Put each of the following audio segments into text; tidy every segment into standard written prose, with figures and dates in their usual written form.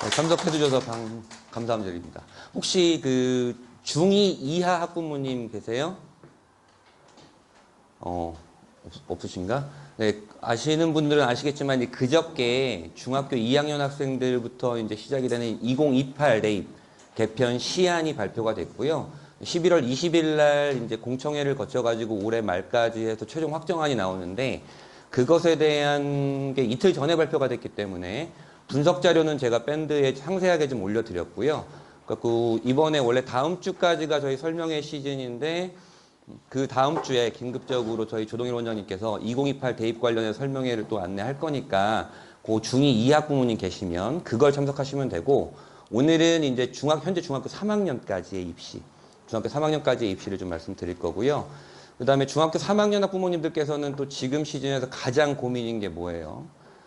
참석해 주셔서 감사드립니다. 혹시 그 중2 이하 학부모님 계세요? 없으신가? 네, 아시는 분들은 아시겠지만 그저께 중학교 2학년 학생들부터 이제 시작이 되는 2028 대입 개편 시안이 발표가 됐고요. 11월 20일 날 이제 공청회를 거쳐가지고 올해 말까지 해서 최종 확정안이 나오는데 그것에 대한 게 이틀 전에 발표가 됐기 때문에 분석 자료는 제가 밴드에 상세하게 좀 올려드렸고요. 그래서 이번에 원래 다음 주까지가 저희 설명회 시즌인데 그 다음 주에 긴급적으로 저희 조동일 원장님께서 2028 대입 관련해 설명회를 또 안내할 거니까 그 중2 이하 부모님 계시면 그걸 참석하시면 되고 오늘은 이제 현재 중학교 3학년까지의 입시, 중학교 3학년까지의 입시를 좀 말씀드릴 거고요. 그 다음에 중학교 3학년 학부모님들께서는 또 지금 시즌에서 가장 고민인 게 뭐예요?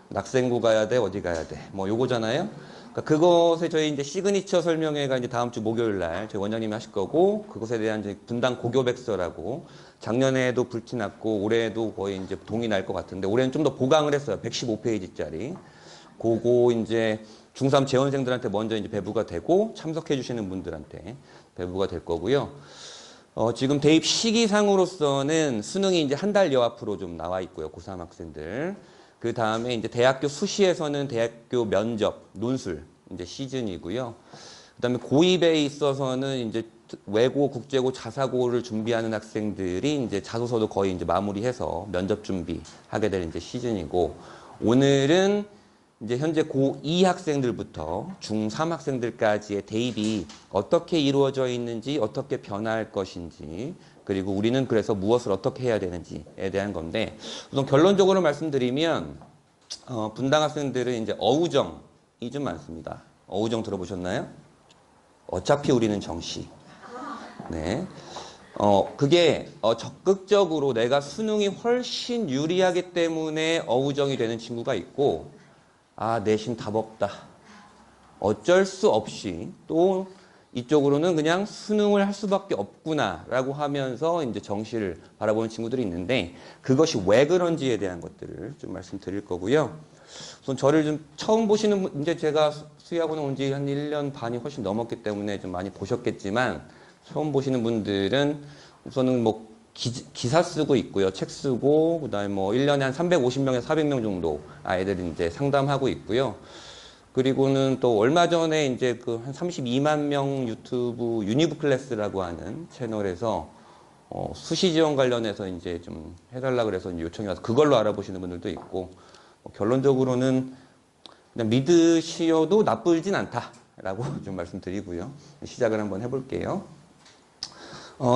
낙생구 가야 돼? 어디 가야 돼? 뭐 요거잖아요? 그러니까 그것에 저희 이제 시그니처 설명회가 이제 다음 주 목요일 날 저희 원장님이 하실 거고 그것에 대한 이제 분당 고교백서라고 작년에도 불티 났고 올해도 거의 이제 동이 날 것 같은데 올해는 좀 더 보강을 했어요. 115페이지짜리. 그거 이제 중3 재원생들한테 먼저 이제 배부가 되고 참석해 주시는 분들한테 배부가 될 거고요. 지금 대입 시기상으로서는 수능이 이제 한 달여 앞으로 좀 나와 있고요. 고3 학생들. 그 다음에 이제 대학교 수시에서는 대학교 면접, 논술 이제 시즌이고요. 그 다음에 고입에 있어서는 이제 외고, 국제고, 자사고를 준비하는 학생들이 이제 자소서도 거의 이제 마무리해서 면접 준비하게 될 이제 시즌이고 오늘은 이제 현재 고2 학생들부터 중3 학생들까지의 대입이 어떻게 이루어져 있는지, 어떻게 변화할 것인지, 그리고 우리는 그래서 무엇을 어떻게 해야 되는지에 대한 건데, 우선 결론적으로 말씀드리면, 분당 학생들은 이제 어우정이 좀 많습니다. 어우정 들어보셨나요? 어차피 우리는 정시. 네. 그게 적극적으로 내가 수능이 훨씬 유리하기 때문에 어우정이 되는 친구가 있고, 내신 답 없다. 어쩔 수 없이 또 이쪽으로는 그냥 수능을 할 수밖에 없구나라고 하면서 이제 정시를 바라보는 친구들이 있는데 그것이 왜 그런지에 대한 것들을 좀 말씀드릴 거고요. 우선 저를 좀 처음 보시는 분, 이제 제가 수의학원에 온 지 한 1년 반이 훨씬 넘었기 때문에 좀 많이 보셨겠지만 처음 보시는 분들은 우선은 뭐 기사 쓰고 있고요. 책 쓰고, 그 다음에 뭐 1년에 한 350명에서 400명 정도 아이들이 이제 상담하고 있고요. 그리고는 또 얼마 전에 이제 그 한 32만 명 유튜브 유니브 클래스라고 하는 채널에서 수시 지원 관련해서 이제 좀 해달라 그래서 이제 요청이 와서 그걸로 알아보시는 분들도 있고, 결론적으로는 그냥 믿으시어도 나쁘진 않다라고 좀 말씀드리고요. 시작을 한번 해볼게요.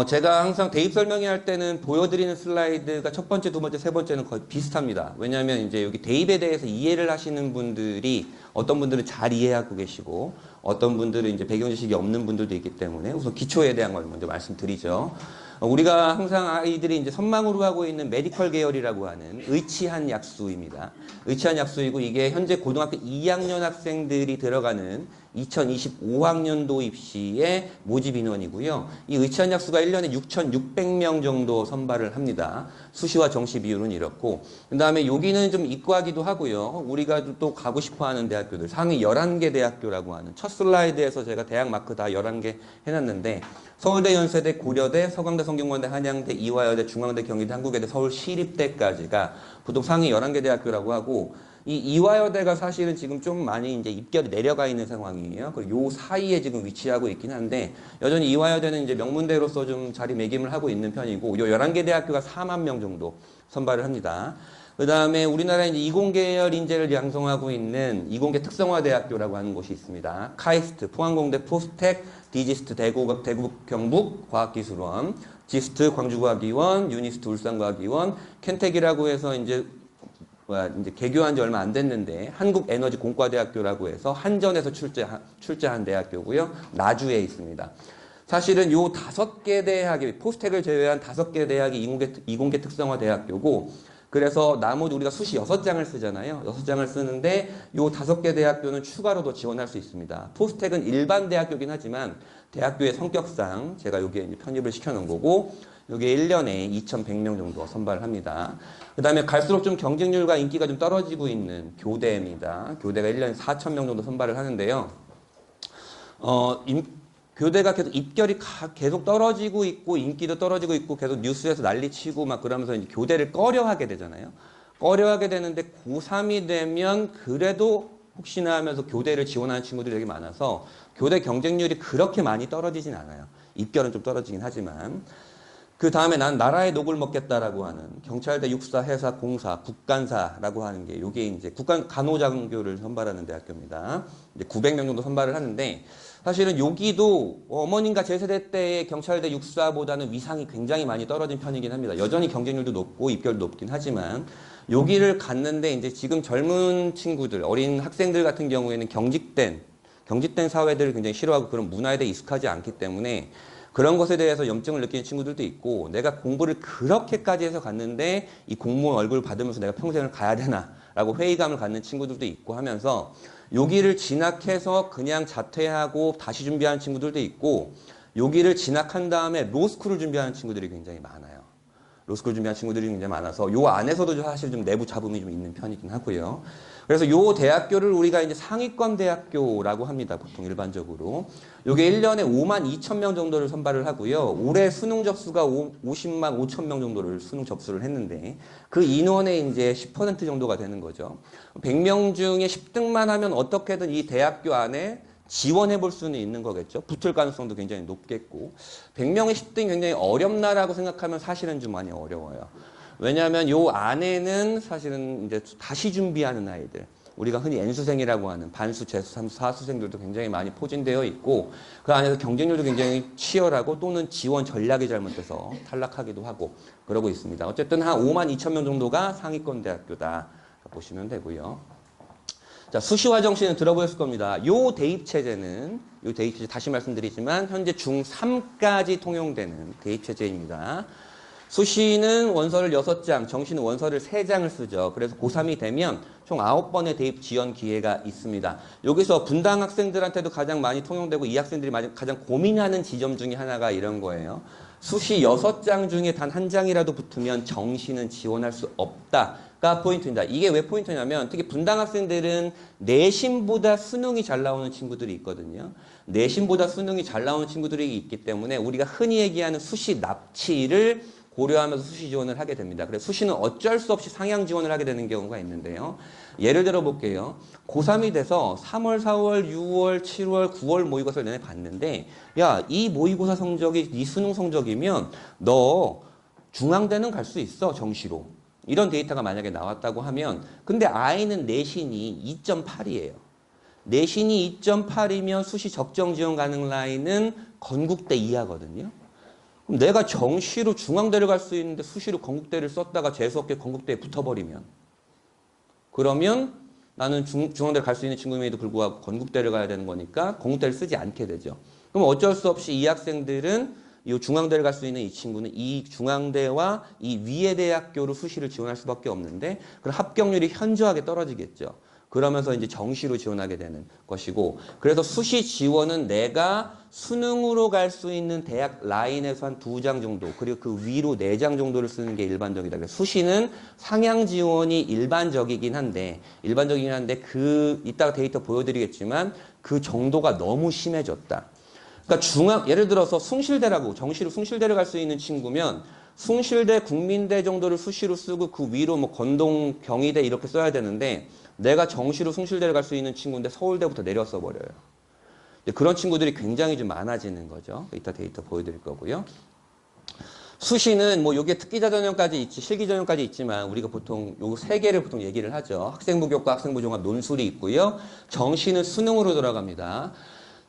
제가 항상 대입 설명회 할 때는 보여드리는 슬라이드가 첫 번째, 두 번째, 세 번째는 거의 비슷합니다. 왜냐하면 이제 여기 대입에 대해서 이해를 하시는 분들이 어떤 분들은 잘 이해하고 계시고 어떤 분들은 이제 배경 지식이 없는 분들도 있기 때문에 우선 기초에 대한 걸 먼저 말씀드리죠. 우리가 항상 아이들이 이제 선망으로 하고 있는 메디컬 계열이라고 하는 의치한 약수입니다. 의치한 약수이고 이게 현재 고등학교 2학년 학생들이 들어가는 2025학년도 입시의 모집 인원이고요. 이 의치한 약수가 1년에 6,600명 정도 선발을 합니다. 수시와 정시 비율은 이렇고 그 다음에 여기는 좀 이과기도 하고요. 우리가 또 가고 싶어하는 대학교들 상위 11개 대학교라고 하는 첫 슬라이드에서 제가 대학 마크 다 11개 해놨는데 서울대, 연세대, 고려대, 서강대, 성균관대, 한양대, 이화여대, 중앙대, 경희대, 한국외대, 서울시립대까지가 보통 상위 11개 대학교라고 하고 이 이화여대가 사실은 지금 좀 많이 이제 입결이 내려가 있는 상황이에요. 그리고 요 사이에 지금 위치하고 있긴 한데 여전히 이화여대는 이제 명문대로서 좀 자리매김을 하고 있는 편이고 요 11개 대학교가 4만 명 정도 선발을 합니다. 그 다음에 우리나라에 이제 이공계열 인재를 양성하고 있는 이공계 특성화대학교라고 하는 곳이 있습니다. 카이스트, 포항공대, 포스텍, 디지스트, 대구 경북 과학기술원, 지스트 광주과학위원, 유니스트 울산과학위원, 켄텍이라고 해서 이제 개교한 지 얼마 안 됐는데 한국에너지공과대학교라고 해서 한전에서 출제한 대학교고요. 나주에 있습니다. 사실은 요 5개 대학이 포스텍을 제외한 5개 대학이 이공계 특성화 대학교고 그래서 나머지 우리가 수시 6장을 쓰잖아요. 6장을 쓰는데 요 5개 대학교는 추가로 더 지원할 수 있습니다. 포스텍은 일반 대학교긴 하지만 대학교의 성격상 제가 여기에 이제 편입을 시켜놓은 거고 여기에 1년에 2,100명 정도 선발을 합니다. 그 다음에 갈수록 좀 경쟁률과 인기가 좀 떨어지고 있는 교대입니다. 교대가 1년에 4,000명 정도 선발을 하는데요. 교대가 계속 입결이 계속 떨어지고 있고 인기도 떨어지고 있고 계속 뉴스에서 난리치고 막 그러면서 이제 교대를 꺼려하게 되잖아요. 꺼려하게 되는데 고3이 되면 그래도 혹시나 하면서 교대를 지원하는 친구들이 되게 많아서 교대 경쟁률이 그렇게 많이 떨어지진 않아요. 입결은 좀 떨어지긴 하지만. 그 다음에 난 나라의 녹을 먹겠다라고 하는 경찰대, 육사, 해사, 공사, 국간사라고 하는 게 요게 이제 국간 간호장교를 선발하는 대학교입니다. 이제 900명 정도 선발을 하는데 사실은 여기도 어머님과 제 세대 때의 경찰대 육사보다는 위상이 굉장히 많이 떨어진 편이긴 합니다. 여전히 경쟁률도 높고 입결도 높긴 하지만 여기를 갔는데 이제 지금 젊은 친구들, 어린 학생들 같은 경우에는 경직된 사회들을 굉장히 싫어하고 그런 문화에 대해 익숙하지 않기 때문에 그런 것에 대해서 염증을 느끼는 친구들도 있고 내가 공부를 그렇게까지 해서 갔는데 이 공무원 얼굴 받으면서 내가 평생을 가야 되나 라고 회의감을 갖는 친구들도 있고 하면서 여기를 진학해서 그냥 자퇴하고 다시 준비하는 친구들도 있고 여기를 진학한 다음에 로스쿨을 준비하는 친구들이 굉장히 많아요. 로스쿨 준비하는 친구들이 굉장히 많아서 요 안에서도 사실 좀 내부 잡음이 좀 있는 편이긴 하고요. 그래서 요 대학교를 우리가 이제 상위권 대학교라고 합니다. 보통 일반적으로. 요게 1년에 52,000명 정도를 선발을 하고요. 올해 수능 접수가 50만 5천 명 정도를 수능 접수를 했는데 그 인원의 이제 10% 정도가 되는 거죠. 100명 중에 10등만 하면 어떻게든 이 대학교 안에 지원해 볼 수는 있는 거겠죠. 붙을 가능성도 굉장히 높겠고 100명의 10등이 굉장히 어렵나라고 생각하면 사실은 좀 많이 어려워요. 왜냐하면 요 안에는 사실은 이제 다시 준비하는 아이들, 우리가 흔히 N수생이라고 하는 반수, 재수, 삼수, 사수생들도 굉장히 많이 포진되어 있고 그 안에서 경쟁률도 굉장히 치열하고 또는 지원 전략이 잘못돼서 탈락하기도 하고 그러고 있습니다. 어쨌든 한 52,000명 정도가 상위권 대학교다 보시면 되고요. 자, 수시와 정시는 들어보셨을 겁니다. 요 대입체제 다시 말씀드리지만 현재 중3까지 통용되는 대입체제입니다. 수시는 원서를 6장, 정시는 원서를 3장을 쓰죠. 그래서 고3이 되면 총 9번의 대입 지원 기회가 있습니다. 여기서 분당 학생들한테도 가장 많이 통용되고 이 학생들이 가장 고민하는 지점 중에 하나가 이런 거예요. 수시 6장 중에 단 1장이라도 붙으면 정시는 지원할 수 없다가 포인트입니다. 이게 왜 포인트냐면 특히 분당 학생들은 내신보다 수능이 잘 나오는 친구들이 있거든요. 내신보다 수능이 잘 나오는 친구들이 있기 때문에 우리가 흔히 얘기하는 수시 납치를 고려하면서 수시 지원을 하게 됩니다. 그래서 수시는 어쩔 수 없이 상향 지원을 하게 되는 경우가 있는데요. 예를 들어 볼게요. 고3이 돼서 3월, 4월, 6월, 7월, 9월 모의고사를 내내 봤는데 야, 이 모의고사 성적이 네 수능 성적이면 너 중앙대는 갈 수 있어, 정시로. 이런 데이터가 만약에 나왔다고 하면 근데 아이는 내신이 2.8이에요. 내신이 2.8이면 수시 적정 지원 가능 라인은 건국대 이하거든요. 그럼 내가 정시로 중앙대를 갈 수 있는데 수시로 건국대를 썼다가 재수없게 건국대에 붙어버리면 그러면 나는 중앙대를 갈 수 있는 친구임에도 불구하고 건국대를 가야 되는 거니까 건국대를 쓰지 않게 되죠. 그럼 어쩔 수 없이 이 학생들은 이 중앙대를 갈 수 있는 이 친구는 이 중앙대와 이 위의 대학교로 수시를 지원할 수밖에 없는데 그럼 합격률이 현저하게 떨어지겠죠. 그러면서 이제 정시로 지원하게 되는 것이고 그래서 수시 지원은 내가 수능으로 갈 수 있는 대학 라인에서 한 2장 정도 그리고 그 위로 4장 정도를 쓰는 게 일반적이다. 그래서 수시는 상향 지원이 일반적이긴 한데 그 이따가 데이터 보여드리겠지만 그 정도가 너무 심해졌다. 그러니까 예를 들어서 숭실대라고 정시로 숭실대를 갈 수 있는 친구면 숭실대, 국민대 정도를 수시로 쓰고 그 위로 뭐 건동, 경희대 이렇게 써야 되는데 내가 정시로 숭실대를 갈 수 있는 친구인데 서울대부터 내렸어 버려요. 그런 친구들이 굉장히 좀 많아지는 거죠. 이따 데이터 보여드릴 거고요. 수시는 뭐 요게 특기자 전형까지 있지, 실기 전형까지 있지만 우리가 보통 요 3개를 보통 얘기를 하죠. 학생부 교과, 학생부 종합, 논술이 있고요. 정시는 수능으로 돌아갑니다.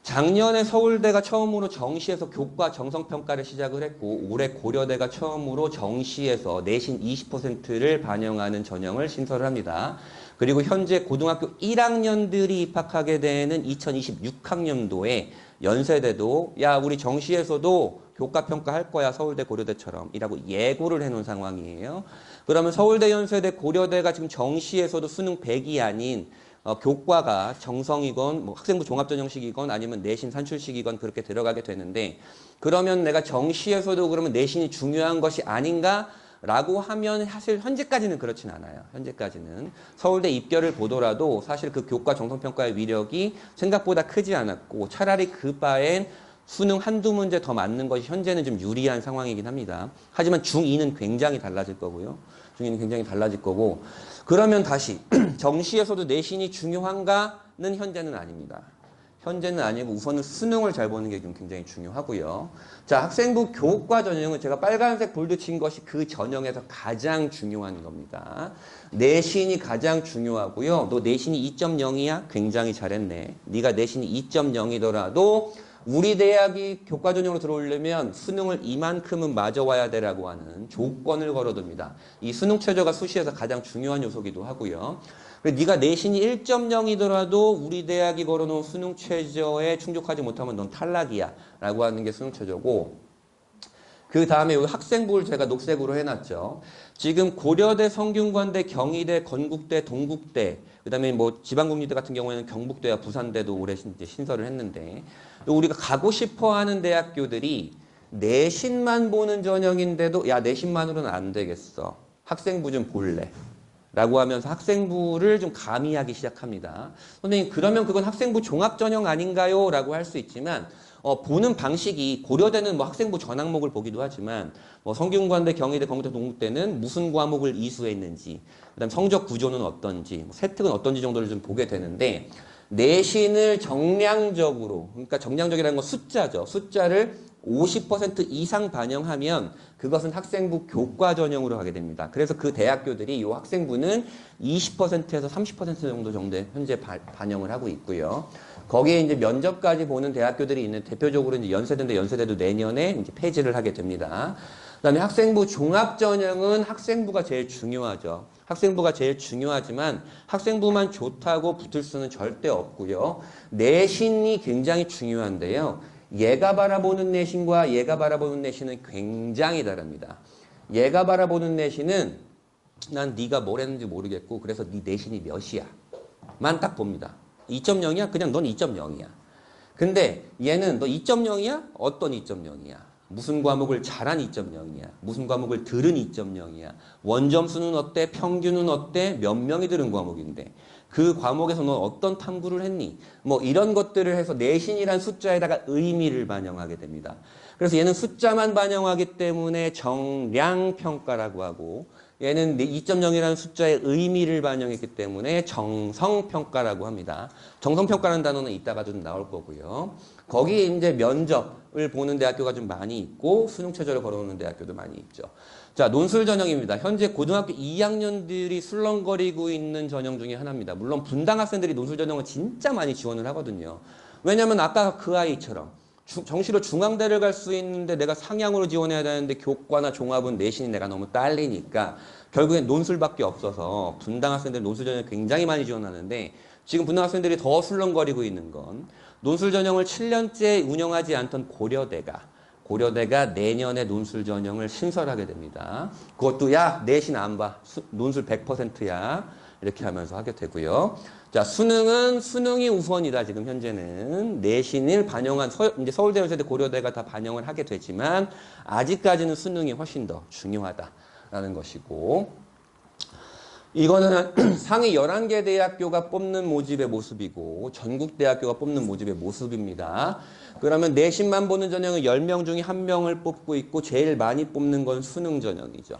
작년에 서울대가 처음으로 정시에서 교과 정성평가를 시작을 했고 올해 고려대가 처음으로 정시에서 내신 20%를 반영하는 전형을 신설을 합니다. 그리고 현재 고등학교 1학년들이 입학하게 되는 2026학년도에 연세대도 야 우리 정시에서도 교과 평가할 거야. 서울대, 고려대처럼 이라고 예고를 해놓은 상황이에요. 그러면 서울대, 연세대, 고려대가 지금 정시에서도 수능 100이 아닌 교과가 정성이건 뭐 학생부 종합전형식이건 아니면 내신 산출식이건 그렇게 들어가게 되는데 그러면 내가 정시에서도 그러면 내신이 중요한 것이 아닌가? 라고 하면 사실 현재까지는 그렇진 않아요. 현재까지는. 서울대 입결을 보더라도 사실 그 교과 정성평가의 위력이 생각보다 크지 않았고 차라리 그 바엔 수능 한두 문제 더 맞는 것이 현재는 좀 유리한 상황이긴 합니다. 하지만 중2는 굉장히 달라질 거고요. 중2는 굉장히 달라질 거고 그러면 다시 정시에서도 내신이 중요한가는 현재는 아닙니다. 현재는 아니고 우선은 수능을 잘 보는 게 좀 굉장히 중요하고요. 자, 학생부 교과 전형은 제가 빨간색 볼드 친 것이 그 전형에서 가장 중요한 겁니다. 내신이 가장 중요하고요. 너 내신이 2.0이야? 굉장히 잘했네. 네가 내신이 2.0이더라도 우리 대학이 교과 전형으로 들어오려면 수능을 이만큼은 맞아와야 되라고 하는 조건을 걸어둡니다. 이 수능 최저가 수시에서 가장 중요한 요소기도 하고요. 네가 내신이 1.0이더라도 우리 대학이 걸어놓은 수능 최저에 충족하지 못하면 넌 탈락이야 라고 하는 게 수능 최저고 그 다음에 이 학생부를 제가 녹색으로 해놨죠. 지금 고려대, 성균관대, 경희대, 건국대, 동국대 그 다음에 뭐 지방국립대 같은 경우에는 경북대와 부산대도 올해 이제 신설을 했는데 우리가 가고 싶어하는 대학교들이 내신만 보는 전형인데도 야 내신만으로는 안 되겠어. 학생부 좀 볼래. 라고 하면서 학생부를 좀 가미하기 시작합니다. 선생님 그러면 그건 학생부 종합전형 아닌가요? 라고 할 수 있지만 보는 방식이 고려대는 뭐 학생부 전 항목을 보기도 하지만 뭐 성균관대, 경희대, 건국대, 동국대는 무슨 과목을 이수했는지 그다음 성적 구조는 어떤지 뭐 세특은 어떤지 정도를 좀 보게 되는데 내신을 정량적으로 그러니까 정량적이라는 건 숫자죠. 숫자를 50% 이상 반영하면 그것은 학생부 교과 전형으로 하게 됩니다. 그래서 그 대학교들이 이 학생부는 20%에서 30% 정도 현재 반영을 하고 있고요. 거기에 이제 면접까지 보는 대학교들이 있는 대표적으로 이제 연세대인데 연세대도 내년에 이제 폐지를 하게 됩니다. 그다음에 학생부 종합 전형은 학생부가 제일 중요하죠. 학생부가 제일 중요하지만 학생부만 좋다고 붙을 수는 절대 없고요. 내신이 굉장히 중요한데요. 얘가 바라보는 내신과 얘가 바라보는 내신은 굉장히 다릅니다. 얘가 바라보는 내신은 난 네가 뭘 했는지 모르겠고 그래서 네 내신이 몇이야 만 딱 봅니다. 2.0이야? 그냥 넌 2.0이야. 근데 얘는 너 2.0이야? 어떤 2.0이야? 무슨 과목을 잘한 2.0이야? 무슨 과목을 들은 2.0이야? 원점수는 어때? 평균은 어때? 몇 명이 들은 과목인데 그 과목에서 넌 어떤 탐구를 했니? 뭐 이런 것들을 해서 내신이란 숫자에다가 의미를 반영하게 됩니다. 그래서 얘는 숫자만 반영하기 때문에 정량평가라고 하고 얘는 2.0이라는 숫자의 의미를 반영했기 때문에 정성평가라고 합니다. 정성평가라는 단어는 이따가 좀 나올 거고요. 거기에 이제 면접을 보는 대학교가 좀 많이 있고 수능 최저를 걸어오는 대학교도 많이 있죠. 자, 논술 전형입니다. 현재 고등학교 2학년들이 술렁거리고 있는 전형 중에 하나입니다. 물론 분당 학생들이 논술 전형을 진짜 많이 지원을 하거든요. 왜냐면 아까 그 아이처럼 정시로 중앙대를 갈 수 있는데 내가 상향으로 지원해야 되는데 교과나 종합은 내신이 내가 너무 딸리니까 결국엔 논술밖에 없어서 분당 학생들 논술 전형 굉장히 많이 지원하는데 지금 분당 학생들이 더 술렁거리고 있는 건 논술 전형을 7년째 운영하지 않던 고려대가 내년에 논술 전형을 신설하게 됩니다. 그것도 야 내신 안 봐. 논술 100%야. 이렇게 하면서 하게 되고요. 자, 수능이 우선이다. 지금 현재는 내신을 반영한 이제 서울대, 연세대, 고려대가 다 반영을 하게 되지만 아직까지는 수능이 훨씬 더 중요하다라는 것이고 이거는 상위 11개 대학교가 뽑는 모집의 모습이고 전국 대학교가 뽑는 모집의 모습입니다. 그러면 내신만 보는 전형은 10명 중에 1명을 뽑고 있고 제일 많이 뽑는 건 수능 전형이죠.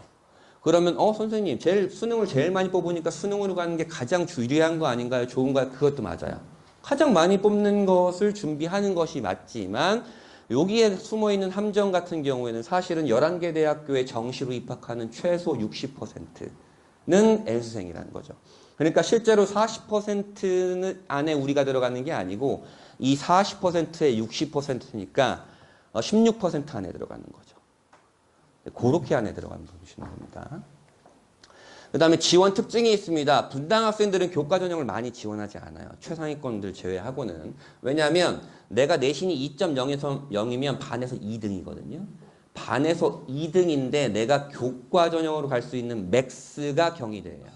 그러면 선생님 수능을 제일 많이 뽑으니까 수능으로 가는 게 가장 유리한 거 아닌가요? 좋은가요? 그것도 맞아요. 가장 많이 뽑는 것을 준비하는 것이 맞지만 여기에 숨어있는 함정 같은 경우에는 사실은 11개 대학교에 정시로 입학하는 최소 60%는 N수생이라는 거죠. 그러니까 실제로 40% 안에 우리가 들어가는 게 아니고 이 40%의 60%니까 16% 안에 들어가는 거죠. 그렇게 안에 들어가는 보시는 겁니다. 그 다음에 지원 특징이 있습니다. 분당 학생들은 교과 전형을 많이 지원하지 않아요. 최상위권들 제외하고는. 왜냐하면 내가 내신이 2.0에서 0이면 반에서 2등이거든요. 반에서 2등인데 내가 교과 전형으로 갈 수 있는 맥스가 경희대예요.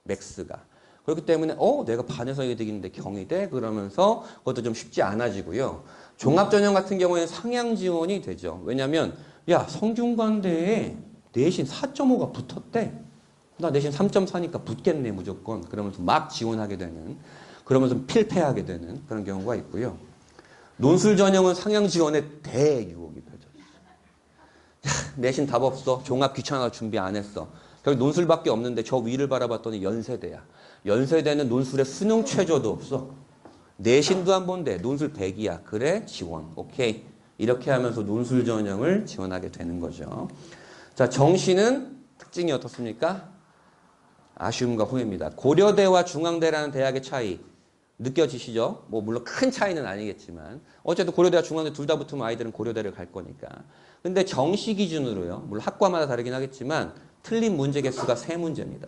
맥스가. 그렇기 때문에 내가 반에서 2등인데 경희대? 그러면서 그것도 좀 쉽지 않아지고요. 종합전형 같은 경우에는 상향 지원이 되죠. 왜냐하면 야 성균관대에 내신 4.5가 붙었대. 나 내신 3.4니까 붙겠네 무조건. 그러면서 막 지원하게 되는, 그러면서 필패하게 되는 그런 경우가 있고요. 논술 전형은 상향 지원에 대유혹이 펼쳐졌어요. 내신 답 없어. 종합 귀찮아 준비 안 했어. 결국 논술밖에 없는데 저 위를 바라봤더니 연세대야. 연세대는 논술에 수능 최저도 없어. 내신도 한 번 돼. 논술 100이야. 그래? 지원. 오케이. 이렇게 하면서 논술 전형을 지원하게 되는 거죠. 자, 정시는 특징이 어떻습니까? 아쉬움과 후회입니다. 고려대와 중앙대라는 대학의 차이 느껴지시죠? 뭐 물론 큰 차이는 아니겠지만 어쨌든 고려대와 중앙대 둘 다 붙으면 아이들은 고려대를 갈 거니까. 근데 정시 기준으로요. 물론 학과마다 다르긴 하겠지만 틀린 문제 개수가 3문제입니다.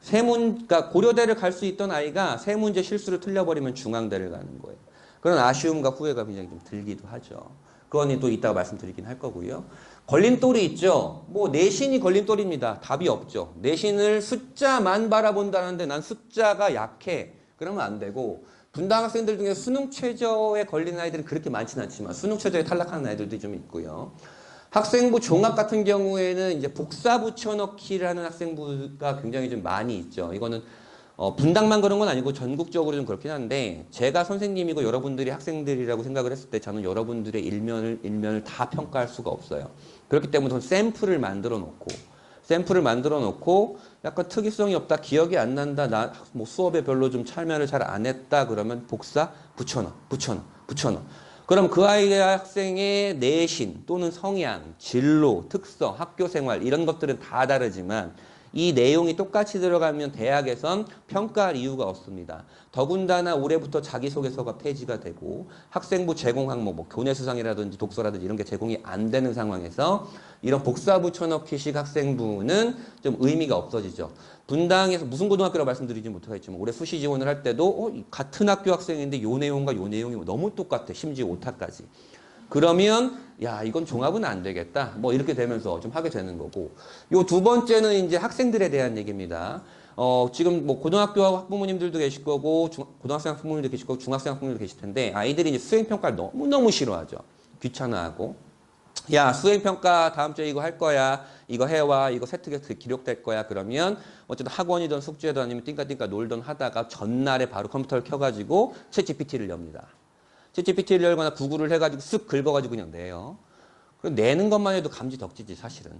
그러니까 고려대를 갈 수 있던 아이가 3문제 실수를 틀려버리면 중앙대를 가는 거예요. 그런 아쉬움과 후회가 굉장히 좀 들기도 하죠. 그건 또 이따가 말씀드리긴 할 거고요. 걸림돌이 있죠. 뭐 내신이 걸림돌입니다. 답이 없죠. 내신을 숫자만 바라본다는데 난 숫자가 약해. 그러면 안 되고, 분당 학생들 중에 수능 최저에 걸리는 아이들은 그렇게 많지는 않지만 수능 최저에 탈락하는 아이들도 좀 있고요. 학생부 종합 같은 경우에는 이제 복사 붙여넣기라는 학생부가 굉장히 좀 많이 있죠. 이거는 분당만 그런 건 아니고 전국적으로 좀 그렇긴 한데, 제가 선생님이고 여러분들이 학생들이라고 생각을 했을 때 저는 여러분들의 일면을 다 평가할 수가 없어요. 그렇기 때문에 저는 샘플을 만들어 놓고 약간 특이성이 없다, 기억이 안 난다, 나 뭐 수업에 별로 좀 참여를 잘 안 했다 그러면 복사 붙여넣어. 그럼 그 아이의 학생의 내신 또는 성향, 진로, 특성, 학교 생활 이런 것들은 다 다르지만 이 내용이 똑같이 들어가면 대학에선 평가할 이유가 없습니다. 더군다나 올해부터 자기소개서가 폐지가 되고 학생부 제공 항목, 뭐 교내수상이라든지 독서라든지 이런 게 제공이 안 되는 상황에서 이런 복사 붙여넣기식 학생부는 좀 의미가 없어지죠. 분당에서 무슨 고등학교라고 말씀드리지 못하겠지만 올해 수시 지원을 할 때도 같은 학교 학생인데 요 내용과 요 내용이 너무 똑같아. 심지어 오타까지. 그러면 야 이건 종합은 안 되겠다. 뭐 이렇게 되면서 좀 하게 되는 거고. 요 두 번째는 이제 학생들에 대한 얘기입니다. 지금 뭐 고등학교 학부모님들도 계실 거고 고등학생 학부모님도 계실 거고 중학생 학부모님도 계실 텐데 아이들이 이제 수행 평가를 너무너무 싫어하죠. 귀찮아하고. 야 수행평가 다음 주에 이거 할 거야. 이거 해와. 이거 세트에서 기록될 거야. 그러면 어쨌든 학원이든 숙제든 아니면 띵까띵까 놀던 하다가 전날에 바로 컴퓨터를 켜가지고 챗GPT를 엽니다. 챗GPT를 열거나 구글을 해가지고 쓱 긁어가지고 그냥 내요. 그리고 내는 것만 해도 감지덕지지 사실은.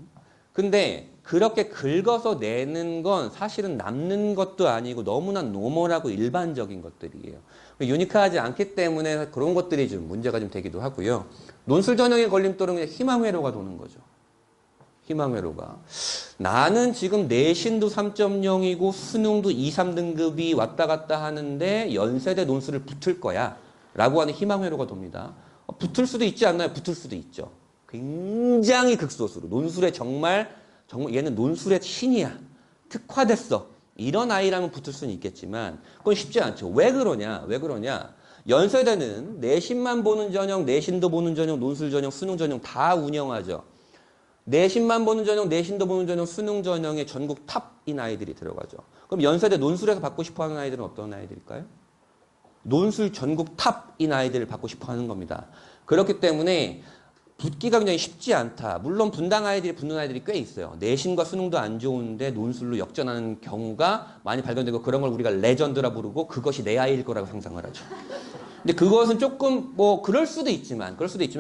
근데 그렇게 긁어서 내는 건 사실은 남는 것도 아니고 너무나 노멀하고 일반적인 것들이에요. 유니크하지 않기 때문에 그런 것들이 좀 문제가 좀 되기도 하고요. 논술 전형의 걸림돌은 그냥 희망회로가 도는 거죠. 희망회로가. 나는 지금 내신도 3.0이고 수능도 2, 3등급이 왔다 갔다 하는데 연세대 논술을 붙을 거야. 라고 하는 희망회로가 돕니다. 붙을 수도 있지 않나요? 붙을 수도 있죠. 굉장히 극소수로. 논술에 정말 얘는 논술의 신이야. 특화됐어. 이런 아이라면 붙을 수는 있겠지만 그건 쉽지 않죠. 왜 그러냐? 연세대는 내신만 보는 전형, 내신도 보는 전형, 논술 전형, 수능 전형 다 운영하죠. 내신만 보는 전형, 내신도 보는 전형, 수능 전형에 전국 탑인 아이들이 들어가죠. 그럼 연세대 논술에서 받고 싶어하는 아이들은 어떤 아이들일까요? 논술 전국 탑인 아이들을 받고 싶어하는 겁니다. 그렇기 때문에 붙기가 굉장히 쉽지 않다. 물론 분당 아이들이 붙는 아이들이 꽤 있어요. 내신과 수능도 안 좋은데 논술로 역전하는 경우가 많이 발견되고 그런 걸 우리가 레전드라 부르고 그것이 내 아이일 거라고 상상을 하죠. 근데 그것은 조금 뭐 그럴 수도 있지만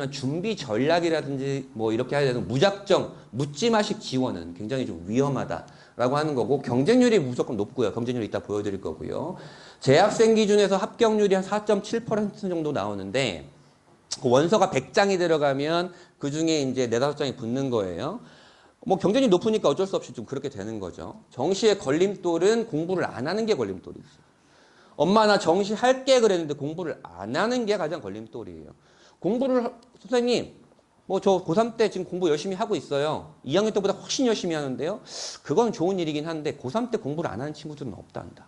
준비 전략이라든지 뭐 이렇게 해야 되는 무작정 묻지마식 지원은 굉장히 좀 위험하다라고 하는 거고 경쟁률이 무조건 높고요. 경쟁률 이따 보여드릴 거고요. 재학생 기준에서 합격률이 한 4.7% 정도 나오는데 원서가 100장이 들어가면 그 중에 이제 4, 5장이 붙는 거예요. 뭐 경쟁이 높으니까 어쩔 수 없이 좀 그렇게 되는 거죠. 정시의 걸림돌은 공부를 안 하는 게 걸림돌이죠. 엄마 나 정시 할게 그랬는데 공부를 안 하는 게 가장 걸림돌이에요. 선생님 뭐 저 고3 때 지금 공부 열심히 하고 있어요. 2학년 때보다 훨씬 열심히 하는데요. 그건 좋은 일이긴 한데 고3 때 공부를 안 하는 친구들은 없단다.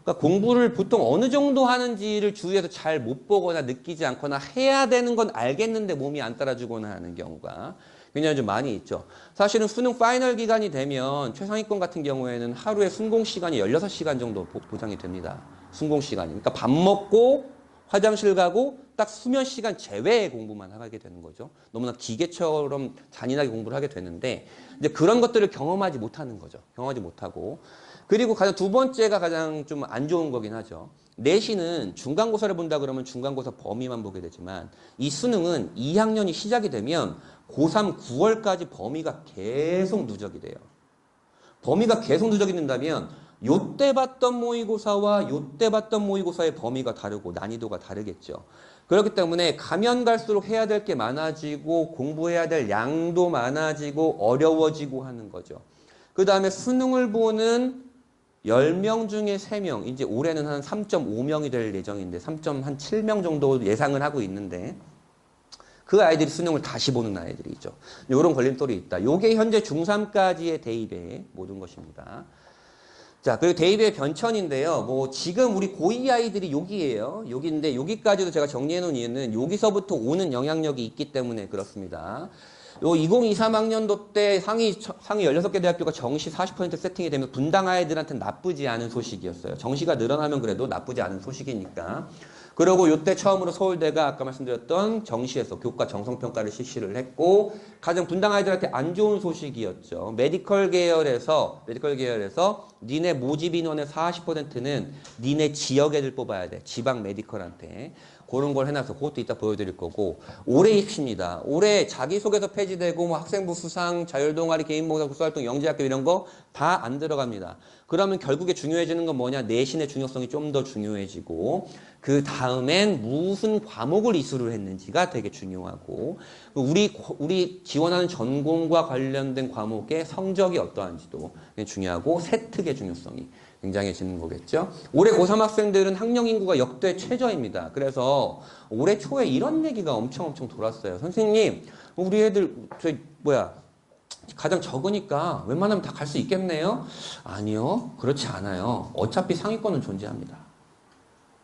그러니까 공부를 보통 어느 정도 하는지를 주위에서 잘 못 보거나 느끼지 않거나 해야 되는 건 알겠는데 몸이 안 따라주거나 하는 경우가 굉장히 좀 많이 있죠. 사실은 수능 파이널 기간이 되면 최상위권 같은 경우에는 하루에 순공 시간이 16시간 정도 보장이 됩니다. 순공 시간이. 그러니까 밥 먹고 화장실 가고 딱 수면 시간 제외의 공부만 하게 되는 거죠. 너무나 기계처럼 잔인하게 공부를 하게 되는데 이제 그런 것들을 경험하지 못하는 거죠. 경험하지 못하고. 그리고 가장 두 번째가 가장 좀 안 좋은 거긴 하죠. 내신은 중간고사를 본다 그러면 중간고사 범위만 보게 되지만 이 수능은 2학년이 시작이 되면 고3 9월까지 범위가 계속 누적이 돼요. 범위가 계속 누적이 된다면 요때 봤던 모의고사와 요때 봤던 모의고사의 범위가 다르고 난이도가 다르겠죠. 그렇기 때문에 가면 갈수록 해야 될 게 많아지고 공부해야 될 양도 많아지고 어려워지고 하는 거죠. 그 다음에 수능을 보는 10명 중에 3명, 이제 올해는 한 3.5명이 될 예정인데 3.7명 정도 예상을 하고 있는데 그 아이들이 수능을 다시 보는 아이들이죠. 이런 걸림돌이 있다. 이게 현재 중3까지의 대입의 모든 것입니다. 자, 그리고 대입의 변천인데요. 뭐 지금 우리 고2 아이들이 여기예요. 여기인데 여기까지도 제가 정리해 놓은 이유는 여기서부터 오는 영향력이 있기 때문에 그렇습니다. 요 2023학년도 때 상위 16개 대학교가 정시 40% 세팅이 되면 분당 아이들한테는 나쁘지 않은 소식이었어요. 정시가 늘어나면 그래도 나쁘지 않은 소식이니까. 그리고 요때 처음으로 서울대가 아까 말씀드렸던 정시에서 교과 정성평가를 실시를 했고 가장 분당 아이들한테 안 좋은 소식이었죠. 메디컬 계열에서 니네 모집 인원의 40%는 니네 지역 애들 뽑아야 돼. 지방 메디컬한테. 그런 걸 해놔서 그것도 이따 보여드릴 거고 올해 입시입니다. 올해 자기소개서 폐지되고 뭐 학생부 수상, 자율동아리, 개인봉사, 국소활동, 영재학교 이런 거 다 안 들어갑니다. 그러면 결국에 중요해지는 건 뭐냐? 내신의 중요성이 좀 더 중요해지고 그 다음엔 무슨 과목을 이수를 했는지가 되게 중요하고 우리 지원하는 전공과 관련된 과목의 성적이 어떠한지도 중요하고 세특의 중요성이 굉장해지는 거겠죠. 올해 고3 학생들은 학령 인구가 역대 최저입니다. 그래서 올해 초에 이런 얘기가 엄청 돌았어요. 선생님, 우리 애들 가장 적으니까 웬만하면 다 갈 수 있겠네요? 아니요. 그렇지 않아요. 어차피 상위권은 존재합니다.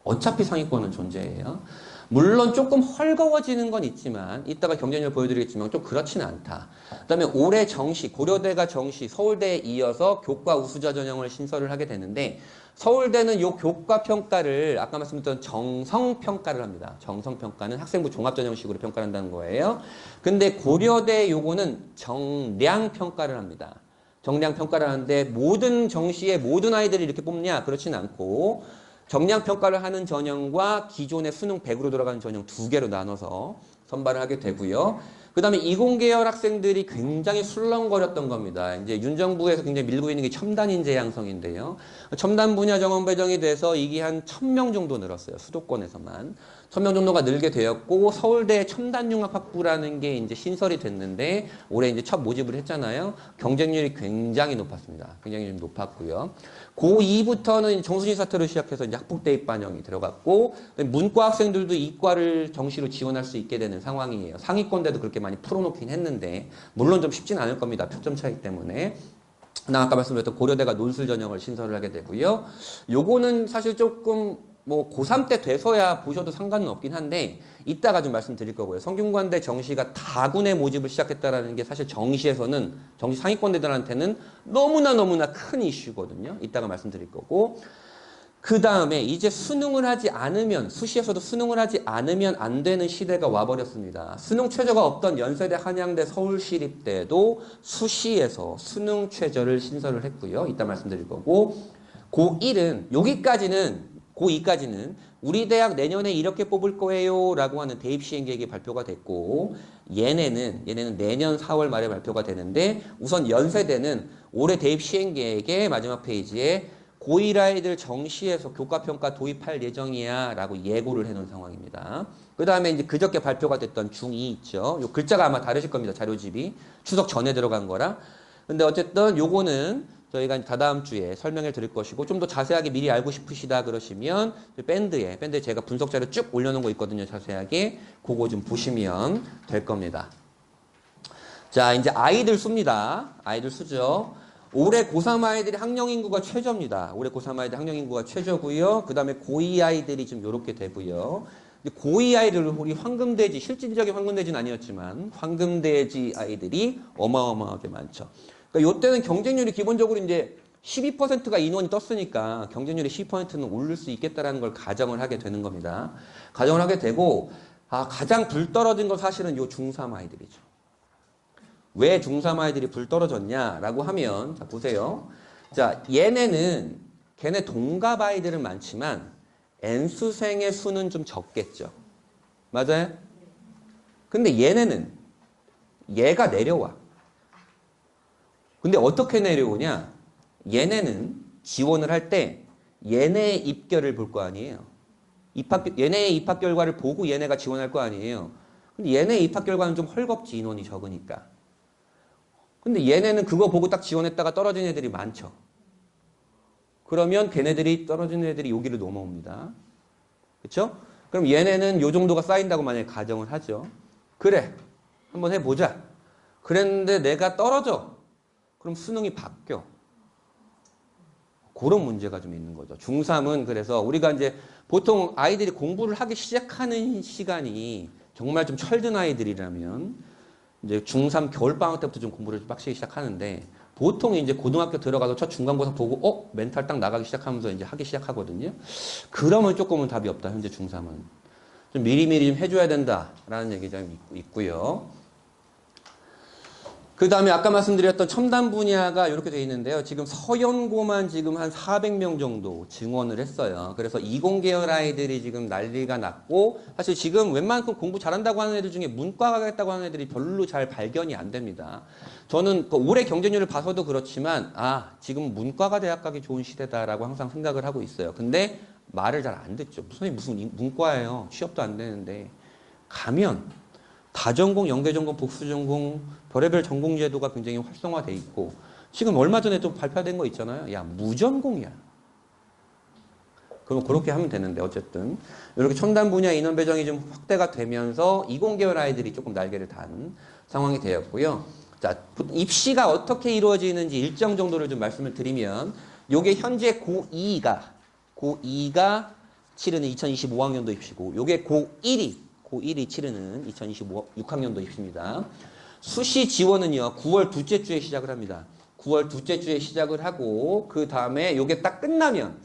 어차피 상위권은 존재해요. 물론 조금 헐거워지는 건 있지만 이따가 경쟁률 보여드리겠지만 좀 그렇지는 않다. 그 다음에 올해 정시, 고려대가 정시, 서울대에 이어서 교과 우수자 전형을 신설을 하게 되는데 서울대는 이 교과 평가를 아까 말씀드렸던 정성평가를 합니다. 정성평가는 학생부 종합전형식으로 평가를 한다는 거예요. 근데 고려대 요거는 정량평가를 합니다. 정량평가를 하는데 모든 정시에 모든 아이들이 이렇게 뽑냐? 그렇지는 않고 정량평가를 하는 전형과 기존의 수능 100으로 돌아가는 전형 두 개로 나눠서 선발을 하게 되고요. 그 다음에 이공계열 학생들이 굉장히 술렁거렸던 겁니다. 이제 윤정부에서 굉장히 밀고 있는 게 첨단인재 양성인데요. 첨단 분야 정원 배정이 돼서 이게 한 1000명 정도 늘었어요. 수도권에서만. 1000명 정도가 늘게 되었고 서울대 첨단융합학부라는 게 이제 신설이 됐는데 올해 이제 첫 모집을 했잖아요. 경쟁률이 굉장히 높았습니다. 굉장히 좀 높았고요. 고2부터는 정수진 사태로 시작해서 이제 학폭 대입 반영이 들어갔고 문과 학생들도 이과를 정시로 지원할 수 있게 되는 상황이에요. 상위권대도 그렇게 많이 풀어놓긴 했는데 물론 좀 쉽진 않을 겁니다. 표점 차이 때문에. 아까 말씀드렸던 고려대가 논술 전형을 신설을 하게 되고요. 요거는 사실 조금 뭐 고3 때 돼서야 보셔도 상관은 없긴 한데 이따가 좀 말씀드릴 거고요. 성균관대 정시가 다군의 모집을 시작했다라는 게 사실 정시에서는 정시 상위권대들한테는 너무나 큰 이슈거든요. 이따가 말씀드릴 거고 그 다음에 이제 수능을 하지 않으면 수시에서도 수능을 하지 않으면 안 되는 시대가 와버렸습니다. 수능 최저가 없던 연세대, 한양대, 서울시립대도 수시에서 수능 최저를 신설을 했고요. 이따 말씀드릴 거고 고1은 고2까지는 우리 대학 내년에 이렇게 뽑을 거예요 라고 하는 대입 시행 계획이 발표가 됐고 얘네는 내년 4월 말에 발표가 되는데 우선 연세대는 올해 대입 시행 계획의 마지막 페이지에 고1 아이들 정시에서 교과평가 도입할 예정이야 라고 예고를 해놓은 상황입니다. 그 다음에 이제 그저께 발표가 됐던 중2 있죠. 요 글자가 아마 다르실 겁니다. 자료집이 추석 전에 들어간 거라. 근데 어쨌든 요거는 저희가 다다음 주에 설명해 드릴 것이고 좀 더 자세하게 미리 알고 싶으시다 그러시면 밴드에 제가 분석 자료 쭉 올려놓은 거 있거든요. 자세하게 그거 좀 보시면 될 겁니다. 자, 이제 아이들 수입니다. 아이들 수죠. 올해 고3 아이들이 학령 인구가 최저입니다. 올해 고3 아이들 학령 인구가 최저고요. 그 다음에 고2 아이들이 좀 요렇게 되고요. 고2 아이들 우리 황금돼지, 실질적인 황금돼지는 아니었지만 황금돼지 아이들이 어마어마하게 많죠. 그러니까 요때는 경쟁률이 기본적으로 이제 12%가 인원이 떴으니까 경쟁률이 12%는 오를 수 있겠다라는 걸 가정을 하게 되는 겁니다. 가정을 하게 되고 가장 불 떨어진 건 사실은 요 중3 아이들이죠. 왜 중3 아이들이 불 떨어졌냐라고 하면 자 보세요. 자 얘네는 걔네 동갑 아이들은 많지만 N수생의 수는 좀 적겠죠. 맞아요? 근데 얘네는 얘가 내려와. 근데 어떻게 내려오냐? 얘네는 지원을 할 때 얘네의 입결을 볼 거 아니에요. 얘네의 입학 결과를 보고 얘네가 지원할 거 아니에요. 근데 얘네의 입학 결과는 좀 헐겁지, 인원이 적으니까. 근데 얘네는 그거 보고 딱 지원했다가 떨어진 애들이 많죠. 그러면 걔네들이 떨어진 애들이 여기로 넘어옵니다. 그렇죠? 그럼 얘네는 요 정도가 쌓인다고 만약에 가정을 하죠. 그래, 한번 해보자. 그랬는데 내가 떨어져. 그럼 수능이 바뀌어. 그런 문제가 좀 있는 거죠. 중3은 그래서 우리가 이제 보통 아이들이 공부를 하기 시작하는 시간이 정말 좀 철든 아이들이라면 이제 중3 겨울방학 때부터 좀 공부를 빡시게 시작하는데 보통 이제 고등학교 들어가서 첫 중간고사 보고 멘탈 딱 나가기 시작하면서 이제 하기 시작하거든요. 그러면 조금은 답이 없다. 현재 중3은. 좀 미리미리 좀 해줘야 된다라는 얘기 좀 있고요. 그 다음에 아까 말씀드렸던 첨단 분야가 이렇게 되어 있는데요. 지금 서연고만 지금 한 400명 정도 증원을 했어요. 그래서 이공계열 아이들이 지금 난리가 났고 사실 지금 웬만큼 공부 잘한다고 하는 애들 중에 문과 가겠다고 하는 애들이 별로 잘 발견이 안 됩니다. 저는 올해 경쟁률을 봐서도 그렇지만 지금 문과가 대학 가기 좋은 시대다라고 항상 생각을 하고 있어요. 근데 말을 잘 안 듣죠. 선생님 무슨 문과예요. 취업도 안 되는데. 가면 다전공, 연계전공, 복수전공, 별의별 전공 제도가 굉장히 활성화돼 있고 지금 얼마 전에 또 발표된 거 있잖아요. 야, 무전공이야. 그럼 그렇게 하면 되는데 어쨌든 이렇게 첨단 분야 인원 배정이 좀 확대가 되면서 이공계열 아이들이 조금 날개를 단 상황이 되었고요. 자, 입시가 어떻게 이루어지는지 일정 정도를 좀 말씀을 드리면 요게 현재 고2가 치르는 2025학년도 입시고 요게 고1이 치르는 2025 6학년도 입시입니다. 수시 지원은요. 9월 둘째 주에 시작을 합니다. 9월 둘째 주에 시작을 하고 그 다음에 요게 딱 끝나면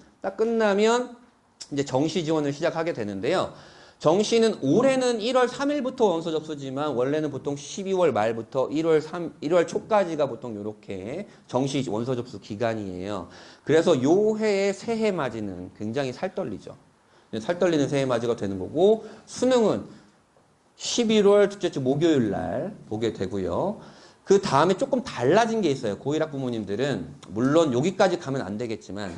이제 정시 지원을 시작하게 되는데요. 정시는 올해는 1월 3일부터 원서 접수지만 원래는 보통 12월 말부터 1월 초까지가 보통 이렇게 정시 원서 접수 기간이에요. 그래서 요 해의 새해 맞이는 굉장히 살떨리죠. 살떨리는 새해 맞이가 되는 거고 수능은 11월 둘째 주 목요일 날 보게 되고요. 그 다음에 조금 달라진 게 있어요. 고1 학부모님들은 물론 여기까지 가면 안 되겠지만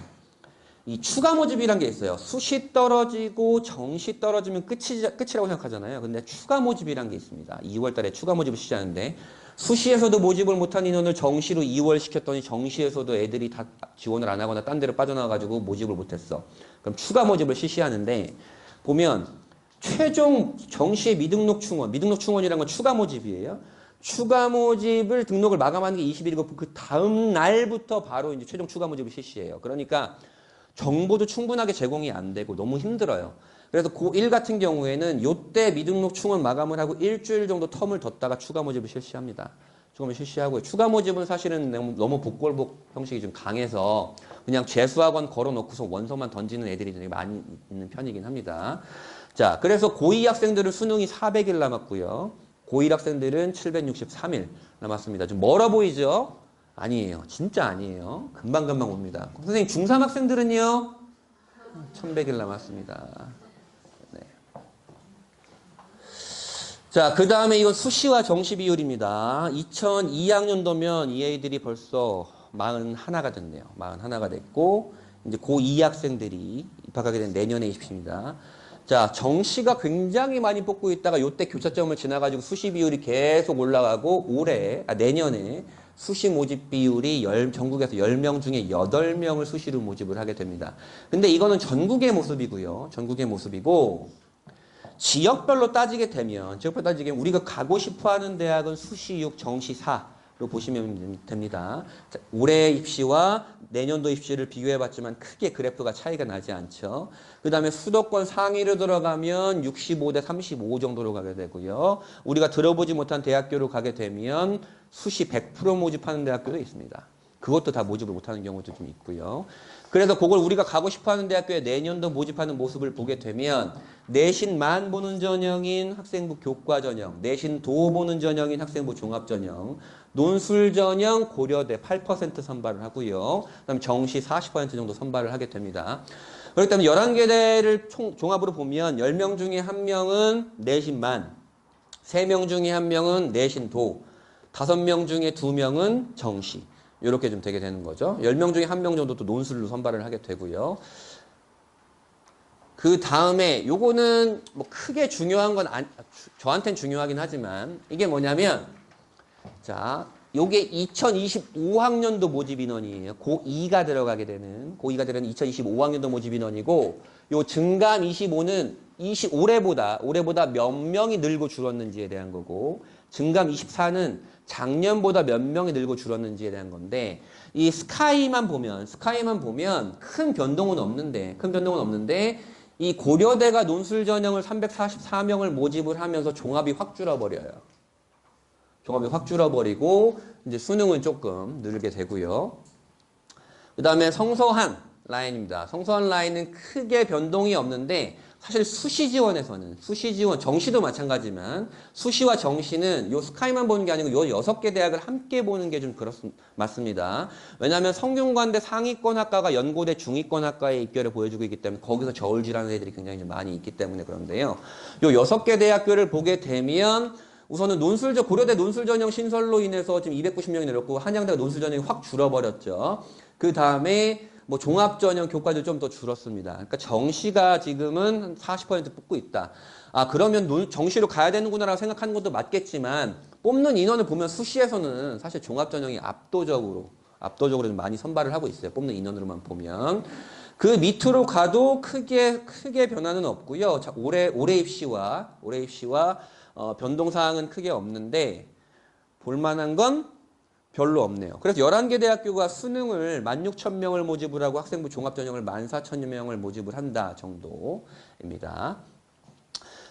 이 추가 모집이란 게 있어요. 수시 떨어지고 정시 떨어지면 끝이라고 생각하잖아요. 근데 추가 모집이란 게 있습니다. 2월 달에 추가 모집을 시작하는데 수시에서도 모집을 못한 인원을 정시로 2월 시켰더니 정시에서도 애들이 다 지원을 안 하거나 딴 데로 빠져나와가지고 모집을 못했어. 그럼 추가 모집을 실시하는데 보면 최종 정시의 미등록 충원이라는 건 추가 모집이에요. 추가 모집을 등록을 마감하는 게 20일이고 그 다음 날부터 바로 이제 최종 추가 모집을 실시해요. 그러니까 정보도 충분하게 제공이 안 되고 너무 힘들어요. 그래서 고1 같은 경우에는 요때 미등록 충원 마감을 하고 일주일 정도 텀을 뒀다가 추가 모집을 실시합니다. 실시하고요. 추가 모집은 사실은 너무 복골복 형식이 좀 강해서 그냥 재수학원 걸어놓고서 원서만 던지는 애들이 되게 많이 있는 편이긴 합니다. 자, 그래서 고2 학생들은 수능이 400일 남았고요. 고1 학생들은 763일 남았습니다. 좀 멀어 보이죠? 아니에요. 진짜 아니에요. 금방금방 옵니다. 선생님, 중3 학생들은요? 1100일 남았습니다. 네. 자, 그 다음에 이건 수시와 정시 비율입니다. 2002학년도면 이 아이들이 벌써 41가 됐네요. 41가 됐고, 이제 고2 학생들이 입학하게 된 내년의 입시입니다. 자, 정시가 굉장히 많이 뽑고 있다가 요때 교차점을 지나가지고 수시 비율이 계속 올라가고 내년에 수시 모집 비율이 전국에서 10명 중에 8명을 수시로 모집을 하게 됩니다. 근데 이거는 전국의 모습이고요. 전국의 모습이고, 지역별로 따지게 되면 우리가 가고 싶어 하는 대학은 수시 6, 정시 4로 보시면 됩니다. 자, 올해 입시와 내년도 입시를 비교해 봤지만 크게 그래프가 차이가 나지 않죠. 그 다음에 수도권 상위로 들어가면 65대 35 정도로 가게 되고요. 우리가 들어보지 못한 대학교로 가게 되면 수시 100% 모집하는 대학교도 있습니다. 그것도 다 모집을 못하는 경우도 좀 있고요. 그래서 그걸 우리가 가고 싶어하는 대학교에 내년도 모집하는 모습을 보게 되면 내신만 보는 전형인 학생부 교과 전형, 내신도 보는 전형인 학생부 종합 전형, 논술 전형 고려대 8% 선발을 하고요. 그다음에 정시 40% 정도 선발을 하게 됩니다. 그렇기 때문에 11개대를 종합으로 보면 10명 중에 1명은 내신만, 3명 중에 1명은 내신도, 5명 중에 2명은 정시. 이렇게 좀 되게 되는 거죠. 10명 중에 1명 정도 또 논술로 선발을 하게 되고요. 그 다음에 요거는 뭐 크게 중요한 건 저한테는 중요하긴 하지만 이게 뭐냐면 자, 요게 2025학년도 모집 인원이에요. 고2가 들어가게 되는 2025학년도 모집 인원이고 요 증감 25는 올해보다 몇 명이 늘고 줄었는지에 대한 거고 증감 24는 작년보다 몇 명이 늘고 줄었는지에 대한 건데 이 스카이만 보면 큰 변동은 없는데 이 고려대가 논술 전형을 344명을 모집을 하면서 종합이 확 줄어버려요. 종합이 확 줄어버리고 이제 수능은 조금 늘게 되고요. 그 다음에 성서한 라인입니다. 성서한 라인은 크게 변동이 없는데 사실 수시 지원에서는 정시도 마찬가지지만 수시와 정시는 요 스카이만 보는 게 아니고 요 6개 대학을 함께 보는 게 좀 맞습니다. 왜냐하면 성균관대 상위권 학과가 연고대 중위권 학과의 입결을 보여주고 있기 때문에 거기서 저울질하는 애들이 굉장히 좀 많이 있기 때문에 그런데요. 요 6개 대학교를 보게 되면 우선은 고려대 논술 전형 신설로 인해서 지금 290명이 늘었고 한양대가 논술 전형이 확 줄어버렸죠. 그 다음에 뭐 종합 전형 교과도 좀 더 줄었습니다. 그러니까 정시가 지금은 40% 뽑고 있다. 아, 그러면 정시로 가야 되는구나라고 생각하는 것도 맞겠지만 뽑는 인원을 보면 수시에서는 사실 종합 전형이 압도적으로 좀 많이 선발을 하고 있어요. 뽑는 인원으로만 보면. 그 밑으로 가도 크게 변화는 없고요. 자, 올해 입시와 변동사항은 크게 없는데 볼만한 건 별로 없네요. 그래서 11개 대학교가 수능을 16,000명을 모집을 하고 학생부 종합전형을 14,000명을 모집을 한다 정도입니다.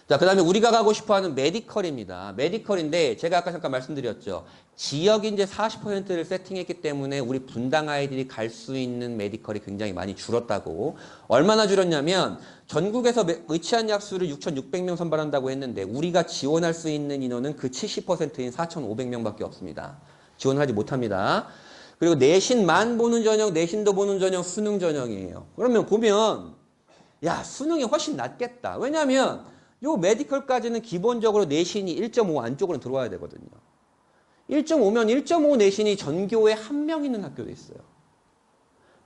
자, 그 다음에 우리가 가고 싶어하는 메디컬입니다. 메디컬인데 제가 아까 잠깐 말씀드렸죠. 지역 이제 40%를 세팅했기 때문에 우리 분당 아이들이 갈 수 있는 메디컬이 굉장히 많이 줄었다고. 얼마나 줄었냐면 전국에서 의치한 약수를 6,600명 선발한다고 했는데 우리가 지원할 수 있는 인원은 그 70%인 4,500명밖에 없습니다. 지원하지 못합니다. 그리고 내신만 보는 전형, 내신도 보는 전형, 수능 전형이에요. 그러면 보면 야, 수능이 훨씬 낫겠다. 왜냐하면 요 메디컬까지는 기본적으로 내신이 1.5 안쪽으로 들어와야 되거든요. 1.5면 1.5 내신이 전교에 1명 있는 학교도 있어요.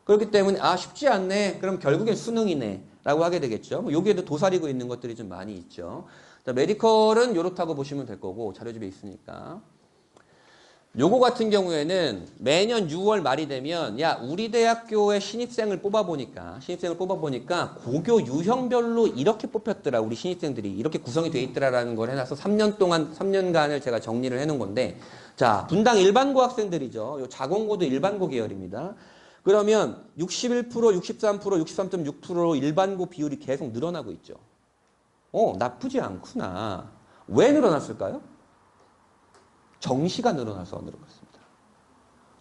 그렇기 때문에 아, 쉽지 않네. 그럼 결국엔 수능이네. 라고 하게 되겠죠. 여기에도 도사리고 있는 것들이 좀 많이 있죠. 자, 메디컬은 요렇다고 보시면 될 거고 자료집에 있으니까. 요거 같은 경우에는 매년 6월 말이 되면 야, 우리 대학교의 신입생을 뽑아보니까 고교 유형별로 이렇게 뽑혔더라. 우리 신입생들이 이렇게 구성이 돼 있더라라는 걸 해놔서 3년간을 제가 정리를 해놓은 건데 자, 분당 일반고 학생들이죠. 요 자공고도 일반고 계열입니다. 그러면 61%, 63%, 63.6% 일반고 비율이 계속 늘어나고 있죠. 나쁘지 않구나. 왜 늘어났을까요? 정시가 늘어나서 늘어났습니다.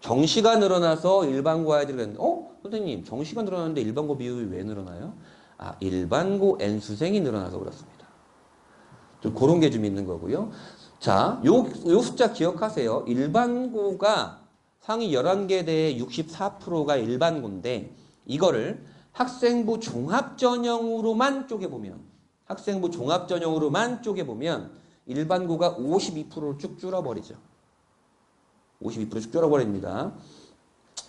정시가 늘어나서 일반고 아이들이 그랬는데 선생님 정시가 늘어났는데 일반고 비율이 왜 늘어나요? 아, 일반고 N수생이 늘어나서 그렇습니다. 좀 그런 게 좀 있는 거고요. 자, 요 숫자 기억하세요. 일반고가 상위 11개 대에 64%가 일반고인데 이거를 학생부 종합전형으로만 쪼개보면 일반고가 52%를 쭉 줄어버리죠. 52% 쭉 줄어버립니다.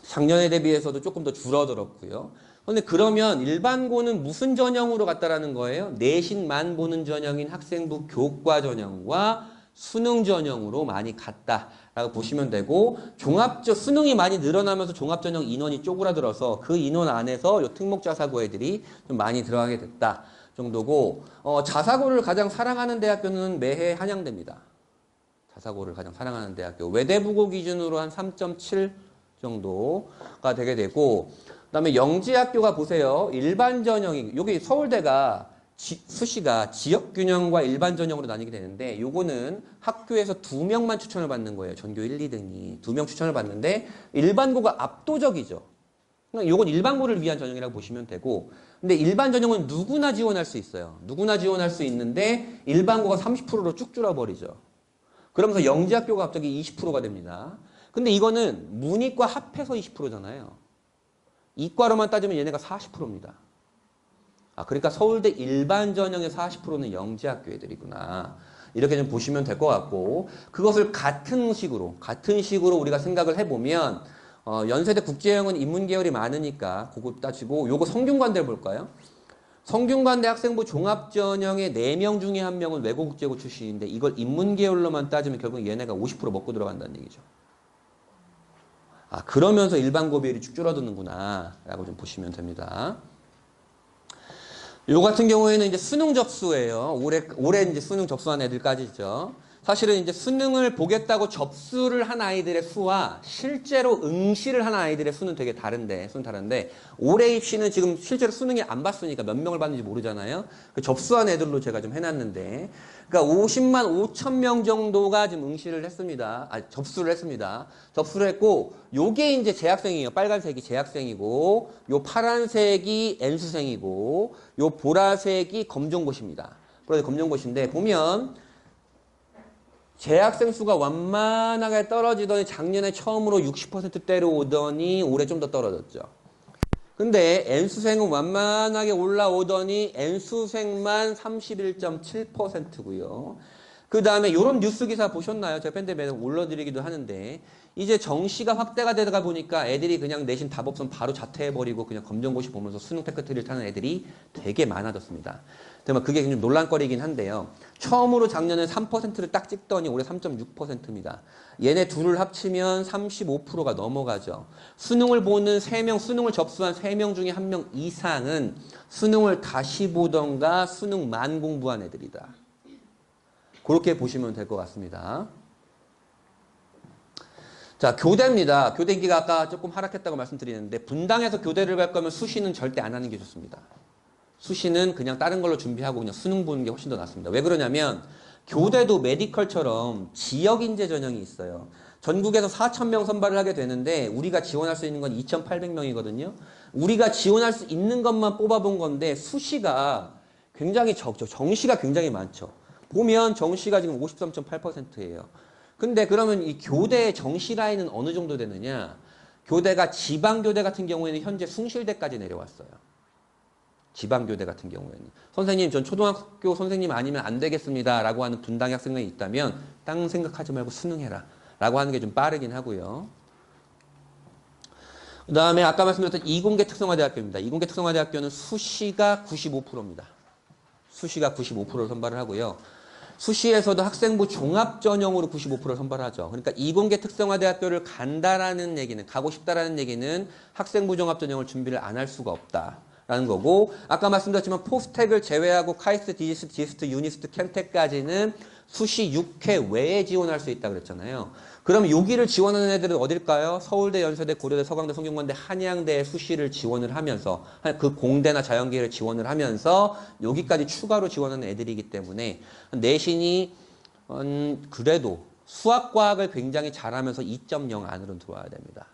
작년에 대비해서도 조금 더 줄어들었고요. 그런데 그러면 일반고는 무슨 전형으로 갔다라는 거예요? 내신만 보는 전형인 학생부 교과 전형과 수능 전형으로 많이 갔다라고 보시면 되고 수능이 많이 늘어나면서 종합 전형 인원이 쪼그라들어서 그 인원 안에서 요 특목 자사고 애들이 좀 많이 들어가게 됐다 정도고 자사고를 가장 사랑하는 대학교는 매해 한양대입니다. 자사고를 가장 사랑하는 대학교. 외대부고 기준으로 한 3.7 정도가 되게 되고 그다음에 영재학교가 보세요. 일반 전형이 여기 서울대가 수시가 지역균형과 일반 전형으로 나뉘게 되는데 요거는 학교에서 2명만 추천을 받는 거예요. 전교 1, 2등이 2명 추천을 받는데 일반고가 압도적이죠. 그러니까 요건 일반고를 위한 전형이라고 보시면 되고 근데 일반 전형은 누구나 지원할 수 있어요. 누구나 지원할 수 있는데 일반고가 30%로 쭉 줄어버리죠. 그러면서 영재학교가 갑자기 20%가 됩니다. 근데 이거는 문이과 합해서 20%잖아요. 이과로만 따지면 얘네가 40%입니다. 그러니까 서울대 일반 전형의 40%는 영재학교 애들이구나. 이렇게 좀 보시면 될 것 같고 그것을 같은 식으로 우리가 생각을 해보면 연세대 국제형은 인문계열이 많으니까 그거 따지고 요거 성균관대 볼까요? 성균관대 학생부 종합전형의 4명 중에 1명은 외고국제고 출신인데 이걸 인문계열로만 따지면 결국 얘네가 50% 먹고 들어간다는 얘기죠. 그러면서 일반고 비율이 쭉 줄어드는구나 라고 좀 보시면 됩니다. 요 같은 경우에는 이제 수능 접수예요. 올해 이제 수능 접수한 애들까지죠. 사실은 이제 수능을 보겠다고 접수를 한 아이들의 수와 실제로 응시를 한 아이들의 수는 되게 다른데, 올해 입시는 지금 실제로 수능이 안 봤으니까 몇 명을 봤는지 모르잖아요. 그 접수한 애들로 제가 좀 해놨는데, 그러니까 50만 5천 명 정도가 지금 응시를 했습니다. 접수를 했습니다. 접수를 했고, 요게 이제 재학생이에요. 빨간색이 재학생이고, 요 파란색이 N수생이고, 요 보라색이 검정고시입니다. 그래서 검정고시인데, 보면, 재학생 수가 완만하게 떨어지더니 작년에 처음으로 60%대로 오더니 올해 좀 더 떨어졌죠. 근데 N수생은 완만하게 올라오더니 N수생만 31.7%고요. 그 다음에 이런 뉴스 기사 보셨나요? 제가 밴드에 매번 올려드리기도 하는데 이제 정시가 확대가 되다가 보니까 애들이 그냥 내신 답 없으면 바로 자퇴해버리고 그냥 검정고시 보면서 수능 테크트리를 타는 애들이 되게 많아졌습니다. 정말 그게 좀 논란거리긴 한데요. 처음으로 작년에 3%를 딱 찍더니 올해 3.6%입니다. 얘네 둘을 합치면 35%가 넘어가죠. 수능을 보는 3명, 수능을 접수한 3명 중에 1명 이상은 수능을 다시 보던가 수능만 공부한 애들이다. 그렇게 보시면 될 것 같습니다. 자, 교대입니다. 교대 인기가 아까 조금 하락했다고 말씀드리는데 분당에서 교대를 갈 거면 수시는 절대 안 하는 게 좋습니다. 수시는 그냥 다른 걸로 준비하고 그냥 수능 보는 게 훨씬 더 낫습니다. 왜 그러냐면 교대도 메디컬처럼 지역 인재 전형이 있어요. 전국에서 4,000명 선발을 하게 되는데 우리가 지원할 수 있는 건 2,800명이거든요. 우리가 지원할 수 있는 것만 뽑아본 건데 수시가 굉장히 적죠. 정시가 굉장히 많죠. 보면 정시가 지금 53.8%예요. 근데 그러면 이 교대의 정시 라인은 어느 정도 되느냐? 교대가 지방교대 같은 경우에는 현재 숭실대까지 내려왔어요. 지방교대 같은 경우에는. 선생님, 전 초등학교 선생님 아니면 안 되겠습니다. 라고 하는 분당의 학생이 있다면 딴 생각하지 말고 수능해라. 라고 하는 게 좀 빠르긴 하고요. 그 다음에 아까 말씀드렸던 이공계 특성화대학교입니다. 이공계 특성화대학교는 수시가 95%입니다. 수시가 95%를 선발을 하고요. 수시에서도 학생부 종합전형으로 95%를 선발하죠. 그러니까 이공계 특성화대학교를 간다라는 얘기는, 가고 싶다라는 얘기는 학생부 종합전형을 준비를 안 할 수가 없다라는 거고, 아까 말씀드렸지만 포스텍을 제외하고 카이스트, 디지스트, 지스트, 유니스트, 캠텍까지는 수시 6회 외에 지원할 수 있다 그랬잖아요. 그럼 여기를 지원하는 애들은 어딜까요? 서울대, 연세대, 고려대, 서강대, 성균관대, 한양대의 수시를 지원을 하면서 그 공대나 자연계를 지원을 하면서 여기까지 추가로 지원하는 애들이기 때문에 내신이 그래도 수학과학을 굉장히 잘하면서 2.0 안으로 들어와야 됩니다.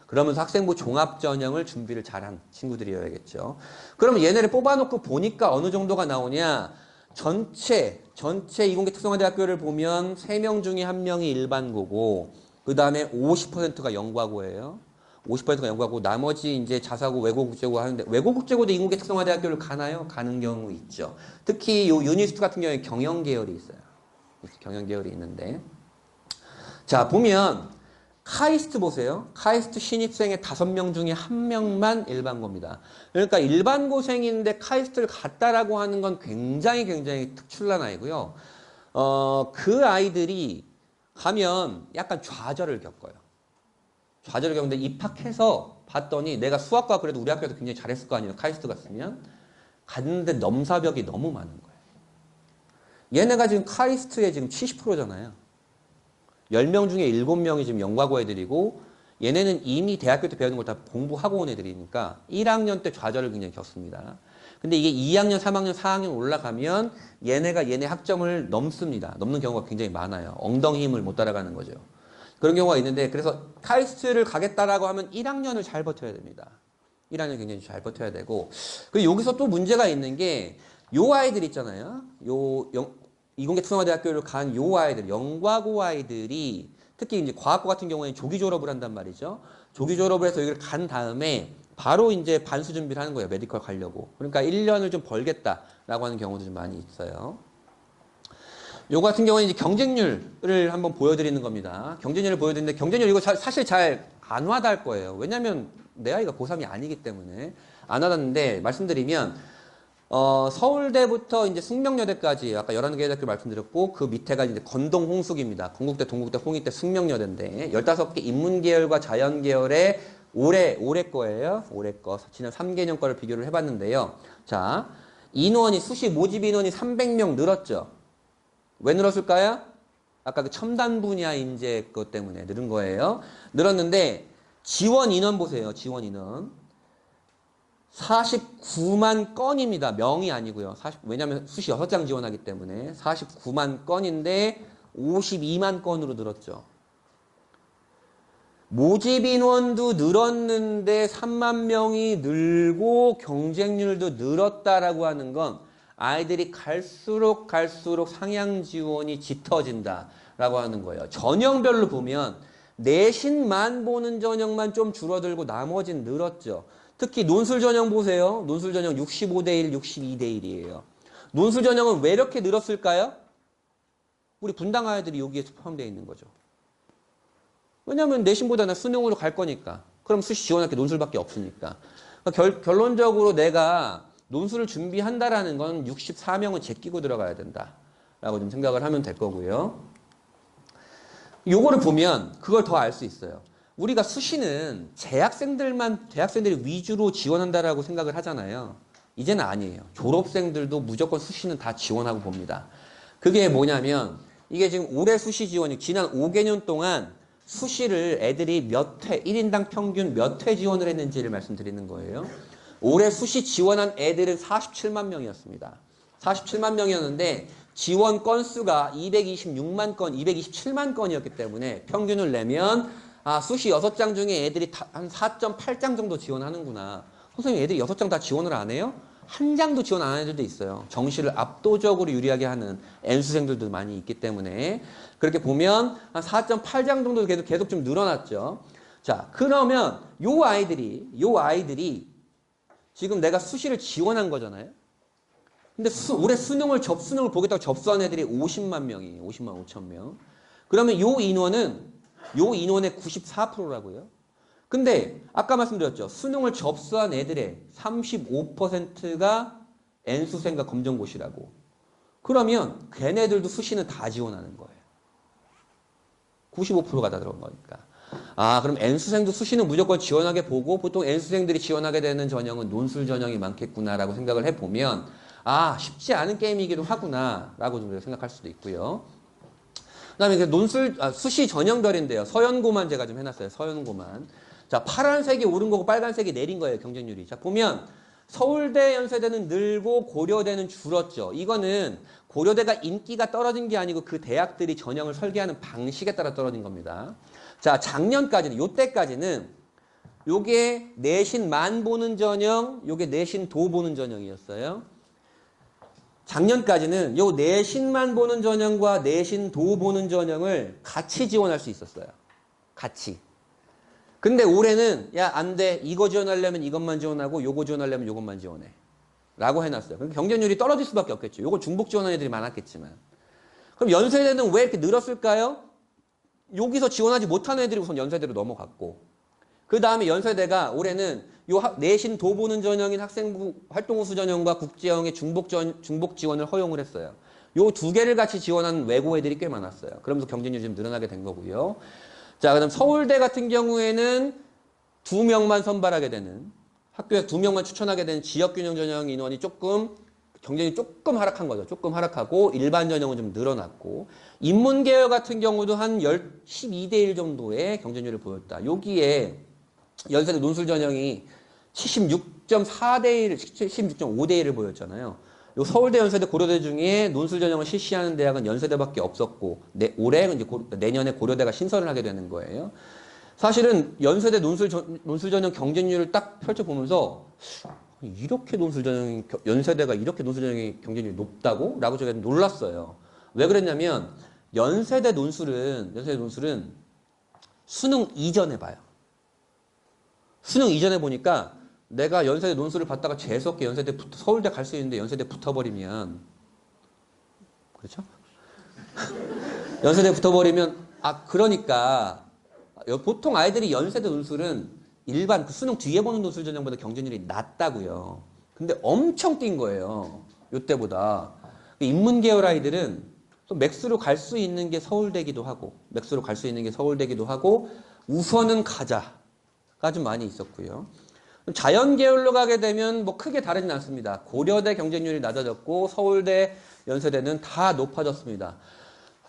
그러면서 학생부 종합전형을 준비를 잘한 친구들이어야겠죠. 그럼 얘네를 뽑아놓고 보니까 어느 정도가 나오냐? 전체 이공계 특성화대학교를 보면 3명 중에 1명이 일반고고, 그 다음에 50%가 영과고예요. 50%가 영과고, 나머지 이제 자사고, 외고국제고 하는데, 외고국제고도 이공계 특성화대학교를 가나요? 가는 경우 있죠. 특히 요 유니스트 같은 경우에 경영계열이 있어요. 경영계열이 있는데. 자, 보면, 카이스트 보세요. 카이스트 신입생의 5명 중에 1명만 일반고입니다. 그러니까 일반고생인데 카이스트를 갔다라고 하는 건 굉장히 특출난 아이고요. 그 아이들이 가면 약간 좌절을 겪어요. 좌절을 겪는데 입학해서 봤더니 내가 수학과 그래도 우리 학교에서 굉장히 잘했을 거 아니에요. 카이스트 갔으면. 갔는데 넘사벽이 너무 많은 거예요. 얘네가 지금 카이스트에 지금 70%잖아요. 10명 중에 7명이 지금 연과고 애들이고 얘네는 이미 대학교 때 배우는 걸 다 공부하고 온 애들이니까 1학년 때 좌절을 굉장히 겪습니다. 근데 이게 2학년, 3학년, 4학년 올라가면 얘네가 얘네 학점을 넘습니다. 넘는 경우가 굉장히 많아요. 엉덩이 힘을 못 따라가는 거죠. 그런 경우가 있는데 그래서 카이스트를 가겠다라고 하면 1학년을 잘 버텨야 됩니다. 1학년 굉장히 잘 버텨야 되고 그리고 여기서 또 문제가 있는 게 요 아이들 있잖아요. 이공계 특성화대학교를 간 요 아이들, 영과고 아이들이 특히 이제 과학고 같은 경우에는 조기 졸업을 한단 말이죠. 조기 졸업을 해서 여기를 간 다음에 바로 이제 반수 준비를 하는 거예요. 메디컬 가려고. 그러니까 1년을 좀 벌겠다라고 하는 경우도 좀 많이 있어요. 요거 같은 경우는 이제 경쟁률을 한번 보여드리는 겁니다. 경쟁률을 보여드리는데 경쟁률 이거 사실 잘 안 와닿을 거예요. 왜냐면 내 아이가 고3이 아니기 때문에 안 와닿는데 말씀드리면 서울대부터 이제 숙명여대까지 아까 11개 대학교 말씀드렸고 그 밑에가 이제 건동 홍숙입니다. 건국대, 동국대, 홍익대, 숙명여대인데 15개 인문계열과 자연계열의 올해 거예요. 올해 거. 지난 3개년 거를 비교를 해봤는데요. 자, 인원이 수시 모집 인원이 300명 늘었죠. 왜 늘었을까요? 아까 그 첨단 분야 인재 것 때문에 늘은 거예요. 늘었는데 지원 인원 보세요. 지원 인원. 49만 건입니다. 명이 아니고요. 왜냐하면 수시 6장 지원하기 때문에 49만 건인데 52만 건으로 늘었죠. 모집 인원도 늘었는데 3만 명이 늘고 경쟁률도 늘었다라고 하는 건 아이들이 갈수록 상향 지원이 짙어진다라고 하는 거예요. 전형별로 보면 내신만 보는 전형만 좀 줄어들고 나머지는 늘었죠. 특히 논술 전형 보세요. 논술 전형 65대 1, 62대 1이에요. 논술 전형은 왜 이렇게 늘었을까요? 우리 분당 아이들이 여기에 포함되어 있는 거죠. 왜냐하면 내신보다는 수능으로 갈 거니까. 그럼 수시 지원할 게 논술밖에 없으니까. 그러니까 결론적으로 내가 논술을 준비한다라는 건 64명은 제끼고 들어가야 된다라고 좀 생각을 하면 될 거고요. 요거를 보면 그걸 더 알 수 있어요. 우리가 수시는 대학생들이 위주로 지원한다라고 생각을 하잖아요. 이제는 아니에요. 졸업생들도 무조건 수시는 다 지원하고 봅니다. 그게 뭐냐면 이게 지금 올해 수시 지원이 지난 5개년 동안 수시를 애들이 몇 회, 1인당 평균 몇 회 지원을 했는지를 말씀드리는 거예요. 올해 수시 지원한 애들은 47만 명이었습니다. 47만 명이었는데 지원 건수가 226만 건, 227만 건이었기 때문에 평균을 내면 수시 6장 중에 애들이 한 4.8장 정도 지원하는구나. 선생님 애들이 6장 다 지원을 안 해요? 한 장도 지원 안 하는 애들도 있어요. 정시를 압도적으로 유리하게 하는 N수생들도 많이 있기 때문에 그렇게 보면 한 4.8장 정도 계속 좀 늘어났죠. 자, 그러면 요 아이들이 지금 내가 수시를 지원한 거잖아요. 근데 올해 접수능을 보겠다고 접수한 애들이 50만 명이에요. 50만 5천 명. 그러면 요 인원의 94%라고요. 근데 아까 말씀드렸죠. 수능을 접수한 애들의 35%가 N수생과 검정고시라고. 그러면 걔네들도 수시는 다 지원하는 거예요. 95%가 다 들어간 거니까. 그럼 N수생도 수시는 무조건 지원하게 보고 보통 N수생들이 지원하게 되는 전형은 논술 전형이 많겠구나라고 생각을 해보면 쉽지 않은 게임이기도 하구나라고 좀 생각할 수도 있고요. 그 다음에 수시 전형별인데요. 서연고만 제가 좀 해놨어요. 서연고만. 자, 파란색이 오른 거고 빨간색이 내린 거예요. 경쟁률이. 자, 보면 서울대, 연세대는 늘고 고려대는 줄었죠. 이거는 고려대가 인기가 떨어진 게 아니고 그 대학들이 전형을 설계하는 방식에 따라 떨어진 겁니다. 자, 작년까지는, 요때까지는 요게 내신만 보는 전형, 요게 내신도 보는 전형이었어요. 작년까지는 요 내신만 보는 전형과 내신도 보는 전형을 같이 지원할 수 있었어요. 같이. 근데 올해는 안 돼. 이거 지원하려면 이것만 지원하고 요거 지원하려면 요것만 지원해. 라고 해놨어요. 그러니까 경쟁률이 떨어질 수밖에 없겠죠. 요거 중복 지원하는 애들이 많았겠지만. 그럼 연세대는 왜 이렇게 늘었을까요? 여기서 지원하지 못하는 애들이 우선 연세대로 넘어갔고 그 다음에 연세대가 올해는 요 내신 도보는 전형인 학생부 활동우수 전형과 국제형의 중복 지원을 허용을 했어요. 요 두 개를 같이 지원한 외고 애들이 꽤 많았어요. 그러면서 경쟁률이 좀 늘어나게 된 거고요. 자, 그다음 서울대 같은 경우에는 2명만 선발하게 되는, 학교에 2명만 추천하게 되는 지역균형 전형 인원이 경쟁이 조금 하락한 거죠. 조금 하락하고 일반 전형은 좀 늘어났고, 인문계열 같은 경우도 한 12대 1 정도의 경쟁률을 보였다. 여기에 연세대 논술 전형이 76.4대 1, 76.5대 1을 보였잖아요. 요 서울대, 연세대, 고려대 중에 논술 전형을 실시하는 대학은 연세대밖에 없었고, 올해 이제 내년에 고려대가 신설을 하게 되는 거예요. 사실은 연세대 논술 전형 경쟁률을 딱 펼쳐보면서 연세대가 이렇게 논술 전형의 경쟁률이 높다고? 라고 제가 놀랐어요. 왜 그랬냐면 연세대 논술은 수능 이전에 봐요. 수능 이전에 보니까 내가 연세대 논술을 봤다가 재수없게 서울대 갈 수 있는데 연세대 붙어버리면, 그렇죠? 연세대 붙어버리면, 그러니까, 보통 아이들이 연세대 논술은 일반 그 수능 뒤에 보는 논술 전형보다 경쟁률이 낮다고요. 근데 엄청 뛴 거예요. 요때보다. 인문계열 아이들은 또 맥스로 갈 수 있는 게 서울대기도 하고, 우선은 가자가 좀 많이 있었고요. 자연계열로 가게 되면 뭐 크게 다르진 않습니다. 고려대 경쟁률이 낮아졌고 서울대, 연세대는 다 높아졌습니다.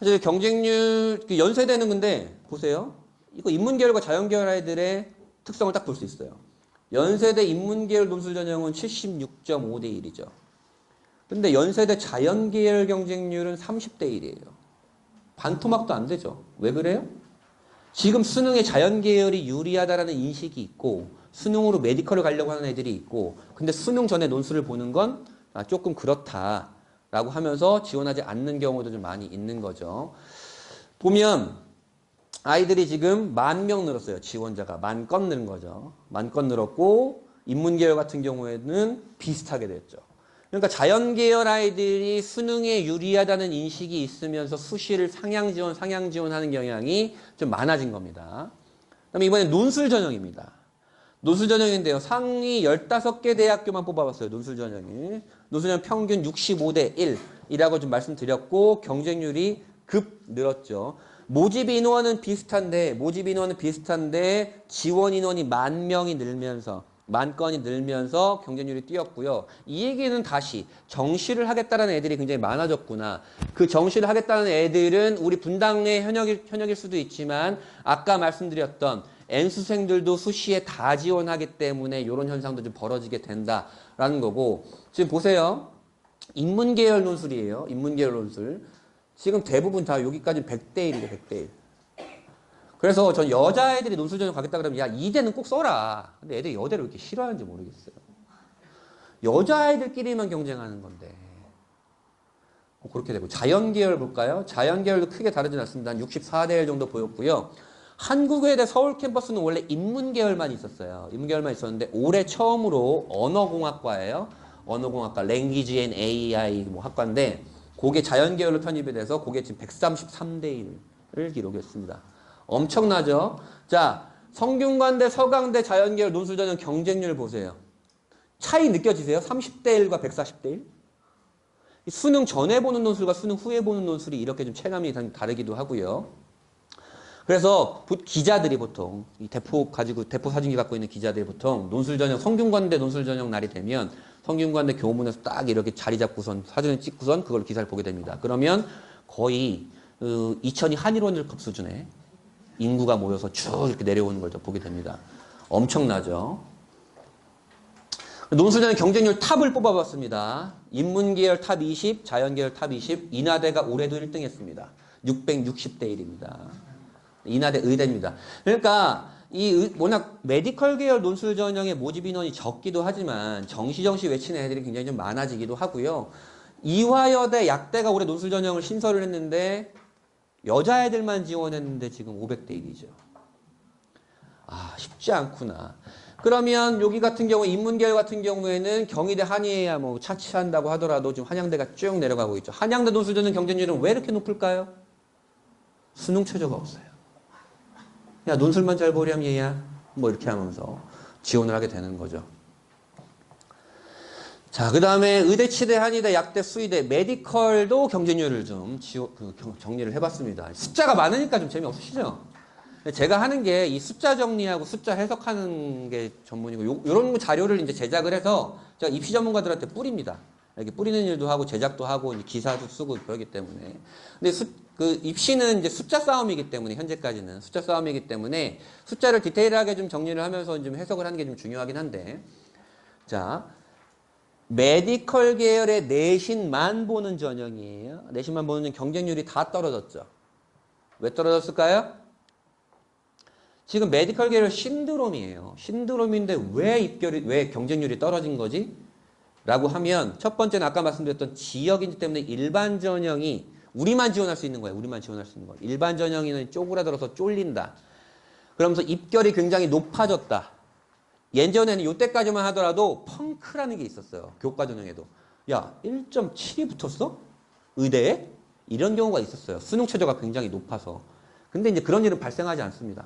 사실 경쟁률, 연세대는 근데 보세요. 이거 인문계열과 자연계열 아이들의 특성을 딱 볼 수 있어요. 연세대 인문계열 논술 전형은 76.5대 1이죠. 근데 연세대 자연계열 경쟁률은 30대 1이에요. 반토막도 안 되죠. 왜 그래요? 지금 수능에 자연계열이 유리하다라는 인식이 있고 수능으로 메디컬을 가려고 하는 애들이 있고, 근데 수능 전에 논술을 보는 건 조금 그렇다라고 하면서 지원하지 않는 경우도 좀 많이 있는 거죠. 보면 아이들이 지금 10,000명 늘었어요. 지원자가 10,000건 늘은 거죠. 10,000건 늘었고 인문계열 같은 경우에는 비슷하게 됐죠. 그러니까 자연계열 아이들이 수능에 유리하다는 인식이 있으면서 수시를 상향 지원하는 경향이 좀 많아진 겁니다. 그다음에 이번에 논술 전형입니다. 논술 전형인데요. 상위 15개 대학교만 뽑아봤어요. 논술 전형이. 논술 전형 평균 65대 1이라고 좀 말씀드렸고 경쟁률이 급 늘었죠. 모집 인원은 비슷한데 지원 인원이 10,000명이 늘면서 10,000건이 늘면서 경쟁률이 뛰었고요. 이 얘기는 다시 정시를 하겠다는 애들이 굉장히 많아졌구나. 그 정시를 하겠다는 애들은 우리 분당의 현역일 수도 있지만 아까 말씀드렸던 N수생들도 수시에 다 지원하기 때문에 이런 현상도 좀 벌어지게 된다라는 거고, 지금 보세요. 인문계열 논술이에요. 인문계열 논술. 지금 대부분 다 여기까지 100대 1이에요. 100대 1. 그래서 전 여자애들이 논술 전형 가겠다 그러면 야 이대는 꼭 써라. 근데 애들이 여대를 왜 이렇게 싫어하는지 모르겠어요. 여자애들끼리만 경쟁하는 건데. 그렇게 되고 자연계열 볼까요? 자연계열도 크게 다르진 않습니다. 한 64대 1 정도 보였고요. 한국외대 서울 캠퍼스는 원래 인문계열만 있었어요. 인문계열만 있었는데 올해 처음으로 언어공학과예요. 언어공학과, Language and AI 뭐 학과인데 그게 자연계열로 편입이 돼서 그게 지금 133대 1을 기록했습니다. 엄청나죠? 자, 성균관대, 서강대 자연계열 논술 전형 경쟁률 보세요. 차이 느껴지세요? 30대 1과 140대 1? 수능 전에 보는 논술과 수능 후에 보는 논술이 이렇게 좀 체감이 다르기도 하고요. 그래서 기자들이 보통 이 대포 사진기 갖고 있는 기자들이 보통 논술 전형, 성균관대 논술 전형 날이 되면 성균관대 교문에서 딱 이렇게 자리 잡고선 사진을 찍고선 그걸 기사를 보게 됩니다. 그러면 거의 2002 한일원일컵 수준의 인구가 모여서 쭉 이렇게 내려오는 걸 보게 됩니다. 엄청나죠? 논술 전형 경쟁률 탑을 뽑아봤습니다. 인문계열 탑 20, 자연계열 탑 20, 인하대가 올해도 1등 했습니다. 660대 1입니다. 인하대 의대입니다. 그러니까 워낙 메디컬 계열 논술 전형의 모집 인원이 적기도 하지만 정시 외치는 애들이 굉장히 좀 많아지기도 하고요. 이화여대, 약대가 올해 논술 전형을 신설을 했는데 여자애들만 지원했는데 지금 500대 1이죠. 쉽지 않구나. 그러면 여기 같은 경우 인문계열 같은 경우에는 경희대 한의회야 뭐 차치한다고 하더라도 지금 한양대가 쭉 내려가고 있죠. 한양대 논술 전형 경쟁률은 왜 이렇게 높을까요? 수능 최저가 없어요. 야 논술만 잘 보렴 얘야 뭐 이렇게 하면서 지원을 하게 되는 거죠. 자, 그 다음에 의대, 치대, 한의대, 약대, 수의대, 메디컬도 경쟁률을 좀 정리를 해봤습니다. 숫자가 많으니까 좀 재미없으시죠? 제가 하는 게 이 숫자 정리하고 숫자 해석하는 게 전문이고, 요런 자료를 이제 제작을 해서 제가 입시 전문가들한테 뿌립니다. 이렇게 뿌리는 일도 하고, 제작도 하고, 이제 기사도 쓰고 그러기 때문에. 근데 그 입시는 이제 숫자 싸움이기 때문에, 현재까지는 숫자 싸움이기 때문에 숫자를 디테일하게 좀 정리를 하면서 좀 해석을 하는 게 좀 중요하긴 한데, 자, 메디컬 계열의 내신만 보는 전형이에요. 내신만 보는 전형 경쟁률이 다 떨어졌죠. 왜 떨어졌을까요? 지금 메디컬 계열 신드롬이에요. 신드롬인데 왜 경쟁률이 떨어진 거지? 라고 하면 첫 번째는 아까 말씀드렸던 지역인지 때문에 일반 전형이 우리만 지원할 수 있는 거예요. 우리만 지원할 수 있는 거예요. 일반 전형이는 쪼그라들어서 쫄린다. 그러면서 입결이 굉장히 높아졌다. 예전에는 이때까지만 하더라도 펑크라는 게 있었어요. 교과 전형에도. 야, 1.7이 붙었어? 의대에? 이런 경우가 있었어요. 수능 최저가 굉장히 높아서. 근데 이제 그런 일은 발생하지 않습니다.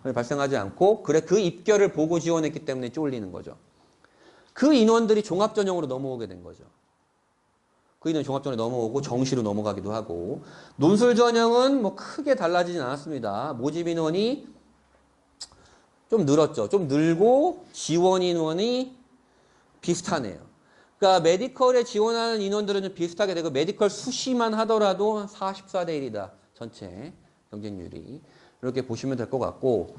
발생하지 않고, 그래, 그 입결을 보고 지원했기 때문에 쫄리는 거죠. 그 인원들이 종합전형으로 넘어오게 된 거죠. 그 인원이 종합전형으로 넘어오고 정시로 넘어가기도 하고, 논술 전형은 뭐 크게 달라지진 않았습니다. 모집 인원이 좀 늘었죠. 좀 늘고 지원 인원이 비슷하네요. 그러니까 메디컬에 지원하는 인원들은 좀 비슷하게 되고, 메디컬 수시만 하더라도 44대 1이다. 전체 경쟁률이. 이렇게 보시면 될 것 같고,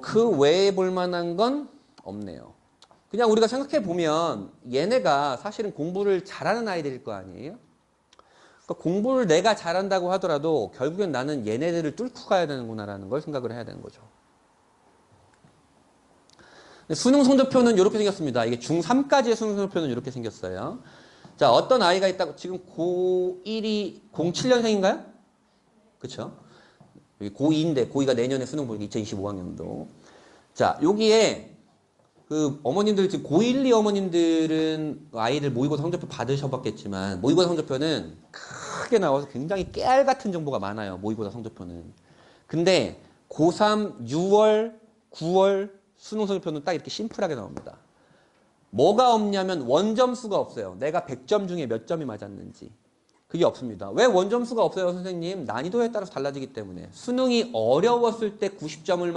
그 외에 볼 만한 건 없네요. 그냥 우리가 생각해 보면 얘네가 사실은 공부를 잘하는 아이들일 거 아니에요? 그러니까 공부를 내가 잘한다고 하더라도 결국엔 나는 얘네들을 뚫고 가야 되는구나라는 걸 생각을 해야 되는 거죠. 수능 성적표는 이렇게 생겼습니다. 이게 중3까지의 수능 성적표는 이렇게 생겼어요. 자, 어떤 아이가 있다고, 지금 고1이 07년생인가요? 그쵸? 여기 고2인데, 고2가 내년에 수능 보기 2025학년도. 자, 여기에 그 어머님들, 지금 고1, 2 어머님들은 아이들 모의고사 성적표 받으셔봤겠지만, 모의고사 성적표는 크게 나와서 굉장히 깨알 같은 정보가 많아요. 모의고사 성적표는. 근데 고3 6월, 9월 수능 성적표는 딱 이렇게 심플하게 나옵니다. 뭐가 없냐면 원점수가 없어요. 내가 100점 중에 몇 점이 맞았는지. 그게 없습니다. 왜 원점수가 없어요, 선생님? 난이도에 따라서 달라지기 때문에. 수능이 어려웠을 때 90점을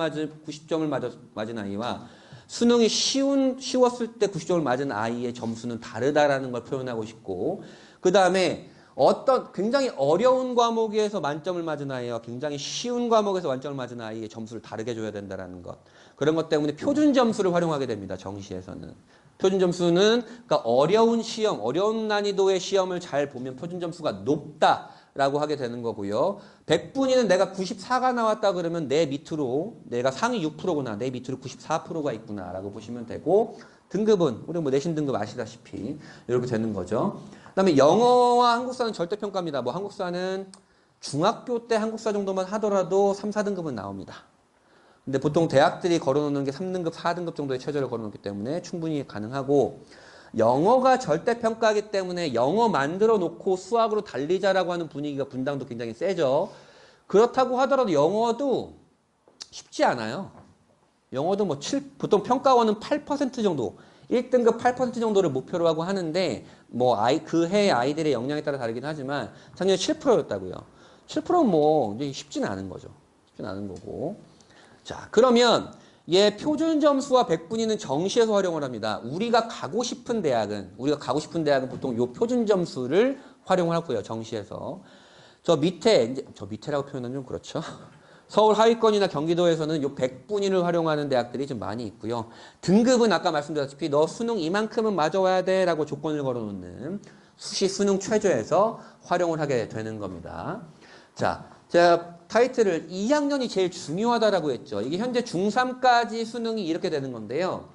맞은 아이와 수능이 쉬웠을 때 90점을 맞은 아이의 점수는 다르다라는 걸 표현하고 싶고, 그 다음에 어떤 굉장히 어려운 과목에서 만점을 맞은 아이와 굉장히 쉬운 과목에서 만점을 맞은 아이의 점수를 다르게 줘야 된다는 것. 그런 것 때문에 표준 점수를 활용하게 됩니다. 정시에서는. 표준 점수는 그러니까 어려운 시험, 어려운 난이도의 시험을 잘 보면 표준 점수가 높다라고 하게 되는 거고요. 100분위는 내가 94가 나왔다 그러면 내 밑으로 내가 상위 6%구나. 내 밑으로 94%가 있구나라고 보시면 되고, 등급은 우리 뭐 내신 등급 아시다시피 이렇게 되는 거죠. 그다음에 영어와 한국사는 절대평가입니다. 뭐 한국사는 중학교 때 한국사 정도만 하더라도 3, 4등급은 나옵니다. 근데 보통 대학들이 걸어놓는 게 3등급, 4등급 정도의 최저를 걸어놓기 때문에 충분히 가능하고, 영어가 절대평가이기 때문에 영어 만들어 놓고 수학으로 달리자라고 하는 분위기가 분당도 굉장히 세죠. 그렇다고 하더라도 영어도 쉽지 않아요. 영어도 뭐 보통 평가원은 8% 정도, 1등급 8% 정도를 목표로 하고 하는데, 뭐 그 해 아이들의 역량에 따라 다르긴 하지만 작년에 7%였다고요. 7%는 뭐 이제 쉽지는 않은 거죠. 쉽지는 않은 거고. 자, 그러면 얘 표준 점수와 100분위는 정시에서 활용을 합니다. 우리가 가고 싶은 대학은 보통 요 표준 점수를 활용을 하고요. 정시에서. 저 밑에라고 표현은 좀 그렇죠. 서울 하위권이나 경기도에서는 요 100분위를 활용하는 대학들이 좀 많이 있고요. 등급은 아까 말씀드렸다시피 너 수능 이만큼은 맞아와야 돼 라고 조건을 걸어놓는 수시 수능 최저에서 활용을 하게 되는 겁니다. 자, 제가 타이틀을 2학년이 제일 중요하다라고 했죠. 이게 현재 중3까지 수능이 이렇게 되는 건데요.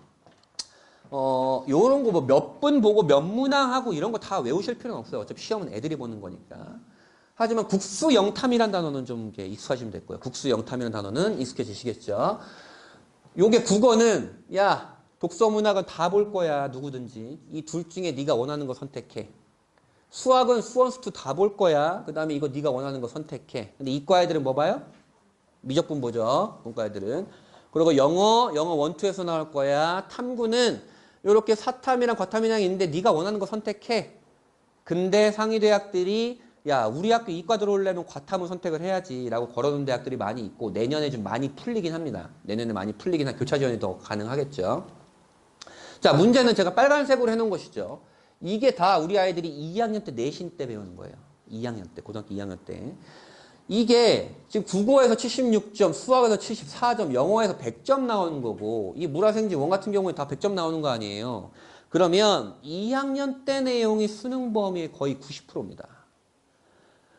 요런 거 뭐 몇 분 보고 몇 문항하고 이런 거 다 외우실 필요는 없어요. 어차피 시험은 애들이 보는 거니까. 하지만 국수 영탐이란 단어는 좀 이렇게 익숙하시면 됐고요. 국수 영탐이라는 단어는 익숙해지시겠죠. 요게 국어는 야, 독서 문학은 다 볼 거야. 누구든지. 이 둘 중에 네가 원하는 거 선택해. 수학은 수원수투 다 볼 거야. 그 다음에 이거 네가 원하는 거 선택해. 근데 이과 애들은 뭐 봐요? 미적분 보죠. 문과 애들은. 그리고 영어 원투에서 나올 거야. 탐구는 이렇게 사탐이랑 과탐이랑 있는데 네가 원하는 거 선택해. 근데 상위 대학들이 야 우리 학교 이과 들어오려면 과탐을 선택을 해야지 라고 걸어놓은 대학들이 많이 있고 내년에 좀 많이 풀리긴 합니다. 내년에 많이 풀리긴 교차 지원이 더 가능하겠죠. 자 문제는 제가 빨간색으로 해놓은 것이죠. 이게 다 우리 아이들이 2학년 때 내신 때 배우는 거예요. 2학년 때 고등학교 2학년 때. 이게 지금 국어에서 76점, 수학에서 74점, 영어에서 100점 나오는 거고 이 물화생지 원 같은 경우에 다 100점 나오는 거 아니에요. 그러면 2학년 때 내용이 수능 범위의 거의 90%입니다.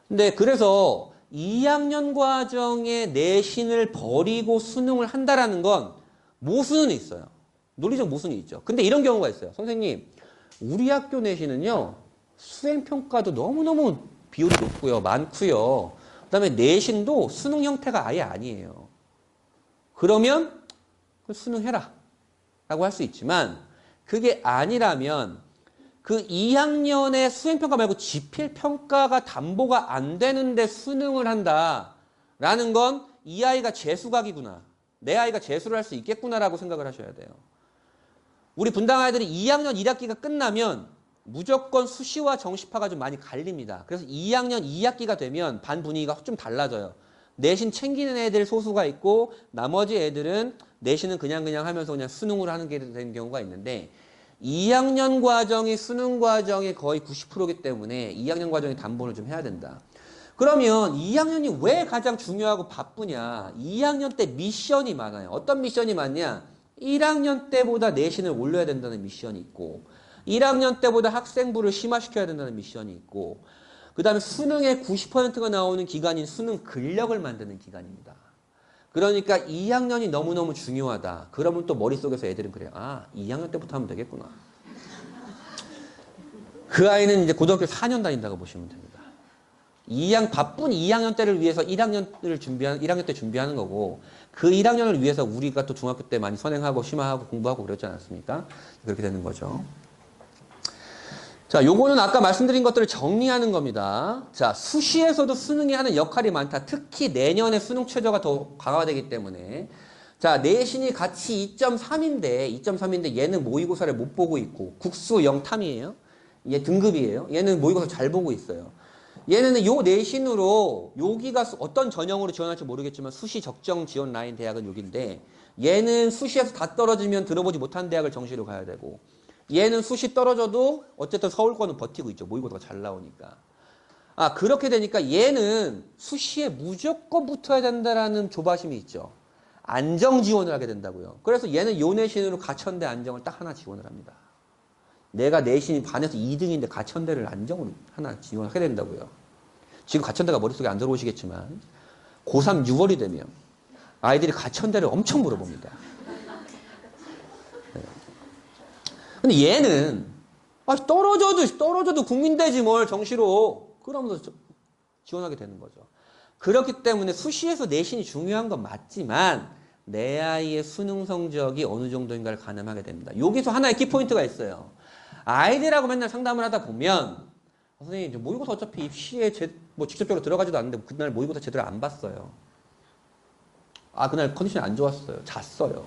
근데 그래서 2학년 과정의 내신을 버리고 수능을 한다라는 건 모순은 있어요. 논리적 모순이 있죠. 근데 이런 경우가 있어요. 선생님, 우리 학교 내신은요. 수행평가도 너무너무 비율이 높고요. 많고요. 그다음에 내신도 수능 형태가 아예 아니에요. 그러면 수능해라 라고 할 수 있지만 그게 아니라면 그 2학년의 수행평가 말고 지필평가가 담보가 안 되는데 수능을 한다라는 건 이 아이가 재수각이구나. 내 아이가 재수를 할 수 있겠구나라고 생각을 하셔야 돼요. 우리 분당 아이들이 2학년 1학기가 끝나면 무조건 수시와 정시파가 좀 많이 갈립니다. 그래서 2학년 2학기가 되면 반 분위기가 좀 달라져요. 내신 챙기는 애들 소수가 있고 나머지 애들은 내신은 그냥 하면서 그냥 수능으로 하는 게 되는 경우가 있는데 2학년 과정이 수능 과정의 거의 90%이기 때문에 2학년 과정에 담보를 좀 해야 된다. 그러면 2학년이 왜 가장 중요하고 바쁘냐? 2학년 때 미션이 많아요. 어떤 미션이 많냐? 1학년 때보다 내신을 올려야 된다는 미션이 있고 1학년 때보다 학생부를 심화시켜야 된다는 미션이 있고 그 다음에 수능의 90%가 나오는 기간인 수능 근력을 만드는 기간입니다. 그러니까 2학년이 너무너무 중요하다. 그러면 또 머릿속에서 애들은 그래요. 아, 2학년 때부터 하면 되겠구나. 그 아이는 이제 고등학교 4년 다닌다고 보시면 됩니다. 바쁜 2학년 때를 위해서 1학년 때 준비하는 거고 그 1학년을 위해서 우리가 또 중학교 때 많이 선행하고 심화하고 공부하고 그랬지 않았습니까? 그렇게 되는 거죠. 자, 요거는 아까 말씀드린 것들을 정리하는 겁니다. 자, 수시에서도 수능이 하는 역할이 많다. 특히 내년에 수능 최저가 더 강화되기 때문에. 자, 내신이 같이 2.3인데 얘는 모의고사를 못 보고 있고 국수 0탐이에요. 얘 등급이에요. 얘는 모의고사 잘 보고 있어요. 얘는 요 내신으로 여기가 어떤 전형으로 지원할지 모르겠지만 수시 적정 지원 라인 대학은 여기인데 얘는 수시에서 다 떨어지면 들어보지 못한 대학을 정시로 가야 되고 얘는 수시 떨어져도 어쨌든 서울권은 버티고 있죠. 모의고사가 잘 나오니까. 아, 그렇게 되니까 얘는 수시에 무조건 붙어야 된다라는 조바심이 있죠. 안정 지원을 하게 된다고요. 그래서 얘는 요 내신으로 가천대 안정을 딱 하나 지원을 합니다. 내가 내신이 반에서 2등인데 가천대를 안정을 하나 지원하게 된다고요. 지금 가천대가 머릿속에 안 들어오시겠지만 고3 6월이 되면 아이들이 가천대를 엄청 물어봅니다. 네. 근데 얘는 떨어져도 국민대지 뭘 정시로 그러면서 지원하게 되는 거죠. 그렇기 때문에 수시에서 내신이 중요한 건 맞지만 내 아이의 수능 성적이 어느 정도인가를 가늠하게 됩니다. 여기서 하나의 키포인트가 있어요. 아이들하고 맨날 상담을 하다 보면 선생님 모의고사 어차피 입시에 직접적으로 들어가지도 않는데 그날 모의고사 제대로 안 봤어요. 아 그날 컨디션이 안 좋았어요. 잤어요.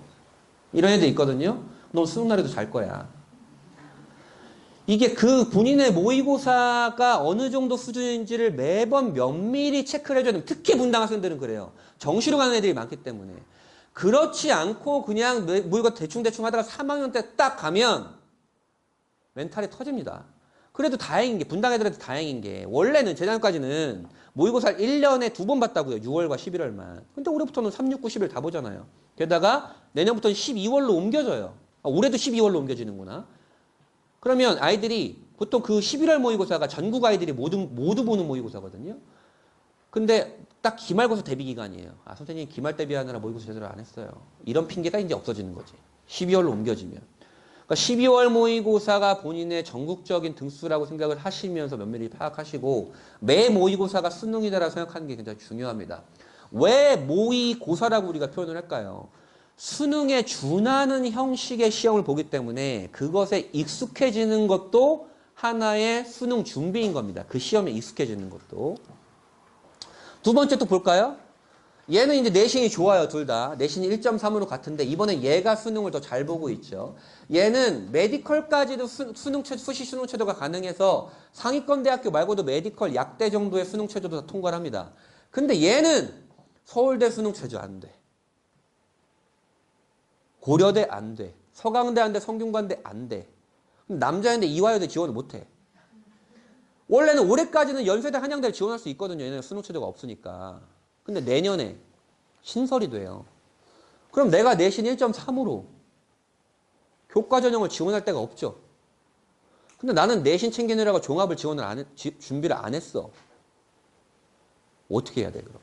이런 애들 있거든요. 너 수능 날에도 잘 거야. 이게 그 본인의 모의고사가 어느 정도 수준인지를 매번 면밀히 체크를 해줘야 됩니다. 특히 분당 학생들은 그래요. 정시로 가는 애들이 많기 때문에. 그렇지 않고 그냥 모의고사 대충 하다가 3학년 때 딱 가면 멘탈이 터집니다. 그래도 다행인 게 분당 애들한테 다행인 게 원래는 재작년까지는 모의고사를 1년에 2번 봤다고요. 6월과 11월만. 근데 올해부터는 3, 6, 9, 10일 다 보잖아요. 게다가 내년부터는 12월로 옮겨져요. 아, 올해도 12월로 옮겨지는구나. 그러면 아이들이 보통 그 11월 모의고사가 전국 아이들이 모두 보는 모의고사거든요. 근데 딱 기말고사 대비 기간이에요. 아 선생님 기말 대비하느라 모의고사 제대로 안 했어요. 이런 핑계가 이제 없어지는 거지. 12월로 옮겨지면. 그러니까 12월 모의고사가 본인의 전국적인 등수라고 생각을 하시면서 면밀히 파악하시고 매 모의고사가 수능이다라고 생각하는 게 굉장히 중요합니다. 왜 모의고사라고 우리가 표현을 할까요? 수능에 준하는 형식의 시험을 보기 때문에 그것에 익숙해지는 것도 하나의 수능 준비인 겁니다. 그 시험에 익숙해지는 것도. 두 번째 또 볼까요? 얘는 이제 내신이 좋아요, 둘 다. 내신이 1.3으로 같은데, 이번에 얘가 수능을 더 잘 보고 있죠. 얘는 메디컬까지도 수시 수능 최저가 가능해서 상위권 대학교 말고도 메디컬 약대 정도의 수능 최저도 다 통과를 합니다. 근데 얘는 서울대 수능 최저 안 돼. 고려대 안 돼. 서강대 안 돼. 성균관대 안 돼. 남자인데 이화여대 지원을 못 해. 원래는 올해까지는 연세대 한양대를 지원할 수 있거든요. 얘는 수능 최저가 없으니까. 근데 내년에 신설이 돼요. 그럼 내가 내신 1.3으로 교과 전형을 지원할 데가 없죠. 근데 나는 내신 챙기느라고 종합을 준비를 안 했어. 어떻게 해야 돼, 그럼?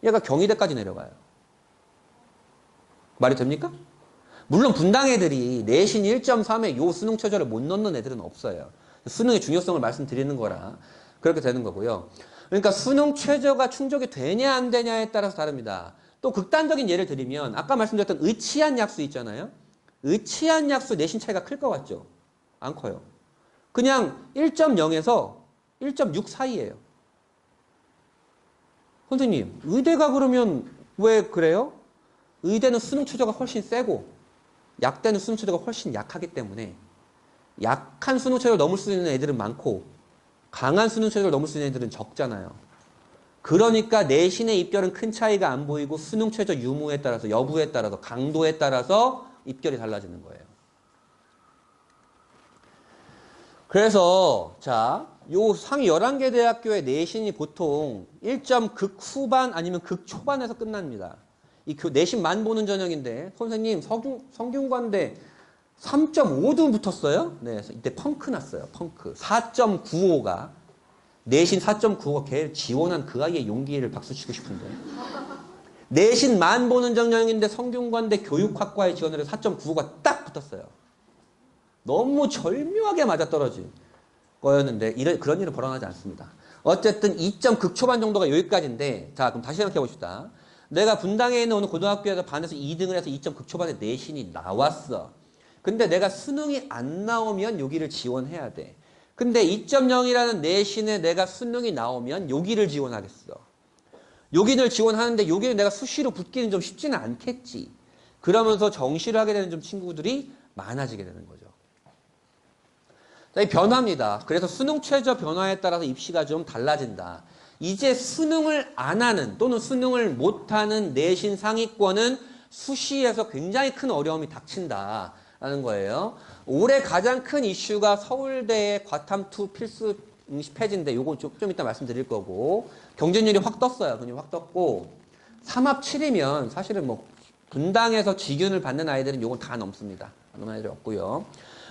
얘가 경희대까지 내려가요. 말이 됩니까? 물론 분당 애들이 내신 1.3에 요 수능 최저를 못 넣는 애들은 없어요. 수능의 중요성을 말씀드리는 거라 그렇게 되는 거고요. 그러니까 수능 최저가 충족이 되냐 안 되냐에 따라서 다릅니다. 또 극단적인 예를 드리면 아까 말씀드렸던 의치한 약수 있잖아요. 의치한 약수 내신 차이가 클 것 같죠? 안 커요. 그냥 1.0에서 1.6 사이예요. 선생님, 의대가 그러면 왜 그래요? 의대는 수능 최저가 훨씬 세고 약대는 수능 최저가 훨씬 약하기 때문에 약한 수능 최저를 넘을 수 있는 애들은 많고 강한 수능 최저를 넘을 수 있는 애들은 적잖아요. 그러니까 내신의 입결은 큰 차이가 안 보이고 수능 최저 유무에 따라서 여부에 따라서 강도에 따라서 입결이 달라지는 거예요. 그래서 자, 요 상위 11개 대학교의 내신이 보통 1점 극후반 아니면 극초반에서 끝납니다. 이 내신 만 보는 전형인데 선생님 성균관대 3.5도 붙었어요? 네, 이때 펑크 났어요. 펑크. 4.95가 내신 4.95가 걔 지원한 그 아이의 용기를 박수치고 싶은데. 내신 만 보는 전형인데 성균관대 교육학과에 지원을 해서 4.95가 딱 붙었어요. 너무 절묘하게 맞아떨어진 거였는데 그런 일은 벌어나지 않습니다. 어쨌든 2점 극초반 정도가 여기까지인데 자, 그럼 다시 생각해 봅시다. 내가 분당에 있는 어느 고등학교에서 반에서 2등을 해서 2점 극초반에 내신이 나왔어. 근데 내가 수능이 안 나오면 여기를 지원해야 돼. 근데 2.0이라는 내신에 내가 수능이 나오면 여기를 지원하겠어. 여기를 지원하는데 여기를 내가 수시로 붙기는 좀 쉽지는 않겠지. 그러면서 정시를 하게 되는 좀 친구들이 많아지게 되는 거죠. 자, 이 변화입니다. 그래서 수능 최저 변화에 따라서 입시가 좀 달라진다. 이제 수능을 안 하는 또는 수능을 못하는 내신 상위권은 수시에서 굉장히 큰 어려움이 닥친다라는 거예요. 올해 가장 큰 이슈가 서울대의 과탐2 필수 응시 폐지인데 요거 좀 이따 말씀드릴 거고 경쟁률이 확 떴어요. 그냥 확 떴고 3합 7이면 사실은 뭐 분당에서 직윤을 받는 아이들은 요건 다 넘습니다. 그런 아이들이 없고요.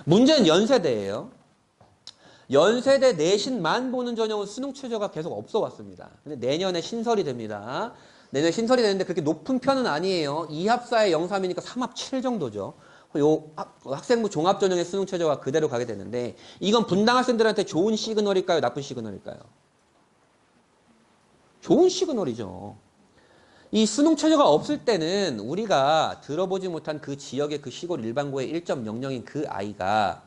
문제는 연세대예요. 연세대 내신만 보는 전형은 수능 최저가 계속 없어 왔습니다. 근데 내년에 신설이 됩니다. 내년에 신설이 되는데 그렇게 높은 편은 아니에요. 2합4의 0.3이니까 3합 7 정도죠. 요 학생부 종합전형의 수능 최저가 그대로 가게 되는데 이건 분당 학생들한테 좋은 시그널일까요? 나쁜 시그널일까요? 좋은 시그널이죠. 이 수능 최저가 없을 때는 우리가 들어보지 못한 그 지역의 그 시골 일반고의 1.00인 그 아이가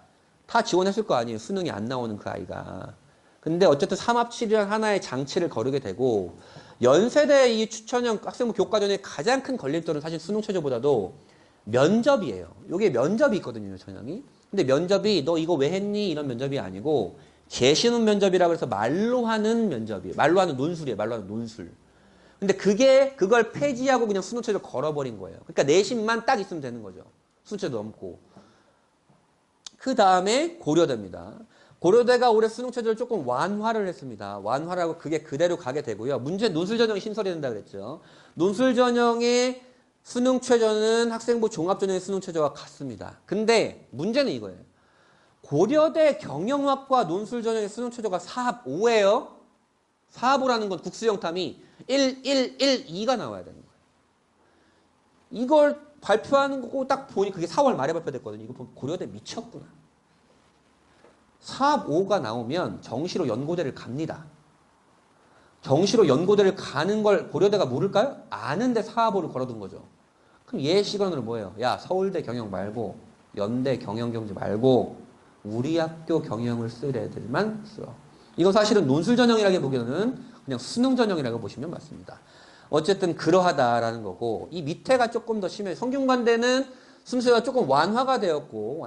다 지원했을 거 아니에요. 수능이 안 나오는 그 아이가. 근데 어쨌든 3합7이라는 하나의 장치를 거르게 되고 연세대 이 추천형 학생부 교과전의 가장 큰 걸림돌은 사실 수능 최저보다도 면접이에요. 요게 면접이 있거든요, 전형이. 근데 면접이 너 이거 왜 했니? 이런 면접이 아니고 재신훈 면접이라고 해서 말로 하는 면접이에요. 말로 하는 논술이에요. 말로 하는 논술. 근데 그걸 폐지하고 그냥 수능 최저 걸어버린 거예요. 그러니까 내신만 딱 있으면 되는 거죠. 수능 최저 넘고. 그 다음에 고려대입니다. 고려대가 올해 수능 최저를 조금 완화를 했습니다. 완화를 하고 그게 그대로 가게 되고요. 문제 논술 전형이 신설이 된다 그랬죠. 논술 전형의 수능 최저는 학생부 종합전형의 수능 최저와 같습니다. 근데 문제는 이거예요. 고려대 경영학과 논술 전형의 수능 최저가 4합 5예요. 4합 5라는 건 국수영탐이 1, 1, 1, 2가 나와야 되는 거예요. 이걸 발표하는 거고 딱 보니 그게 4월 말에 발표됐거든요. 이거 보면 고려대 미쳤구나. 4합 5가 나오면 정시로 연고대를 갑니다. 정시로 연고대를 가는 걸 고려대가 모를까요? 아는데 4합 5를 걸어둔 거죠. 그럼 얘 시그널은 뭐예요? 야, 서울대 경영 말고 연대 경영경제 말고 우리 학교 경영을 쓸 애들만 써. 이건 사실은 논술 전형이라기보기에는 그냥 수능 전형이라고 보시면 맞습니다. 어쨌든 그러하다라는 거고, 이 밑에가 조금 더 심해요. 성균관대는 순서가 조금 완화가 되었고,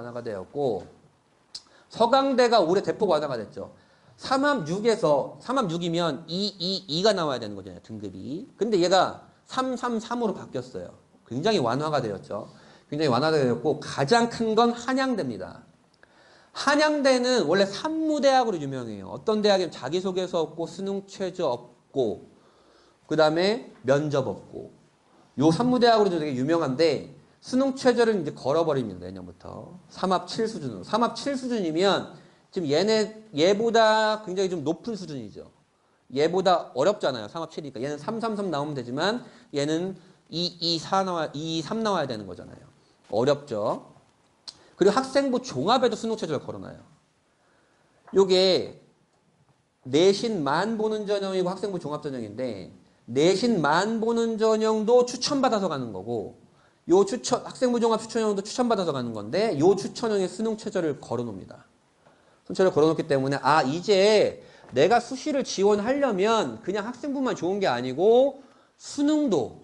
서강대가 올해 대폭 완화가 됐죠. 3합6이면 2가 나와야 되는 거잖아요, 등급이. 근데 얘가 333으로 바뀌었어요. 굉장히 완화가 되었죠. 굉장히 완화가 되었고, 가장 큰 건 한양대입니다. 한양대는 원래 산무대학으로 유명해요. 어떤 대학이면 자기소개서 없고, 수능 최저 없고, 그 다음에 면접 없고. 요 산무대학으로 되게 유명한데, 수능 최저를 이제 걸어버립니다, 내년부터. 3합 7수준으로. 3합 7수준이면, 지금 얘보다 굉장히 좀 높은 수준이죠. 얘보다 어렵잖아요. 3합 7이니까. 얘는 333 나오면 되지만, 얘는 3 나와야 되는 거잖아요. 어렵죠. 그리고 학생부 종합에도 수능 최저를 걸어놔요. 요게 내신만 보는 전형이고 학생부 종합 전형인데, 내신만 보는 전형도 추천받아서 가는 거고, 요 학생부 종합 추천형도 추천받아서 가는 건데, 요 추천형에 수능 최저를 걸어놓습니다. 수능 최저를 걸어놓기 때문에, 이제 내가 수시를 지원하려면 그냥 학생부만 좋은 게 아니고, 수능도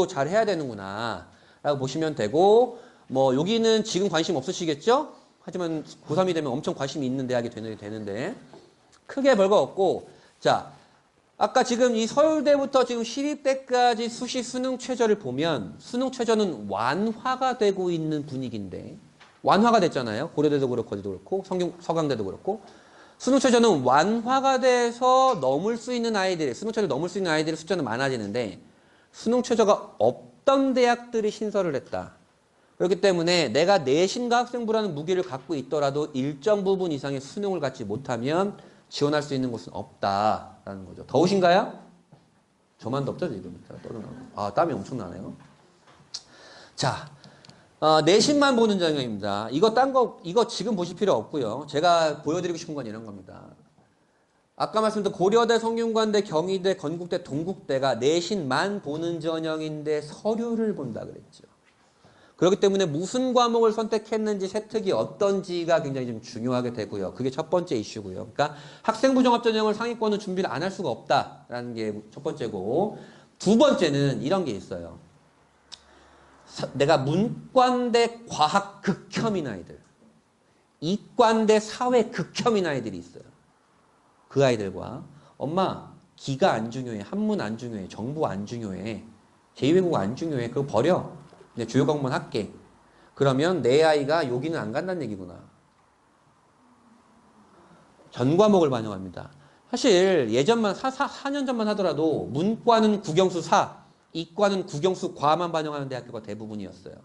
잘 해야 되는구나. 라고 보시면 되고, 여기는 지금 관심 없으시겠죠? 하지만 고3이 되면 엄청 관심이 있는 대학이 되는데, 크게 별거 없고, 자, 아까 지금 이 서울대부터 지금 시립대까지 수시 수능 최저를 보면, 수능 최저는 완화가 되고 있는 분위기인데, 완화가 됐잖아요. 고려대도 그렇고, 어디도 그렇고, 서강대도 그렇고, 수능 최저는 완화가 돼서 넘을 수 있는 아이들이, 수능 최저를 넘을 수 있는 아이들의 숫자는 많아지는데, 수능 최저가 없던 대학들이 신설을 했다. 그렇기 때문에 내가 내신과 학생부라는 무기를 갖고 있더라도 일정 부분 이상의 수능을 갖지 못하면 지원할 수 있는 곳은 없다라는 거죠. 더우신가요? 저만 덥죠, 지금. 떠들어나고. 땀이 엄청 나네요. 자, 내신만 보는 전형입니다. 이거 지금 보실 필요 없고요. 제가 보여드리고 싶은 건 이런 겁니다. 아까 말씀드린 고려대, 성균관대, 경희대, 건국대, 동국대가 내신만 보는 전형인데 서류를 본다 그랬죠. 그렇기 때문에 무슨 과목을 선택했는지 세특이 어떤지가 굉장히 좀 중요하게 되고요. 그게 첫 번째 이슈고요. 그러니까 학생부 종합전형을 상위권은 준비를 안 할 수가 없다라는 게 첫 번째고, 두 번째는 이런 게 있어요. 내가 문과대 과학 극혐인 아이들, 이과대 사회 극혐인 아이들이 있어요. 그 아이들과 엄마 기가 안 중요해, 한문 안 중요해, 정보 안 중요해, 제2외국어 안 중요해, 그거 버려. 그냥 주요 과목만 할게. 그러면 내 아이가 여기는 안 간다는 얘기구나. 전 과목을 반영합니다. 사실 예전만 4년 전만 하더라도 문과는 국영수 4, 이과는 국영수 과만 반영하는 대학교가 대부분이었어요.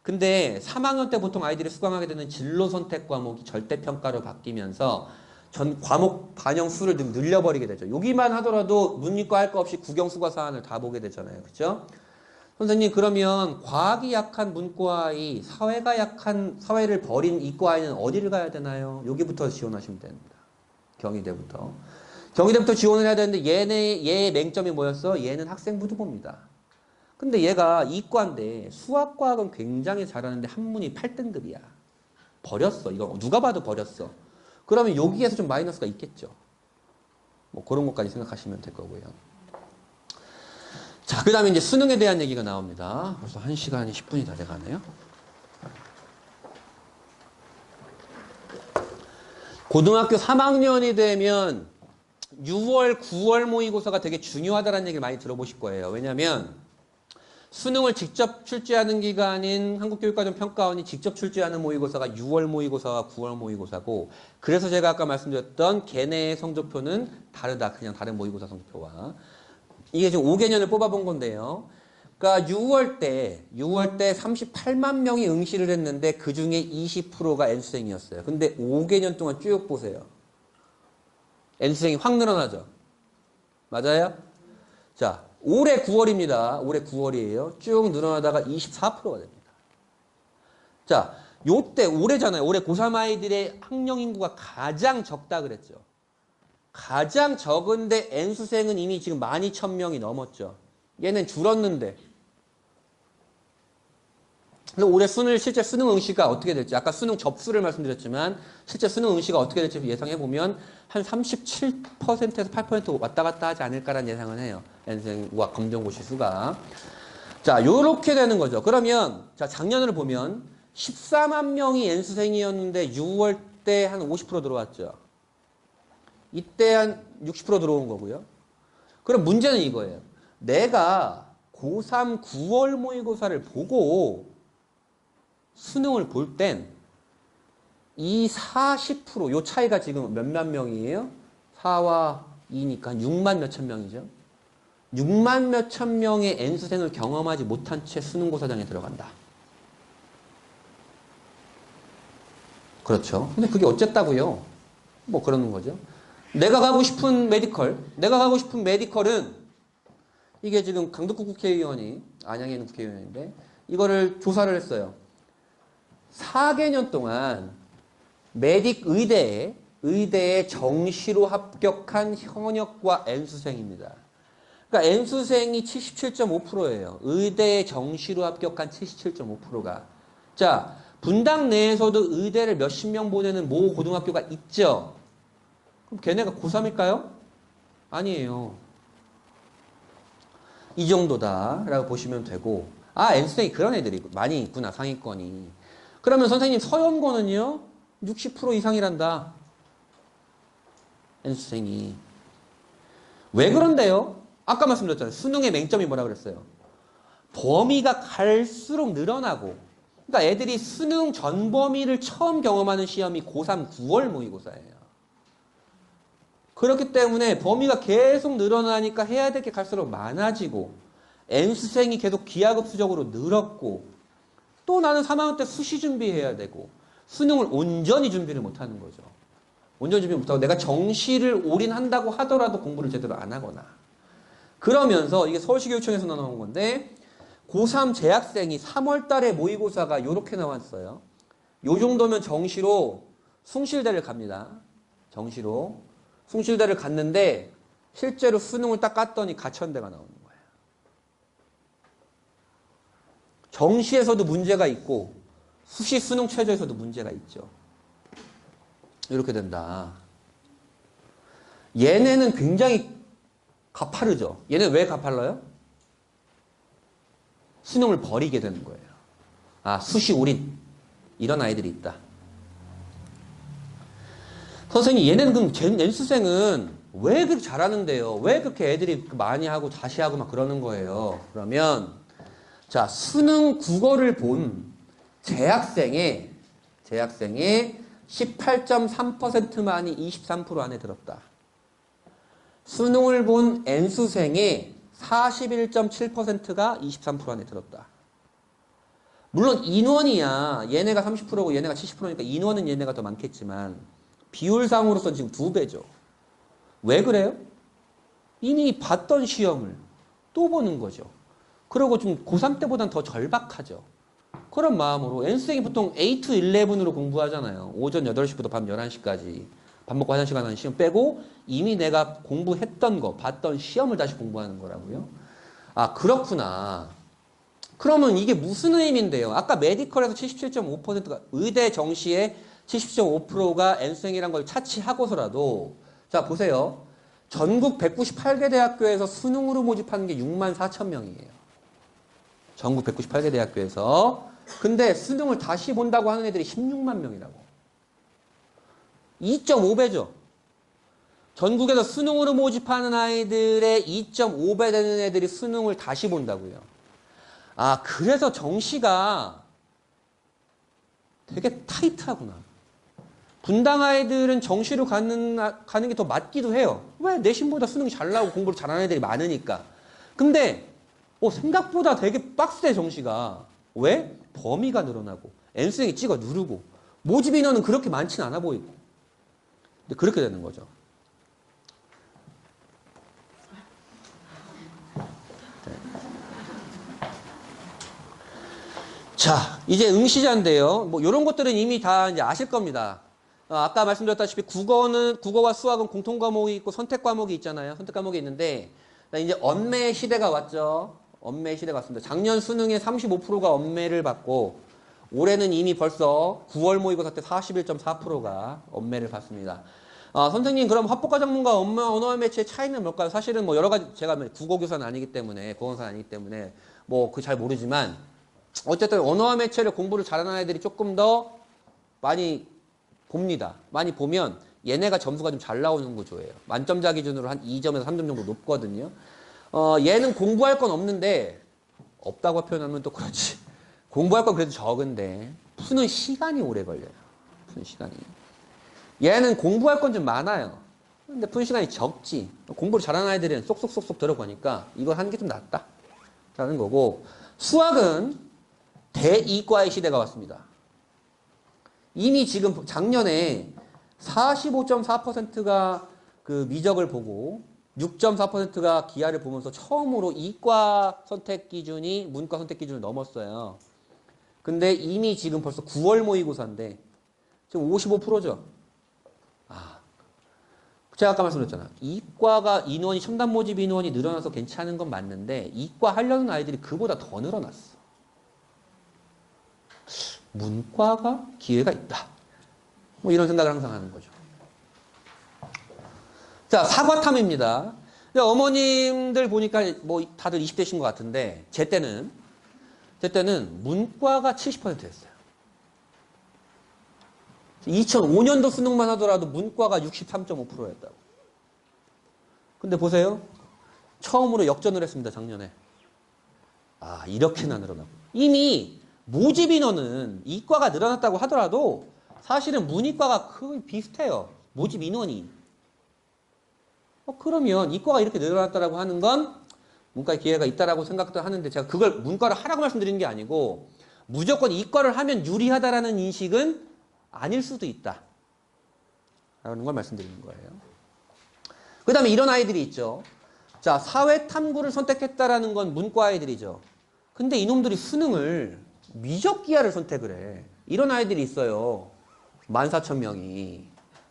근데 3학년 때 보통 아이들이 수강하게 되는 진로 선택 과목이 절대평가로 바뀌면서 전 과목 반영 수를 좀 늘려버리게 되죠. 여기만 하더라도 문이과 할 거 없이 국영수과 사안을 다 보게 되잖아요. 그렇죠? 선생님, 그러면 과학이 약한 문과아이, 사회를 버린 이과아이는 어디를 가야 되나요? 여기부터 지원하시면 됩니다. 경희대부터. 경희대부터 지원을 해야 되는데 얘의 맹점이 뭐였어? 얘는 학생부도 봅니다. 근데 얘가 이과인데 수학과학은 굉장히 잘하는데 한문이 8등급이야. 버렸어. 이거 누가 봐도 버렸어. 그러면 여기에서 좀 마이너스가 있겠죠. 그런 것까지 생각하시면 될 거고요. 자, 그 다음에 이제 수능에 대한 얘기가 나옵니다. 벌써 1시간이 10분이 다 돼가네요. 고등학교 3학년이 되면 6월, 9월 모의고사가 되게 중요하다는 얘기를 많이 들어보실 거예요. 왜냐면 수능을 직접 출제하는 기관인 한국교육과정평가원이 직접 출제하는 모의고사가 6월 모의고사와 9월 모의고사고, 그래서 제가 아까 말씀드렸던 걔네의 성적표는 다르다. 그냥 다른 모의고사 성적표와. 이게 지금 5개년을 뽑아본 건데요. 그러니까 6월 때 38만 명이 응시를 했는데 그 중에 20%가 N수생이었어요. 근데 5개년 동안 쭉 보세요. N수생이 확 늘어나죠. 맞아요? 자, 올해 9월입니다. 올해 9월이에요. 쭉 늘어나다가 24%가 됩니다. 자, 요때 올해잖아요. 올해 고3 아이들의 학령 인구가 가장 적다 그랬죠. 가장 적은데 N수생은 이미 지금 12,000명이 넘었죠. 얘는 줄었는데. 근데 올해 실제 수능 응시가 어떻게 될지, 아까 수능 접수를 말씀드렸지만, 실제 수능 응시가 어떻게 될지 예상해보면, 한 37%에서 8% 왔다 갔다 하지 않을까라는 예상을 해요. N생과 검정고시 수가. 자, 요렇게 되는 거죠. 그러면, 자, 작년을 보면, 14만 명이 N수생이었는데, 6월 때 한 50% 들어왔죠. 이때 한 60% 들어온 거고요. 그럼 문제는 이거예요. 내가 고3 9월 모의고사를 보고 수능을 볼 땐 이 40%, 요 차이가 지금 몇만 명이에요? 4와 2니까 6만 몇천 명이죠. 6만 몇천 명의 N수생을 경험하지 못한 채 수능고사장에 들어간다. 그렇죠. 근데 그게 어쨌다고요? 뭐 그러는 거죠. 내가 가고 싶은 메디컬은 이게 지금 강덕구 국회의원이, 안양에 있는 국회의원인데, 이거를 조사를 했어요. 4개년 동안 의대에 정시로 합격한 현역과 N수생입니다. 그러니까 N수생이 77.5%예요. 의대에 정시로 합격한 77.5%가. 자, 분당 내에서도 의대를 몇십 명 보내는 모 고등학교가 있죠. 그럼 걔네가 고3일까요? 아니에요. 이 정도다라고 보시면 되고, 아, N수생이 그런 애들이 많이 있구나, 상위권이. 그러면 선생님 서연고는요? 60% 이상이란다. N수생이. 왜 그런데요? 아까 말씀드렸잖아요. 수능의 맹점이 뭐라 그랬어요? 범위가 갈수록 늘어나고, 그러니까 애들이 수능 전 범위를 처음 경험하는 시험이 고3 9월 모의고사예요. 그렇기 때문에 범위가 계속 늘어나니까 해야 될 게 갈수록 많아지고, N수생이 계속 기하급수적으로 늘었고, 또 나는 3학년 때 수시 준비해야 되고, 수능을 온전히 준비를 못하는 거죠. 온전히 준비 못하고 내가 정시를 올인한다고 하더라도 공부를 제대로 안 하거나. 그러면서 이게 서울시교육청에서 나온 건데, 고3 재학생이 3월 달에 모의고사가 이렇게 나왔어요. 요 정도면 정시로 숭실대를 갑니다. 정시로. 숭실대를 갔는데 실제로 수능을 딱 깠더니 가천대가 나오는 거예요. 정시에서도 문제가 있고 수시 수능 최저에서도 문제가 있죠. 이렇게 된다. 얘네는 굉장히 가파르죠. 얘는 왜 가팔라요? 수능을 버리게 되는 거예요. 아, 수시 올인. 이런 아이들이 있다. 선생님, 얘네는 그럼 N수생은 왜 그렇게 잘하는데요? 왜 그렇게 애들이 많이 하고 다시 하고 막 그러는 거예요? 그러면, 자, 수능 국어를 본 재학생의 18.3%만이 23% 안에 들었다. 수능을 본 N수생의 41.7%가 23% 안에 들었다. 물론 인원이야. 얘네가 30%고 얘네가 70%니까 인원은 얘네가 더 많겠지만 비율상으로서 지금 2배죠. 왜 그래요? 이미 봤던 시험을 또 보는 거죠. 그리고 좀 고3 때보단 더 절박하죠. 그런 마음으로 N수생이 보통 8 to 11으로 공부하잖아요. 오전 8시부터 밤 11시까지. 밥 먹고 화장실 가는 시험 빼고 이미 내가 공부했던 거, 봤던 시험을 다시 공부하는 거라고요. 아, 그렇구나. 그러면 이게 무슨 의미인데요? 아까 메디컬에서 77.5%가 의대 정시에 70.5%가 N수생이란 걸 차치하고서라도 자, 보세요. 전국 198개 대학교에서 수능으로 모집하는 게 6만 4천 명이에요. 전국 198개 대학교에서. 근데 수능을 다시 본다고 하는 애들이 16만 명이라고. 2.5배죠. 전국에서 수능으로 모집하는 아이들의 2.5배 되는 애들이 수능을 다시 본다고요. 아, 그래서 정시가 되게 타이트하구나. 분당 아이들은 정시로 가는 게 더 맞기도 해요. 왜? 내신보다 수능이 잘 나오고 공부를 잘하는 애들이 많으니까. 근데 생각보다 되게 빡세, 정시가. 왜? 범위가 늘어나고 N수생이 찍어 누르고 모집 인원은 그렇게 많지는 않아 보이고. 근데 그렇게 되는 거죠. 자, 이제 응시자인데요. 뭐 이런 것들은 이미 다 이제 아실 겁니다. 아까 말씀드렸다시피 국어와 수학은 공통 과목이 있고 선택 과목이 있잖아요. 선택 과목이 있는데 이제 언매의 시대가 왔죠. 언매의 시대가 왔습니다. 작년 수능의 35%가 언매를 받고 올해는 이미 벌써 9월 모의고사 때 41.4%가 엄매를 받습니다. 선생님, 그럼 합법과 전문가 언어와 매체의 차이는 뭘까요? 사실은 뭐 여러 가지, 제가 국어교사는 아니기 때문에, 국어교사는 아니기 때문에, 뭐, 그 잘 모르지만, 어쨌든 언어와 매체를 공부를 잘하는 아이들이 조금 더 많이 봅니다. 많이 보면 얘네가 점수가 좀 잘 나오는 구조예요. 만점자 기준으로 한 2점에서 3점 정도 높거든요. 얘는 공부할 건 없는데, 없다고 표현하면 또 그렇지. 공부할 건 그래도 적은데, 푸는 시간이 오래 걸려요. 푸는 시간이. 얘는 공부할 건 좀 많아요. 근데 푸는 시간이 적지. 공부를 잘하는 아이들은 쏙쏙쏙쏙 들어가니까 이거 하는 게 좀 낫다. 라는 거고, 수학은 대이과의 시대가 왔습니다. 이미 지금 작년에 45.4%가 그 미적을 보고 6.4%가 기하를 보면서 처음으로 이과 선택 기준이 문과 선택 기준을 넘었어요. 근데 이미 지금 벌써 9월 모의고사인데 지금 55%죠. 제가 아까 말씀드렸잖아. 이과가 인원이 첨단 모집 인원이 늘어나서 괜찮은 건 맞는데 이과 하려는 아이들이 그보다 더 늘어났어. 문과가 기회가 있다. 뭐 이런 생각을 항상 하는 거죠. 자, 사과탐입니다. 어머님들 보니까 뭐 다들 20대신 것 같은데 제 때는 문과가 70%였어요. 2005년도 수능만 하더라도 문과가 63.5%였다고. 근데 보세요. 처음으로 역전을 했습니다, 작년에. 이렇게나 늘어나고. 이미 모집 인원은 이과가 늘어났다고 하더라도 사실은 문이과가 거의 비슷해요. 모집 인원이. 그러면 이과가 이렇게 늘어났다라고 하는 건 문과에 기회가 있다라고 생각도 하는데 제가 그걸 문과를 하라고 말씀드리는 게 아니고 무조건 이과를 하면 유리하다라는 인식은 아닐 수도 있다. 라는 걸 말씀드리는 거예요. 그 다음에 이런 아이들이 있죠. 자, 사회탐구를 선택했다라는 건 문과 아이들이죠. 근데 이놈들이 수능을 미적기하를 선택을 해. 이런 아이들이 있어요. 14,000명이.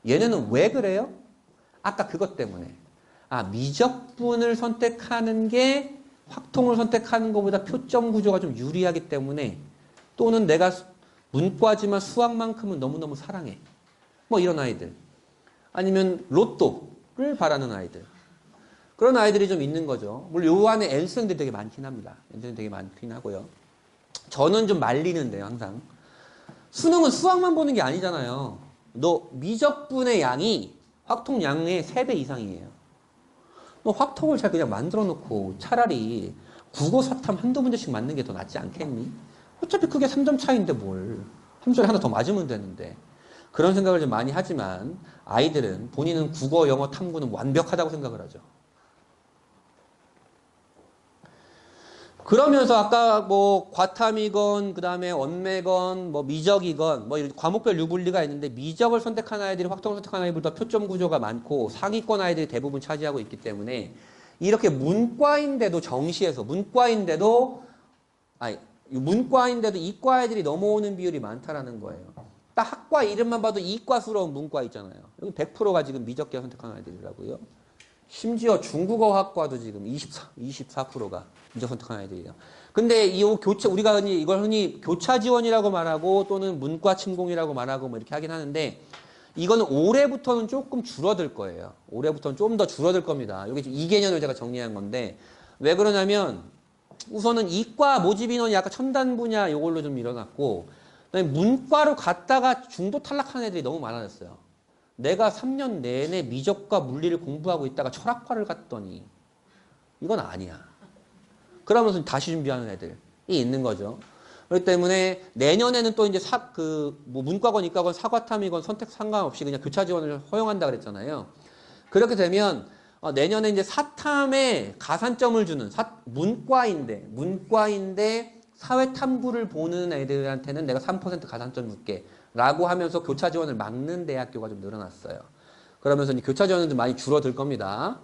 얘네는 왜 그래요? 아까 그것 때문에. 미적분을 선택하는 게 확통을 선택하는 것보다 표점 구조가 좀 유리하기 때문에 또는 내가 문과지만 수학만큼은 너무너무 사랑해. 뭐 이런 아이들. 아니면 로또를 바라는 아이들. 그런 아이들이 좀 있는 거죠. 물론 요 안에 N수생들이 되게 많긴 합니다. N수생들이 되게 많긴 하고요. 저는 좀 말리는데요, 항상. 수능은 수학만 보는 게 아니잖아요. 너 미적분의 양이 확통 양의 3배 이상이에요. 너 확통을 잘 그냥 만들어 놓고 차라리 국어 사탐 한두 문제씩 맞는 게 더 낫지 않겠니? 어차피 그게 3점 차이인데 뭘. 한 줄에 하나 더 맞으면 되는데. 그런 생각을 좀 많이 하지만 아이들은 본인은 국어, 영어, 탐구는 완벽하다고 생각을 하죠. 그러면서 아까 뭐 과탐이건 그다음에 언매건 뭐 미적이건 뭐 과목별 유불리가 있는데 미적을 선택한 아이들이 확통을 선택한 아이들보다 표점 구조가 많고 상위권 아이들이 대부분 차지하고 있기 때문에 이렇게 문과인데도 정시에서 문과인데도 이과 아이들이 넘어오는 비율이 많다라는 거예요. 딱 학과 이름만 봐도 이과스러운 문과 있잖아요. 여기 100%가 지금 미적계 선택한 아이들이라고요. 심지어 중국어학과도 지금 24%가 미적 선택한 아이들이에요. 근데 이 교차, 우리가 이걸 흔히 교차 지원이라고 말하고 또는 문과 침공이라고 말하고 뭐 이렇게 하긴 하는데 이거는 올해부터는 조금 줄어들 거예요. 올해부터는 좀 더 줄어들 겁니다. 여기 이 개념을 제가 정리한 건데 왜 그러냐면 우선은 이과 모집 인원이 아까 첨단 분야 이걸로 좀 일어났고 그다음에 문과로 갔다가 중도 탈락한 애들이 너무 많아졌어요. 내가 3년 내내 미적과 물리를 공부하고 있다가 철학과를 갔더니 이건 아니야. 그러면서 다시 준비하는 애들이 있는 거죠. 그렇기 때문에 내년에는 또 이제 뭐 문과건 이과건 사과탐이건 선택 상관없이 그냥 교차 지원을 허용한다 그랬잖아요. 그렇게 되면 내년에 이제 사탐에 가산점을 주는 문과인데 사회탐구를 보는 애들한테는 내가 3% 가산점 줄게. 라고 하면서 교차 지원을 막는 대학교가 좀 늘어났어요. 그러면서 이제 교차 지원은 좀 많이 줄어들 겁니다.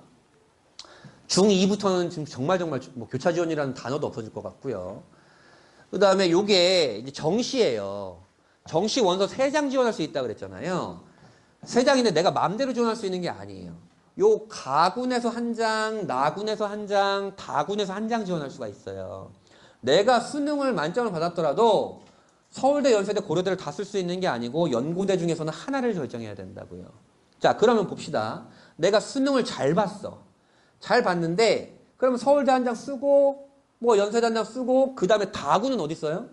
중2부터는 지금 정말 뭐 교차 지원이라는 단어도 없어질 것 같고요. 그 다음에 요게 이제 정시예요. 정시 원서 3장 지원할 수 있다고 그랬잖아요. 3장인데 내가 마음대로 지원할 수 있는 게 아니에요. 요 가군에서 1장, 나군에서 1장, 다군에서 1장 지원할 수가 있어요. 내가 수능을 만점을 받았더라도 서울대, 연세대, 고려대를 다 쓸 수 있는 게 아니고 연고대 중에서는 하나를 결정해야 된다고요. 자, 그러면 봅시다. 내가 수능을 잘 봤어. 잘 봤는데 그러면 서울대 한 장 쓰고 뭐 연세대 한 장 쓰고 그 다음에 다구는 어디 있어요?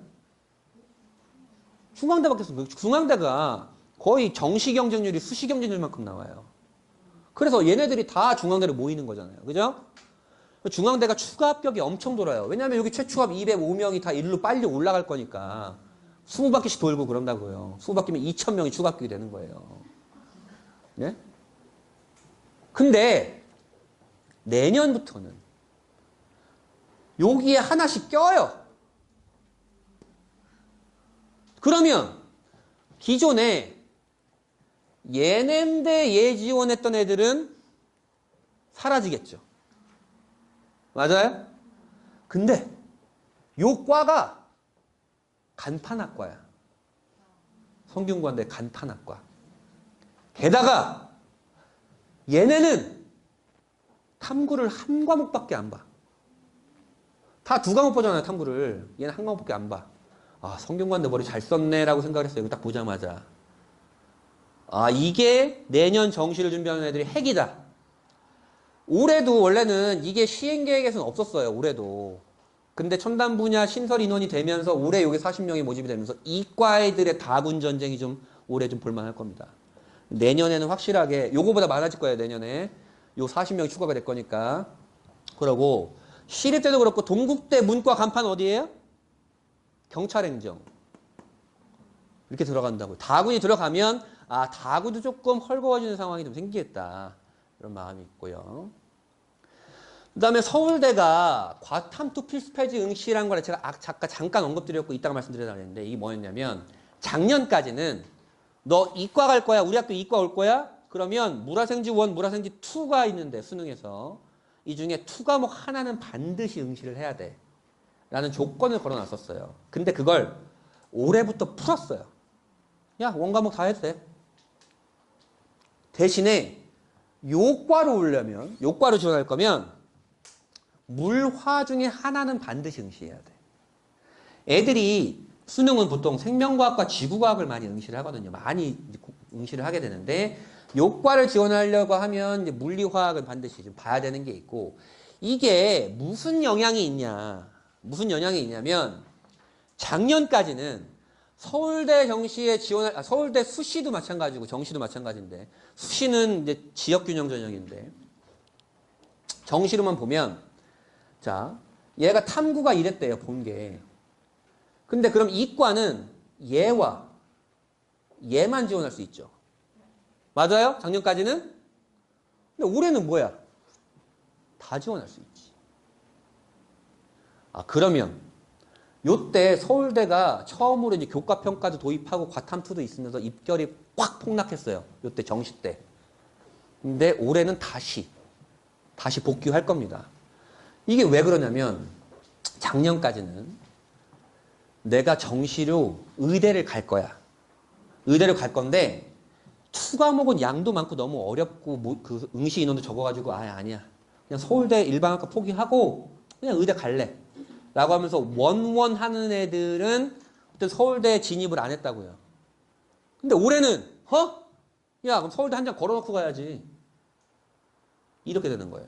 중앙대밖에 없어요. 중앙대가 거의 정시 경쟁률이 수시 경쟁률만큼 나와요. 그래서 얘네들이 다 중앙대로 모이는 거잖아요. 그죠? 중앙대가 추가 합격이 엄청 돌아요. 왜냐하면 여기 최초합 205명이 다 일로 빨리 올라갈 거니까 20바퀴씩 돌고 그런다고요. 20바퀴면 2,000명이 추가 합격이 되는 거예요. 네? 근데 내년부터는 여기에 하나씩 껴요. 그러면 기존에 예냄대 예지원했던 애들은 사라지겠죠. 맞아요? 근데 요 과가 간판학과야. 성균관대 간판학과. 게다가 얘네는 탐구를 한 과목밖에 안 봐. 다 두 과목 보잖아요, 탐구를. 얘는 한 과목밖에 안 봐. 아, 성균관대 머리 잘 썼네라고 생각을 했어요. 이거 딱 보자마자. 아, 이게 내년 정시를 준비하는 애들이 핵이다. 올해도 원래는 이게 시행계획에서는 없었어요, 올해도. 근데 첨단 분야 신설 인원이 되면서 올해 여기 40명이 모집이 되면서 이과 애들의 다군 전쟁이 좀 올해 좀 볼만할 겁니다. 내년에는 확실하게 요거보다 많아질 거예요, 내년에. 요 40명이 추가가 될 거니까. 그러고 시립대도 그렇고 동국대 문과 간판 어디예요? 경찰행정. 이렇게 들어간다고. 다군이 들어가면 아, 다군도 조금 헐거워지는 상황이 좀 생기겠다. 이런 마음이 있고요. 그 다음에 서울대가 과탐투 필수폐지 응시라는 걸 제가 잠깐 언급드렸고 이따가 말씀드려야 되는데 이게 뭐였냐면 작년까지는 너 이과 갈 거야? 우리 학교 이과 올 거야? 그러면 물화생지 1, 물화생지 2가 있는데 수능에서 이 중에 2과목 하나는 반드시 응시를 해야 돼. 라는 조건을 걸어놨었어요. 근데 그걸 올해부터 풀었어요. 야, 원과목 다 해도 돼. 대신에 요과로 오려면, 요과로 지원할 거면 물화 중에 하나는 반드시 응시해야 돼. 애들이 수능은 보통 생명과학과 지구과학을 많이 응시를 하거든요. 많이 응시를 하게 되는데 요과를 지원하려고 하면 이제 물리화학을 반드시 좀 봐야 되는 게 있고 이게 무슨 영향이 있냐? 무슨 영향이 있냐면 작년까지는 서울대 정시에 지원할 서울대 수시도 마찬가지고 정시도 마찬가지인데 수시는 이제 지역균형 전형인데 정시로만 보면 자 얘가 탐구가 이랬대요 본 게. 근데 그럼 이과는 얘와 얘만 지원할 수 있죠. 맞아요? 작년까지는? 근데 올해는 뭐야? 다 지원할 수 있지. 아, 그러면 요때 서울대가 처음으로 이제 교과평가도 도입하고 과탐투도 있으면서 입결이 확 폭락했어요. 요때 정시 때. 근데 올해는 다시 복귀할 겁니다. 이게 왜 그러냐면 작년까지는 내가 정시로 의대를 갈 거야. 의대를 갈 건데 투과목은 양도 많고 너무 어렵고 그 응시 인원도 적어가지고 아니야. 그냥 서울대 일반학과 포기하고 그냥 의대 갈래. 라고 하면서 원원 하는 애들은 그때 서울대 진입을 안 했다고요. 근데 올해는 야 그럼 서울대 한 장 걸어놓고 가야지. 이렇게 되는 거예요.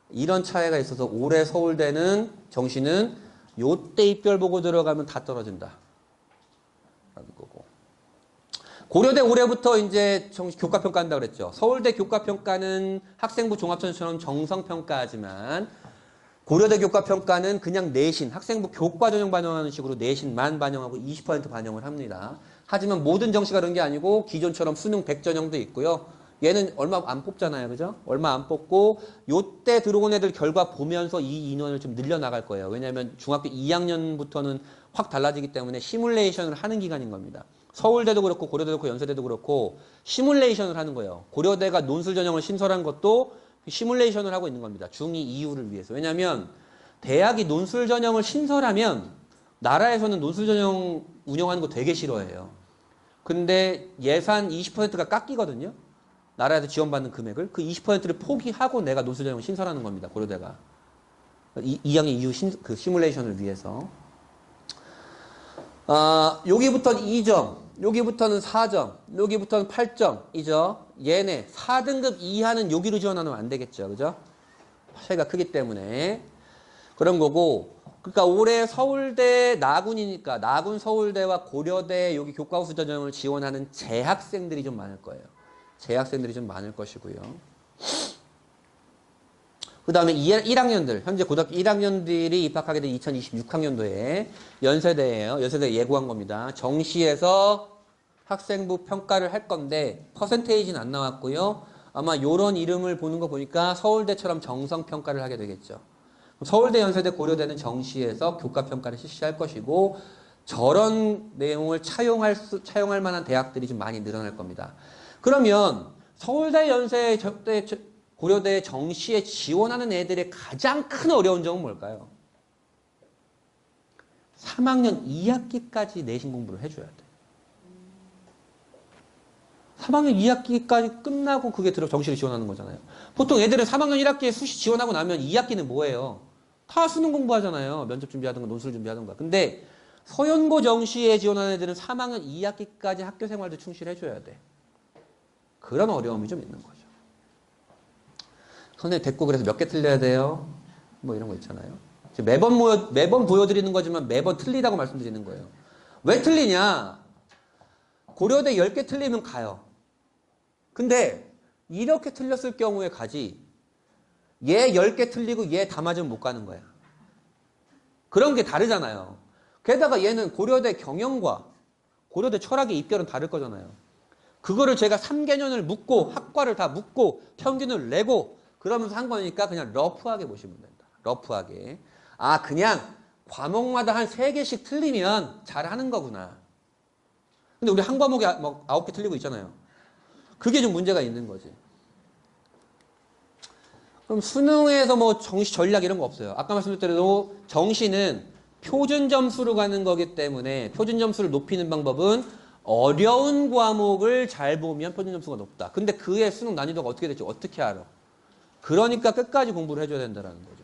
이런 차이가 있어서 올해 서울대는 정시는 요때 입결 보고 들어가면 다 떨어진다. 라는 거고. 고려대 올해부터 이제 교과평가 한다고 그랬죠. 서울대 교과평가는 학생부 종합전처럼 정성평가하지만 고려대 교과평가는 그냥 내신, 학생부 교과 전형 반영하는 식으로 내신만 반영하고 20% 반영을 합니다. 하지만 모든 정시가 그런 게 아니고 기존처럼 수능 100 전형도 있고요. 얘는 얼마 안 뽑잖아요. 그죠? 얼마 안 뽑고 요때 들어온 애들 결과 보면서 이 인원을 좀 늘려나갈 거예요. 왜냐하면 중학교 2학년부터는 확 달라지기 때문에 시뮬레이션을 하는 기간인 겁니다. 서울대도 그렇고 고려대도 그렇고 연세대도 그렇고 시뮬레이션을 하는 거예요. 고려대가 논술 전형을 신설한 것도 시뮬레이션을 하고 있는 겁니다. 중2 이후를 위해서. 왜냐하면 대학이 논술 전형을 신설하면 나라에서는 논술 전형 운영하는 거 되게 싫어해요. 근데 예산 20%가 깎이거든요. 나라에서 지원받는 금액을. 그 20%를 포기하고 내가 논술 전형을 신설하는 겁니다. 고려대가. 2학년 이후 그 시뮬레이션을 위해서. 여기부터는 2점, 여기부터는 4점, 여기부터는 8점이죠. 얘네 4등급 이하는 여기로 지원하면 안 되겠죠. 그죠? 차이가 크기 때문에. 그런 거고. 그러니까 올해 서울대 나군이니까 나군 서울대와 고려대 여기 교과후수 전형을 지원하는 재학생들이 좀 많을 거예요. 재학생들이 좀 많을 것이고요. 그 다음에 1학년들, 현재 고등학교 1학년들이 입학하게 된 2026학년도에 연세대예요. 연세대 예고한 겁니다. 정시에서 학생부 평가를 할 건데 퍼센테이지는 안 나왔고요. 아마 요런 이름을 보는 거 보니까 서울대처럼 정성평가를 하게 되겠죠. 서울대, 연세대, 고려대는 정시에서 교과평가를 실시할 것이고 저런 내용을 차용할 만한 대학들이 좀 많이 늘어날 겁니다. 그러면 서울대, 연세대, 고려대 정시에 지원하는 애들의 가장 큰 어려운 점은 뭘까요? 3학년 2학기까지 내신 공부를 해줘야 돼. 3학년 2학기까지 끝나고 그게 정시를 지원하는 거잖아요. 보통 애들은 3학년 1학기에 수시 지원하고 나면 2학기는 뭐예요? 다 수능 공부하잖아요. 면접 준비하든가 논술 준비하든가. 근데 서연고 정시에 지원하는 애들은 3학년 2학기까지 학교 생활도 충실해줘야 돼. 그런 어려움이 좀 있는 거죠. 선생님 됐고 그래서 몇 개 틀려야 돼요? 뭐 이런 거 있잖아요. 매번 보여드리는 거지만 매번 틀리다고 말씀드리는 거예요. 왜 틀리냐? 고려대 10개 틀리면 가요. 근데 이렇게 틀렸을 경우에 가지 얘 10개 틀리고 얘 다 맞으면 못 가는 거야. 그런 게 다르잖아요. 게다가 얘는 고려대 경영과 고려대 철학의 입결은 다를 거잖아요. 그거를 제가 3개년을 묻고 학과를 다 묻고 평균을 내고 그러면서 한 거니까 그냥 러프하게 보시면 된다. 러프하게. 아, 그냥 과목마다 한 3개씩 틀리면 잘하는 거구나. 근데 우리 한 과목에 뭐 9개 틀리고 있잖아요. 그게 좀 문제가 있는 거지. 그럼 수능에서 뭐 정시 전략 이런 거 없어요. 아까 말씀드렸대로 정시는 표준 점수로 가는 거기 때문에 표준 점수를 높이는 방법은 어려운 과목을 잘 보면 표준 점수가 높다. 근데 그의 수능 난이도가 어떻게 될지 어떻게 알아? 그러니까 끝까지 공부를 해줘야 된다는 거죠.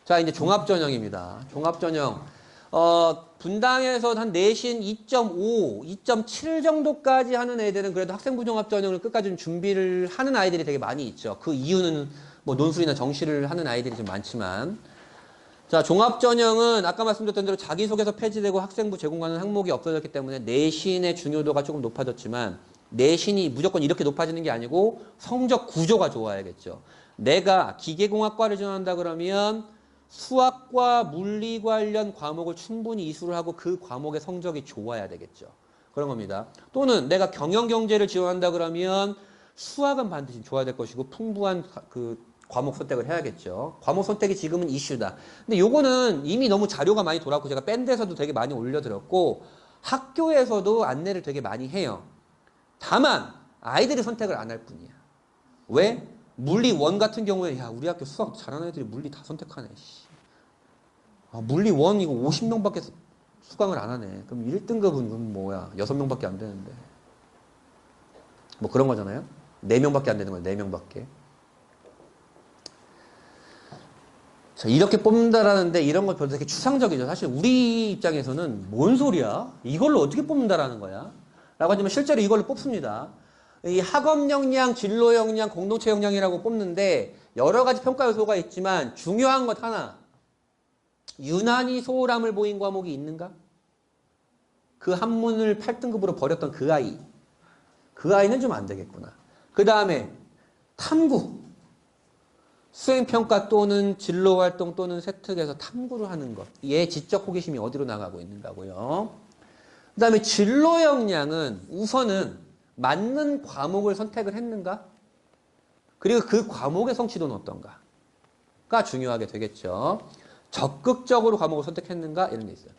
자, 이제 종합전형입니다. 종합전형. 분당에서 한 내신 2.5, 2.7 정도까지 하는 애들은 그래도 학생부 종합전형을 끝까지 좀 준비를 하는 아이들이 되게 많이 있죠. 그 이유는 뭐 논술이나 정시를 하는 아이들이 좀 많지만. 자, 종합전형은 아까 말씀드렸던 대로 자기소개서 폐지되고 학생부 제공하는 항목이 없어졌기 때문에 내신의 중요도가 조금 높아졌지만 내신이 무조건 이렇게 높아지는 게 아니고 성적 구조가 좋아야겠죠. 내가 기계공학과를 지원한다 그러면 수학과 물리 관련 과목을 충분히 이수를 하고 그 과목의 성적이 좋아야 되겠죠. 그런 겁니다. 또는 내가 경영경제를 지원한다 그러면 수학은 반드시 좋아야 될 것이고 풍부한 그 과목 선택을 해야겠죠. 과목 선택이 지금은 이슈다. 근데 요거는 이미 너무 자료가 많이 돌았고 제가 밴드에서도 되게 많이 올려드렸고 학교에서도 안내를 되게 많이 해요. 다만 아이들이 선택을 안 할 뿐이야. 왜? 물리 1 같은 경우에 야 우리 학교 수학 잘하는 애들이 물리 다 선택하네. 아, 물리 1 이거 50명밖에 수강을 안 하네. 그럼 1등급은 뭐야? 6명밖에 안 되는데. 뭐 그런 거잖아요. 4명밖에 안 되는 거예요. 4명밖에. 자, 이렇게 뽑는다라는데 이런 거 별로 되게 추상적이죠. 사실 우리 입장에서는 뭔 소리야? 이걸로 어떻게 뽑는다라는 거야? 라고 하지만 실제로 이걸로 뽑습니다. 이 학업 역량, 진로 역량, 공동체 역량이라고 뽑는데 여러 가지 평가 요소가 있지만 중요한 것 하나. 유난히 소홀함을 보인 과목이 있는가? 그 한문을 8등급으로 버렸던 그 아이. 그 아이는 좀 안 되겠구나. 그 다음에 탐구. 수행평가 또는 진로활동 또는 세특에서 탐구를 하는 것. 얘 지적 호기심이 어디로 나가고 있는가고요. 그 다음에 진로 역량은 우선은 맞는 과목을 선택을 했는가? 그리고 그 과목의 성취도는 어떤가?가 중요하게 되겠죠. 적극적으로 과목을 선택했는가? 이런 게 있어요.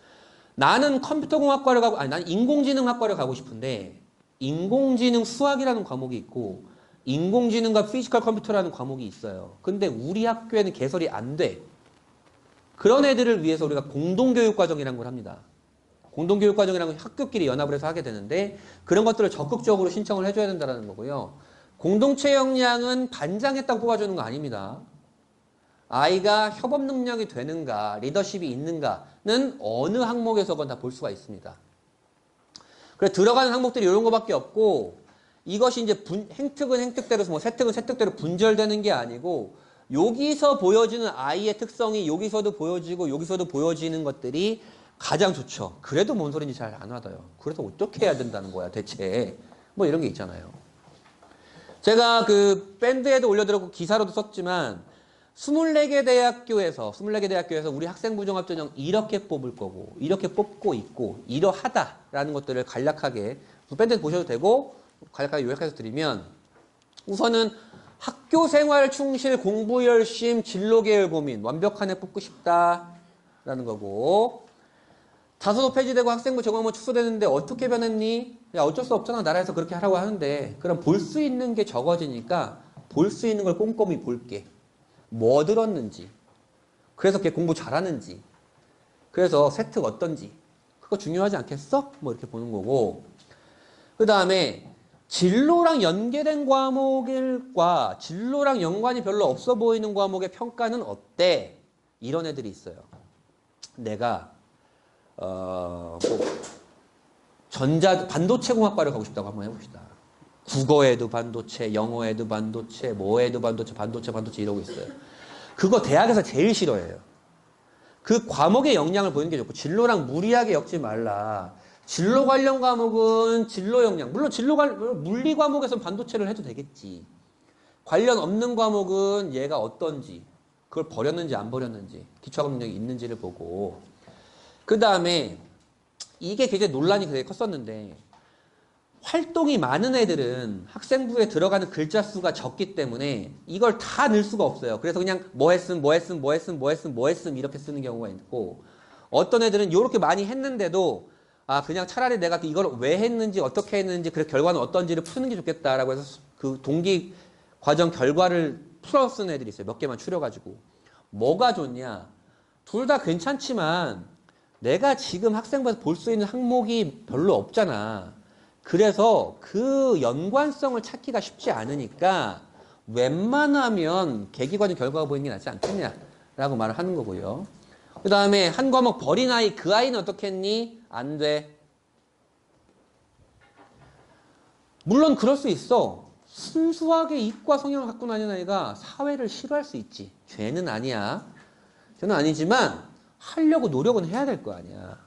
나는 컴퓨터공학과를 가고, 나는 인공지능학과를 가고 싶은데, 인공지능 수학이라는 과목이 있고, 인공지능과 피지컬 컴퓨터라는 과목이 있어요. 근데 우리 학교에는 개설이 안 돼. 그런 애들을 위해서 우리가 공동교육과정이라는 걸 합니다. 공동교육과정이라는 건 학교끼리 연합을 해서 하게 되는데 그런 것들을 적극적으로 신청을 해줘야 된다는 거고요. 공동체 역량은 반장했다고 뽑아주는 거 아닙니다. 아이가 협업 능력이 되는가, 리더십이 있는가는 어느 항목에서건 다 볼 수가 있습니다. 그래서 들어가는 항목들이 이런 거밖에 없고, 이것이 이제 행특은 행특대로, 뭐 세특은 세특대로 분절되는 게 아니고, 여기서 보여지는 아이의 특성이 여기서도 보여지고, 여기서도 보여지는 것들이 가장 좋죠. 그래도 뭔 소리인지 잘 안 와닿아요. 그래서 어떻게 해야 된다는 거야, 대체. 뭐 이런 게 있잖아요. 제가 그 밴드에도 올려드렸고, 기사로도 썼지만, 24개 대학교에서 우리 학생부 종합전형 이렇게 뽑을 거고, 이렇게 뽑고 있고, 이러하다라는 것들을 간략하게, 밴드 보셔도 되고, 간략하게 요약해서 드리면, 우선은 학교 생활 충실, 공부 열심, 진로 계열 고민, 완벽한 애 뽑고 싶다라는 거고, 다소도 폐지되고 학생부 정원문 축소되는데 어떻게 변했니? 야, 어쩔 수 없잖아. 나라에서 그렇게 하라고 하는데, 그럼 볼 수 있는 게 적어지니까, 볼 수 있는 걸 꼼꼼히 볼게. 뭐 들었는지, 그래서 걔 공부 잘하는지, 그래서 세특 어떤지, 그거 중요하지 않겠어? 뭐 이렇게 보는 거고, 그 다음에 진로랑 연계된 과목과 진로랑 연관이 별로 없어 보이는 과목의 평가는 어때? 이런 애들이 있어요. 내가 반도체공학과를 가고 싶다고 한번 해봅시다. 국어에도 반도체, 영어에도 반도체, 뭐에도 반도체 이러고 있어요. 그거 대학에서 제일 싫어해요. 그 과목의 역량을 보이는 게 좋고, 진로랑 무리하게 엮지 말라. 진로 관련 과목은 진로 역량. 물론 물리 과목에서는 반도체를 해도 되겠지. 관련 없는 과목은 얘가 어떤지, 그걸 버렸는지 안 버렸는지, 기초학업 능력이 있는지를 보고, 그 다음에 이게 굉장히 논란이 되게 컸었는데, 활동이 많은 애들은 학생부에 들어가는 글자 수가 적기 때문에 이걸 다 넣을 수가 없어요. 그래서 그냥 뭐 했음 이렇게 쓰는 경우가 있고, 어떤 애들은 이렇게 많이 했는데도 그냥 차라리 내가 이걸 왜 했는지 어떻게 했는지 그 결과는 어떤지를 푸는 게 좋겠다라고 해서 그 동기 과정 결과를 풀어 쓰는 애들이 있어요. 몇 개만 추려가지고. 뭐가 좋냐? 둘 다 괜찮지만 내가 지금 학생부에서 볼 수 있는 항목이 별로 없잖아. 그래서 그 연관성을 찾기가 쉽지 않으니까 웬만하면 계기관의 결과가 보이는 게 낫지 않겠냐라고 말을 하는 거고요. 그 다음에 한 과목 버린 아이, 그 아이는 어떻게 했니? 안 돼. 물론 그럴 수 있어. 순수하게 이과 성향을 갖고 다니는 아이가 사회를 싫어할 수 있지. 죄는 아니야. 죄는 아니지만 하려고 노력은 해야 될 거 아니야.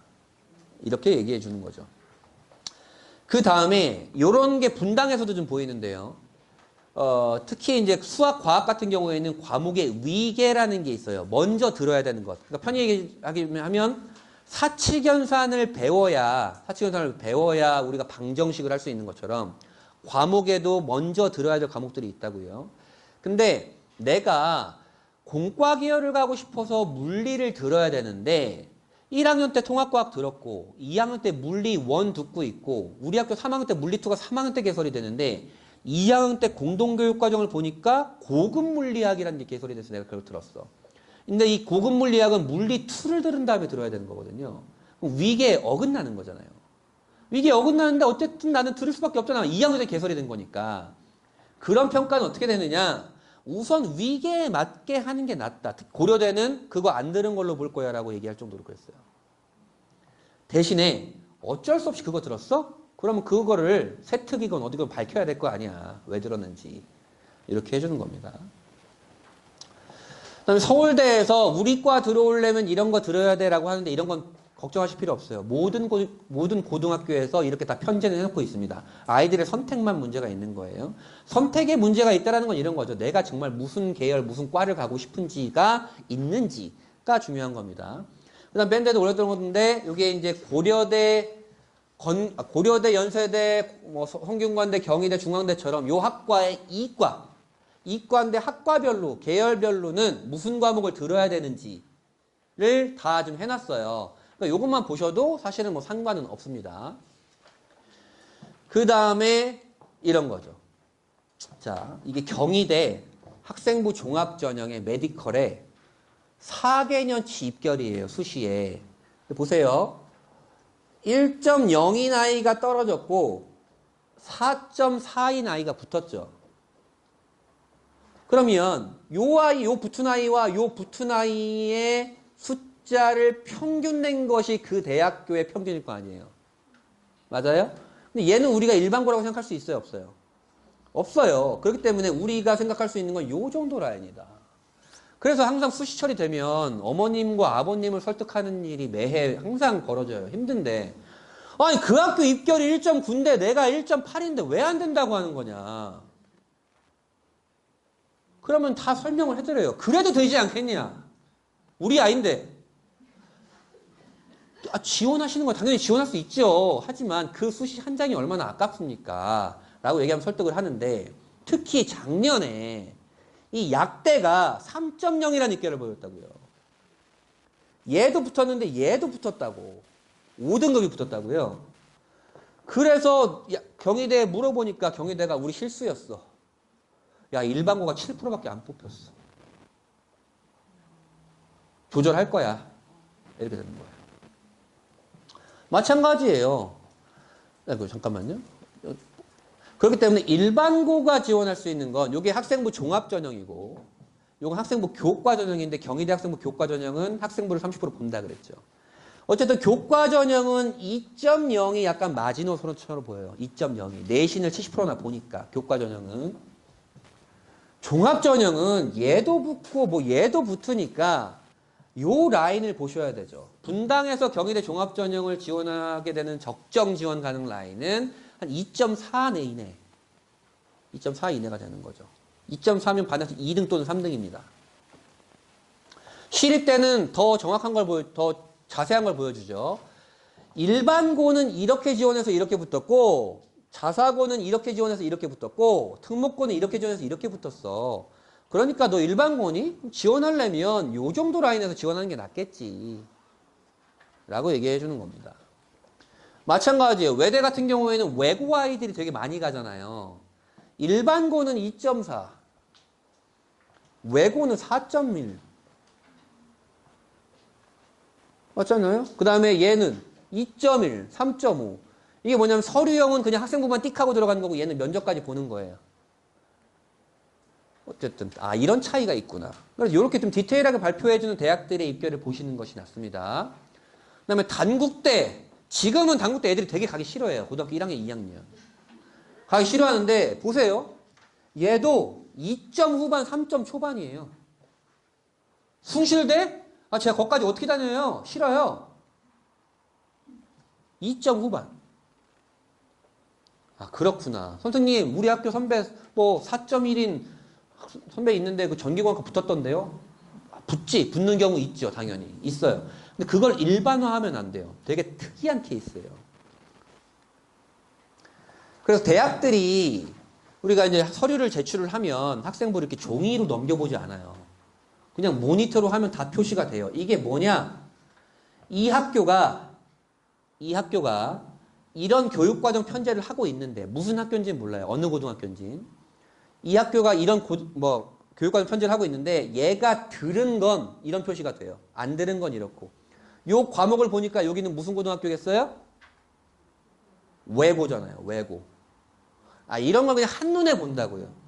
이렇게 얘기해 주는 거죠. 그 다음에 요런 게 분당에서도 좀 보이는데요. 특히 이제 수학, 과학 같은 경우에는 과목의 위계라는 게 있어요. 먼저 들어야 되는 것. 그러니까 편히 얘기하면 사칙연산을 배워야 우리가 방정식을 할 수 있는 것처럼 과목에도 먼저 들어야 될 과목들이 있다고요. 근데 내가 공과 계열을 가고 싶어서 물리를 들어야 되는데 1학년 때 통합과학 들었고 2학년 때 물리 1 듣고 있고 우리 학교 3학년 때 물리 2가 3학년 때 개설이 되는데 2학년 때 공동교육과정을 보니까 고급 물리학이라는 게 개설이 돼서 내가 그걸 들었어. 근데 이 고급 물리학은 물리 2를 들은 다음에 들어야 되는 거거든요. 그럼 위계에 어긋나는 거잖아요. 위계에 어긋나는데 어쨌든 나는 들을 수밖에 없잖아. 2학년 때 개설이 된 거니까. 그런 평가는 어떻게 되느냐? 우선 위계에 맞게 하는 게 낫다. 고려대는 그거 안 들은 걸로 볼 거야 라고 얘기할 정도로 그랬어요. 대신에 어쩔 수 없이 그거 들었어? 그러면 그거를 세특이건 어디건 밝혀야 될 거 아니야. 왜 들었는지. 이렇게 해주는 겁니다. 그다음에 서울대에서 우리 과 들어오려면 이런 거 들어야 돼라고 하는데 이런 건 걱정하실 필요 없어요. 모든 고등학교에서 이렇게 다 편제를 해놓고 있습니다. 아이들의 선택만 문제가 있는 거예요. 선택에 문제가 있다는 건 이런 거죠. 내가 정말 무슨 계열, 무슨 과를 가고 싶은지가 있는지가 중요한 겁니다. 그 다음 밴드에도 올려드렸는데 이게 이제 고려대, 연세대, 뭐 성균관대, 경희대, 중앙대처럼 요 학과의 이과인데 학과별로, 계열별로는 무슨 과목을 들어야 되는지를 다 좀 해놨어요. 그러니까 이것만 보셔도 사실은 뭐 상관은 없습니다. 그 다음에 이런 거죠. 자, 이게 경희대 학생부 종합전형의 메디컬에 4개년치 입결이에요. 수시에. 보세요. 1.0인 아이가 떨어졌고 4.4인 아이가 붙었죠. 그러면 요 아이, 요 붙은 아이와 요 붙은 아이의 숫자를 평균 낸 것이 그 대학교의 평균일 거 아니에요. 맞아요? 근데 얘는 우리가 일반고라고 생각할 수 있어요, 없어요? 없어요. 그렇기 때문에 우리가 생각할 수 있는 건 요 정도 라인이다. 그래서 항상 수시철이 되면 어머님과 아버님을 설득하는 일이 매해 항상 벌어져요. 힘든데. 아니, 그 학교 입결이 1.9인데 내가 1.8인데 왜 안 된다고 하는 거냐. 그러면 다 설명을 해드려요. 그래도 되지 않겠냐. 우리 아이인데. 지원하시는 건 당연히 지원할 수 있죠. 하지만 그 수시 한 장이 얼마나 아깝습니까? 라고 얘기하면 설득을 하는데, 특히 작년에 이 약대가 3.0이라는 입결을 보였다고요. 얘도 붙었는데 얘도 붙었다고. 5등급이 붙었다고요. 그래서 경희대에 물어보니까 경희대가 우리 실수였어. 야, 일반고가 7%밖에 안 뽑혔어. 조절할 거야. 이렇게 되는 거예요. 마찬가지예요. 잠깐만요. 그렇기 때문에 일반고가 지원할 수 있는 건 이게 학생부 종합전형이고 이건 학생부 교과전형인데 경희대 학생부 교과전형은 학생부를 30% 본다 그랬죠. 어쨌든 교과전형은 2.0이 약간 마지노선처럼 보여요. 2.0이. 내신을 70%나 보니까 교과전형은. 종합전형은 얘도 붙고 뭐 얘도 붙으니까 요 라인을 보셔야 되죠. 분당에서 경희대 종합전형을 지원하게 되는 적정 지원 가능 라인은 한 2.4 내이네. 2.4 이내가 되는 거죠. 2.4면 반에서 2등 또는 3등입니다. 시립 때는 더 정확한 걸 더 자세한 걸 보여주죠. 일반고는 이렇게 지원해서 이렇게 붙었고, 자사고는 이렇게 지원해서 이렇게 붙었고, 특목고는 이렇게 지원해서 이렇게 붙었어. 그러니까 너 일반고니? 지원하려면 요 정도 라인에서 지원하는 게 낫겠지. 라고 얘기해 주는 겁니다. 마찬가지예요. 외대 같은 경우에는 외고 아이들이 되게 많이 가잖아요. 일반고는 2.4, 외고는 4.1. 맞잖아요? 그 다음에 얘는 2.1, 3.5. 이게 뭐냐면 서류형은 그냥 학생부만 띡 하고 들어가는 거고 얘는 면접까지 보는 거예요. 어쨌든 이런 차이가 있구나. 그래서 이렇게 좀 디테일하게 발표해주는 대학들의 입결을 보시는 것이 낫습니다. 그 다음에 단국대. 지금은 단국대 애들이 되게 가기 싫어해요. 고등학교 1학년, 2학년. 가기 싫어하는데 보세요. 얘도 2점 후반, 3점 초반이에요. 숭실대? 제가 거기까지 어떻게 다녀요? 싫어요. 2점 후반. 그렇구나. 선생님, 우리 학교 선배 뭐 4.1인 선배 있는데 그 전기공학과 붙었던데요? 붙지. 붙는 경우 있죠. 당연히. 있어요. 근데 그걸 일반화하면 안 돼요. 되게 특이한 케이스예요. 그래서 대학들이 우리가 이제 서류를 제출을 하면 학생부를 이렇게 종이로 넘겨보지 않아요. 그냥 모니터로 하면 다 표시가 돼요. 이게 뭐냐? 이 학교가 이런 교육과정 편제를 하고 있는데 무슨 학교인지는 몰라요. 어느 고등학교인지. 이 학교가 이런 교육과정 편제를 하고 있는데 얘가 들은 건 이런 표시가 돼요. 안 들은 건 이렇고. 요 과목을 보니까 여기는 무슨 고등학교겠어요? 외고잖아요. 외고. 이런 걸 그냥 한눈에 본다고요.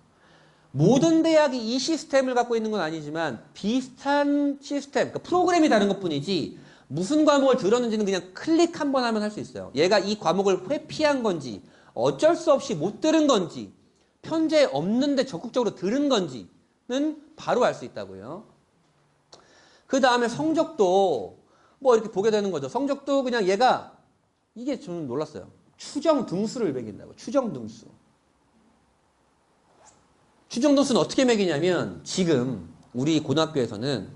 모든 대학이 이 시스템을 갖고 있는 건 아니지만 비슷한 시스템, 그러니까 프로그램이 다른 것뿐이지 무슨 과목을 들었는지는 그냥 클릭 한 번 하면 할 수 있어요. 얘가 이 과목을 회피한 건지 어쩔 수 없이 못 들은 건지 편제 없는데 적극적으로 들은 건지는 바로 알 수 있다고요. 그 다음에 성적도 뭐 이렇게 보게 되는 거죠. 성적도 그냥 얘가 이게 저는 놀랐어요. 추정 등수를 매긴다고. 추정 등수. 추정 등수는 어떻게 매기냐면 지금 우리 고등학교에서는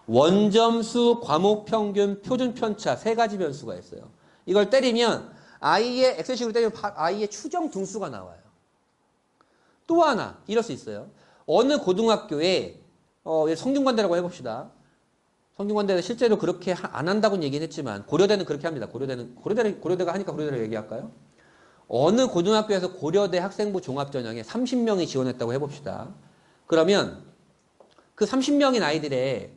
원점수, 과목 평균, 표준 편차 세 가지 변수가 있어요. 이걸 때리면 아이의 엑셀식으로 때리면 아이의 추정 등수가 나와요. 또 하나 이럴 수 있어요. 어느 고등학교에 성균관대라고 해봅시다. 성균관대는 실제로 그렇게 안 한다고는 얘기는 했지만 고려대는 그렇게 합니다. 고려대가 하니까 고려대를 얘기할까요? 어느 고등학교에서 고려대 학생부 종합전형에 30명이 지원했다고 해봅시다. 그러면 그 30명인 아이들의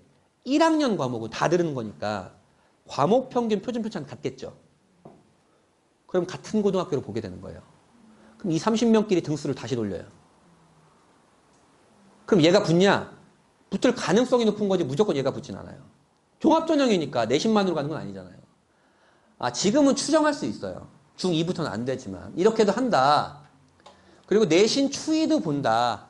1학년 과목은 다 들은 거니까 과목 평균 표준 편차는 같겠죠. 그럼 같은 고등학교를 보게 되는 거예요. 그럼 이 30명끼리 등수를 다시 돌려요. 그럼 얘가 붙냐? 붙을 가능성이 높은 거지 무조건 얘가 붙진 않아요. 종합전형이니까 내신만으로 가는 건 아니잖아요. 아, 지금은 추정할 수 있어요. 중2부터는 안 되지만. 이렇게도 한다. 그리고 내신 추이도 본다.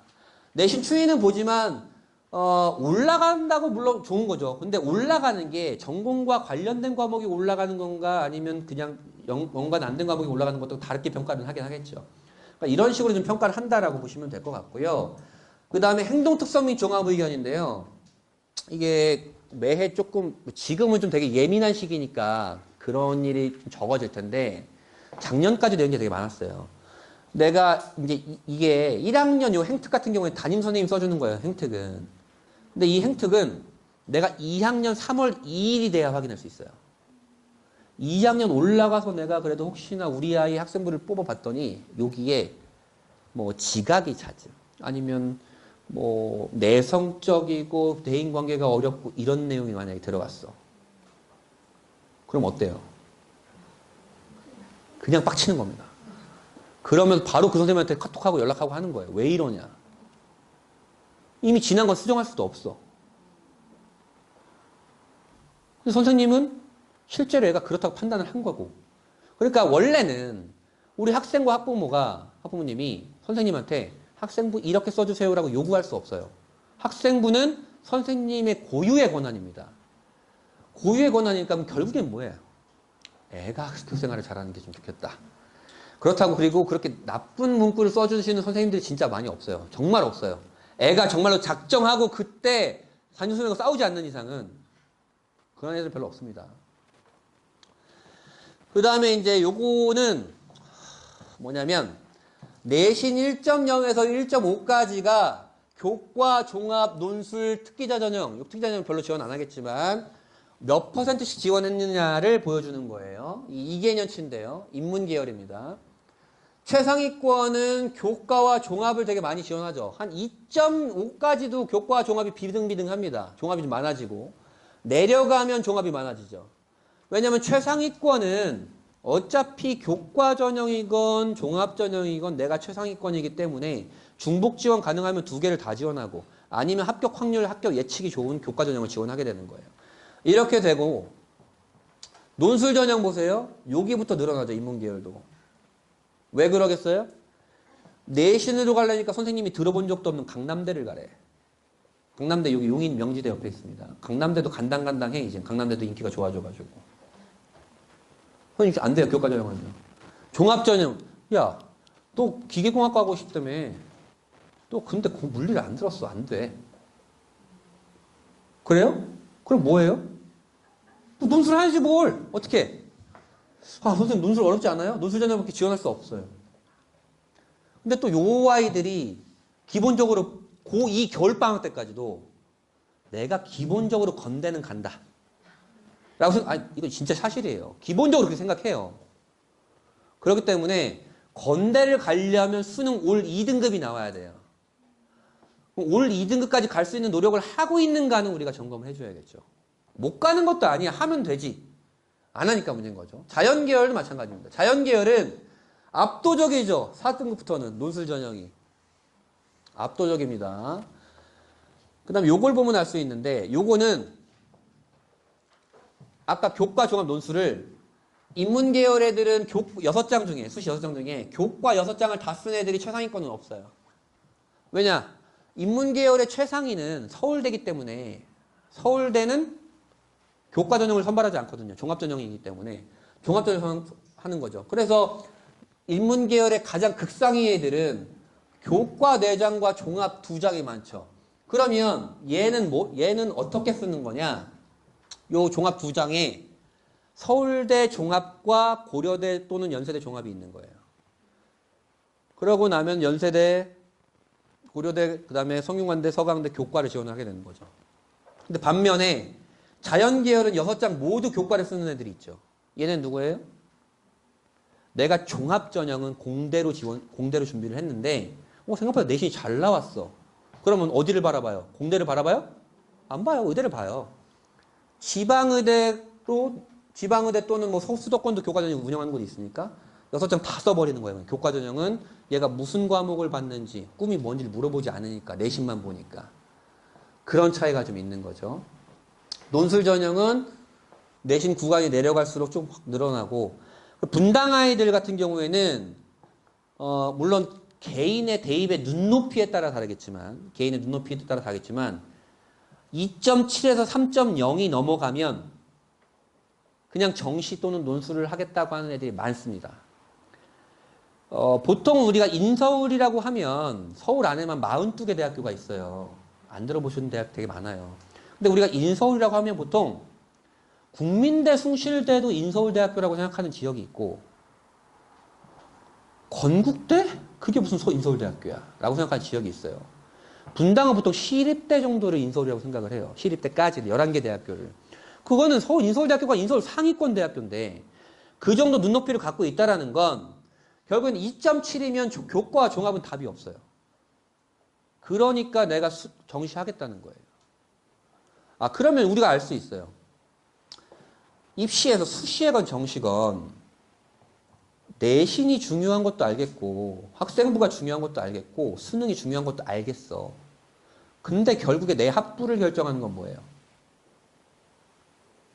내신 추이는 보지만 올라간다고 물론 좋은 거죠. 근데 올라가는 게 전공과 관련된 과목이 올라가는 건가 아니면 그냥 연관 안 된 과목이 올라가는 것도 다르게 평가를 하긴 하겠죠. 그러니까 이런 식으로 좀 평가를 한다라고 보시면 될 것 같고요. 그 다음에 행동특성 및 종합의견인데요. 이게 매해 조금 지금은 좀 되게 예민한 시기니까 그런 일이 좀 적어질 텐데 작년까지 내는 게 되게 많았어요. 내가 이제 이게 1학년 요 행특 같은 경우에 담임 선생님 써주는 거예요. 행특은. 근데 이 행특은 내가 2학년 3월 2일이 돼야 확인할 수 있어요. 2학년 올라가서 내가 그래도 혹시나 우리 아이 학생부를 뽑아봤더니 여기에 뭐 지각이 잦음 아니면 뭐 내성적이고 대인관계가 어렵고 이런 내용이 만약에 들어갔어. 그럼 어때요? 그냥 빡치는 겁니다. 그러면 바로 그 선생님한테 카톡하고 연락하고 하는 거예요. 왜 이러냐? 이미 지난 건 수정할 수도 없어. 근데 선생님은 실제로 애가 그렇다고 판단을 한 거고. 그러니까 원래는 우리 학생과 학부모님이 선생님한테 학생부 이렇게 써주세요라고 요구할 수 없어요. 학생부는 선생님의 고유의 권한입니다. 고유의 권한이니까 그럼 결국엔 뭐예요? 애가 학교 생활을 잘하는 게 좀 좋겠다. 그렇다고 그리고 그렇게 나쁜 문구를 써주시는 선생님들이 진짜 많이 없어요. 정말 없어요. 애가 정말로 작정하고 그때 담임선생님과 싸우지 않는 이상은 그런 애들 별로 없습니다. 그 다음에 이제 요거는 뭐냐면 내신 1.0에서 1.5까지가 교과, 종합, 논술, 특기자 전형, 특기자 전형 별로 지원 안 하겠지만 몇 %씩 지원했느냐를 보여주는 거예요. 이 개년치인데요. 인문 계열입니다. 최상위권은 교과와 종합을 되게 많이 지원하죠. 한 2.5까지도 교과와 종합이 비등비등합니다. 종합이 좀 많아지고 내려가면 종합이 많아지죠. 왜냐하면 최상위권은 어차피 교과 전형이건 종합 전형이건 내가 최상위권이기 때문에 중복 지원 가능하면 두 개를 다 지원하고 아니면 합격 확률, 합격 예측이 좋은 교과 전형을 지원하게 되는 거예요. 이렇게 되고 논술 전형 보세요. 여기부터 늘어나죠. 인문계열도. 왜 그러겠어요? 내신으로 가려니까 선생님이 들어본 적도 없는 강남대를 가래. 강남대 여기 용인 명지대 옆에 있습니다. 강남대도 간당간당해 이제. 강남대도 인기가 좋아져가지고. 선생님 안 돼요. 교과 전형은요. 종합 전형. 야, 너 기계공학과 하고 싶다며. 너 근데 물리를 안 들었어. 안 돼. 그래요? 그럼 뭐예요? 논술 해야지 뭘. 어떻게? 아, 선생님 논술 어렵지 않아요? 논술 전형밖에 지원할 수 없어요. 근데 또 요 아이들이 기본적으로 고2 겨울방학 때까지도 내가 기본적으로 건대는 간다. 라고 이거 진짜 사실이에요. 기본적으로 그렇게 생각해요. 그렇기 때문에 건대를 가려면 수능 올 2등급이 나와야 돼요. 올 2등급까지 갈 수 있는 노력을 하고 있는가는 우리가 점검을 해줘야겠죠. 못 가는 것도 아니야. 하면 되지. 안 하니까 문제인 거죠. 자연계열도 마찬가지입니다. 자연계열은 압도적이죠. 4등급부터는 논술 전형이. 압도적입니다. 그 다음에 요걸 보면 알 수 있는데 요거는 아까 교과 종합 논술을 인문계열 애들은 6장 중에 수시 6장 중에 교과 6장을 다 쓴 애들이 최상위권은 없어요. 왜냐? 인문계열의 최상위는 서울대이기 때문에 서울대는 교과 전형을 선발하지 않거든요. 종합 전형이기 때문에 종합 전형 하는 거죠. 그래서 인문계열의 가장 극상위 애들은 교과 4장과 종합 2장이 많죠. 그러면 얘는 어떻게 쓰는 거냐? 요 종합 2장에 서울대 종합과 고려대 또는 연세대 종합이 있는 거예요. 그러고 나면 연세대, 고려대, 그 다음에 성균관대, 서강대 교과를 지원하게 되는 거죠. 근데 반면에 자연계열은 6장 모두 교과를 쓰는 애들이 있죠. 얘는 누구예요? 내가 종합전형은 공대로 준비를 했는데 생각보다 내신이 잘 나왔어. 그러면 어디를 바라봐요? 공대를 바라봐요? 안 봐요. 의대를 봐요. 지방의대 또는 뭐 수도권도 교과전형 운영하는 곳이 있으니까 6점 다 써버리는 거예요. 교과 전형은 얘가 무슨 과목을 봤는지, 꿈이 뭔지를 물어보지 않으니까, 내신만 보니까. 그런 차이가 좀 있는 거죠. 논술 전형은 내신 구간이 내려갈수록 좀 확 늘어나고, 분당 아이들 같은 경우에는, 물론 개인의 대입의 눈높이에 따라 다르겠지만, 2.7에서 3.0이 넘어가면 그냥 정시 또는 논술을 하겠다고 하는 애들이 많습니다. 보통 우리가 인서울이라고 하면 서울 안에만 42개 대학교가 있어요. 안 들어보시는 대학 되게 많아요. 근데 우리가 인서울이라고 하면 보통 국민대, 숭실대도 인서울대학교라고 생각하는 지역이 있고, 건국대? 그게 무슨 인서울대학교야? 라고 생각하는 지역이 있어요. 분당은 보통 시립대 정도를 인서울이라고 생각을 해요. 시립대까지 11개 대학교를. 그거는 서울 인서울대학교가 인서울 상위권 대학교인데 그 정도 눈높이를 갖고 있다라는 건 결국엔 2.7이면 교과와 종합은 답이 없어요. 그러니까 내가 정시하겠다는 거예요. 그러면 우리가 알 수 있어요. 입시에서 수시에건 정시건 내신이 중요한 것도 알겠고 학생부가 중요한 것도 알겠고 수능이 중요한 것도 알겠어. 근데 결국에 내 합부를 결정하는 건 뭐예요?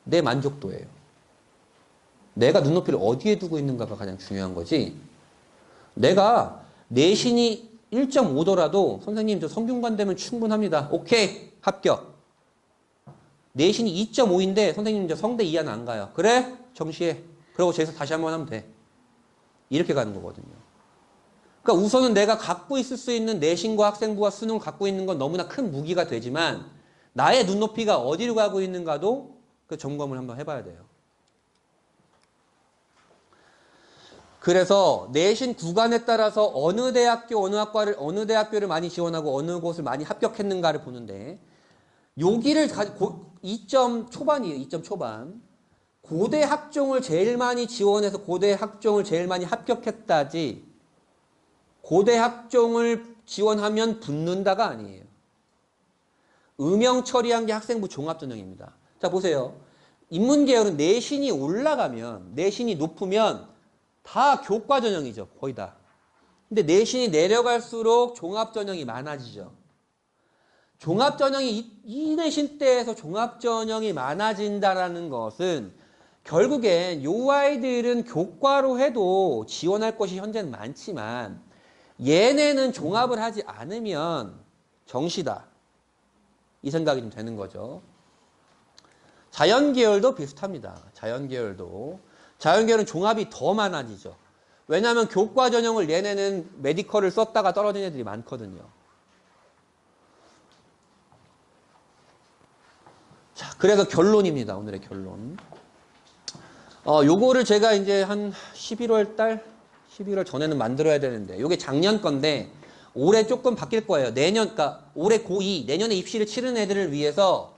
내 만족도예요. 내가 눈높이를 어디에 두고 있는가가 가장 중요한 거지. 내가 내신이 1.5더라도 선생님 저 성균관 되면 충분합니다. 오케이 합격. 내신이 2.5인데 선생님 저 성대 이하는 안 가요. 그래? 정시해. 그러고 저기서 다시 한번 하면 돼. 이렇게 가는 거거든요. 그러니까 우선은 내가 갖고 있을 수 있는 내신과 학생부와 수능을 갖고 있는 건 너무나 큰 무기가 되지만 나의 눈높이가 어디로 가고 있는가도 그 점검을 한번 해봐야 돼요. 그래서 내신 구간에 따라서 어느 대학교, 어느 학과를, 어느 대학교를 많이 지원하고 어느 곳을 많이 합격했는가를 보는데 여기를 2점 초반이에요. 2점 초반. 고대 학종을 제일 많이 지원해서 고대 학종을 제일 많이 합격했다지 고대 학종을 지원하면 붙는다가 아니에요. 음영 처리한 게 학생부 종합전형입니다. 자 보세요. 인문계열은 내신이 올라가면 내신이 높으면 다 교과전형이죠. 거의 다. 근데 내신이 내려갈수록 종합전형이 많아지죠. 종합전형이 이 내신 때에서 종합전형이 많아진다라는 것은 결국엔 요 아이들은 교과로 해도 지원할 것이 현재는 많지만 얘네는 종합을 하지 않으면 정시다. 이 생각이 좀 되는 거죠. 자연계열도 비슷합니다. 자연계열은 종합이 더 많아지죠. 왜냐하면 교과 전형을 얘네는 메디컬을 썼다가 떨어진 애들이 많거든요. 자, 그래서 결론입니다. 오늘의 결론. 요거를 제가 이제 한 11월 전에는 만들어야 되는데, 요게 작년 건데, 올해 조금 바뀔 거예요. 그러니까 올해 고2, 내년에 입시를 치른 애들을 위해서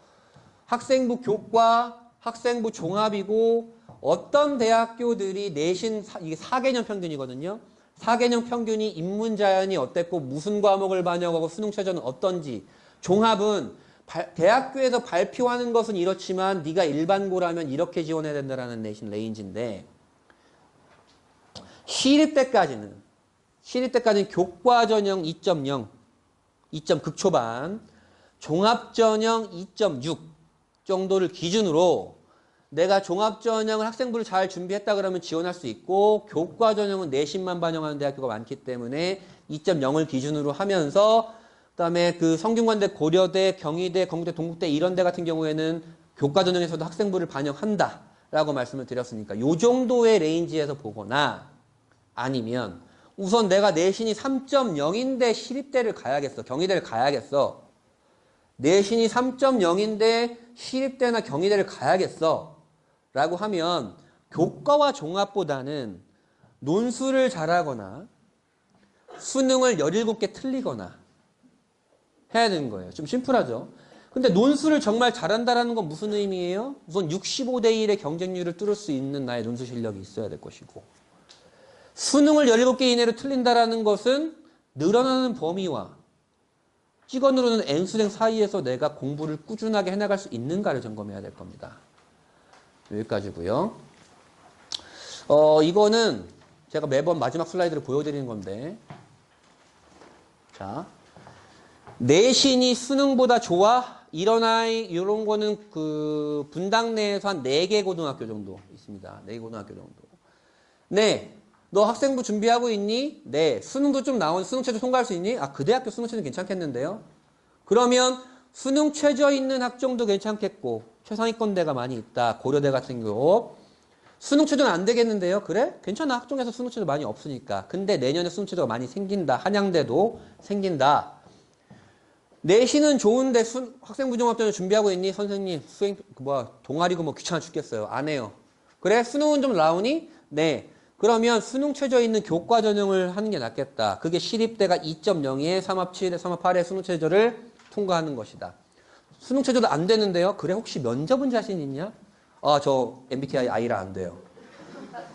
학생부 교과, 학생부 종합이고, 어떤 대학교들이 내신, 이게 4개년 평균이거든요. 4개년 평균이 인문자연이 어땠고, 무슨 과목을 반영하고 수능 최저는 어떤지, 종합은 대학교에서 발표하는 것은 이렇지만 네가 일반고라면 이렇게 지원해야 된다라는 내신 레인지인데 시립대까지는 교과전형 2.0, 2점 극초반, 종합전형 2.6 정도를 기준으로 내가 종합전형을 학생부를 잘 준비했다 그러면 지원할 수 있고 교과전형은 내신만 반영하는 대학교가 많기 때문에 2.0을 기준으로 하면서 그다음에 그 성균관대, 고려대, 경희대, 건국대, 동국대 이런 데 같은 경우에는 교과전형에서도 학생부를 반영한다라고 말씀을 드렸으니까 요 정도의 레인지에서 보거나 아니면 우선 내가 내신이 3.0인데 시립대를 가야겠어. 경희대를 가야겠어. 내신이 3.0인데 시립대나 경희대를 가야겠어. 라고 하면 교과와 종합보다는 논술을 잘하거나 수능을 17개 틀리거나 해야 되는 거예요. 좀 심플하죠. 근데 논술을 정말 잘한다라는 건 무슨 의미예요? 우선 65대 1의 경쟁률을 뚫을 수 있는 나의 논술 실력이 있어야 될 것이고 수능을 17개 이내로 틀린다라는 것은 늘어나는 범위와 찍어 누르는 N수생 사이에서 내가 공부를 꾸준하게 해나갈 수 있는가를 점검해야 될 겁니다. 여기까지고요. 이거는 제가 매번 마지막 슬라이드를 보여드리는 건데. 자. 내신이 수능보다 좋아? 이런 거는 그 분당 내에서 한 4개 고등학교 정도 있습니다. 4개 고등학교 정도. 네. 너 학생부 준비하고 있니? 네. 수능도 좀 나온 수능 최저 통과할 수 있니? 아, 그 대학교 수능 최저 괜찮겠는데요? 그러면 수능 최저 있는 학종도 괜찮겠고 최상위권대가 많이 있다. 고려대 같은 경우. 수능 최저는 안 되겠는데요? 그래? 괜찮아. 학종에서 수능 최저 많이 없으니까. 근데 내년에 수능 최저가 많이 생긴다. 한양대도 생긴다. 내신은 좋은데 학생부 종합전을 준비하고 있니? 선생님, 동아리고 뭐 귀찮아 죽겠어요. 안 해요. 그래? 수능은 좀 나오니? 네. 그러면 수능 최저 있는 교과 전형을 하는 게 낫겠다. 그게 시립대가 2.02에 3합7에 3합 8에 수능 최저를 통과하는 것이다. 수능 최저도 안 되는데요? 그래? 혹시 면접은 자신 있냐? 아, 저 MBTI I라 안 돼요.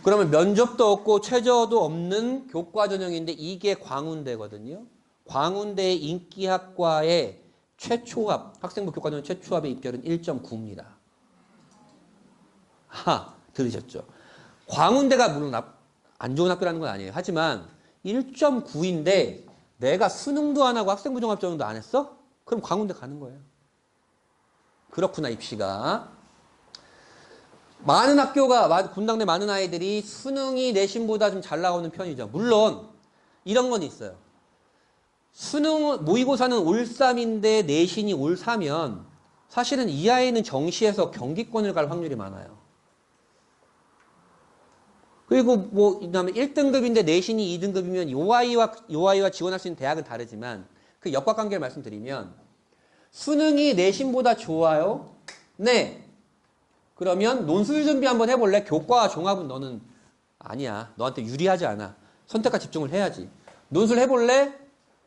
그러면 면접도 없고 최저도 없는 교과 전형인데 이게 광운대거든요. 광운대의 인기학과의 최초합, 학생부 교과전형 최초합의 입결은 1.9입니다. 들으셨죠? 광운대가 물론 안 좋은 학교라는 건 아니에요. 하지만 1.9인데 내가 수능도 안 하고 학생부 종합전형도 안 했어? 그럼 광운대 가는 거예요. 그렇구나, 입시가. 많은 학교가, 분당 내 많은 아이들이 수능이 내신보다 좀 잘 나오는 편이죠. 물론 이런 건 있어요. 수능 모의고사는 올 3인데 내신이 올 4면 사실은 이 아이는 정시에서 경기권을 갈 확률이 많아요. 그리고 뭐 그다음에 1등급인데 내신이 2등급이면 요 아이와 지원할 수 있는 대학은 다르지만 그 역학관계를 말씀드리면 수능이 내신보다 좋아요? 네. 그러면 논술 준비 한번 해볼래? 교과와 종합은 너는 아니야. 너한테 유리하지 않아. 선택과 집중을 해야지. 논술 해볼래?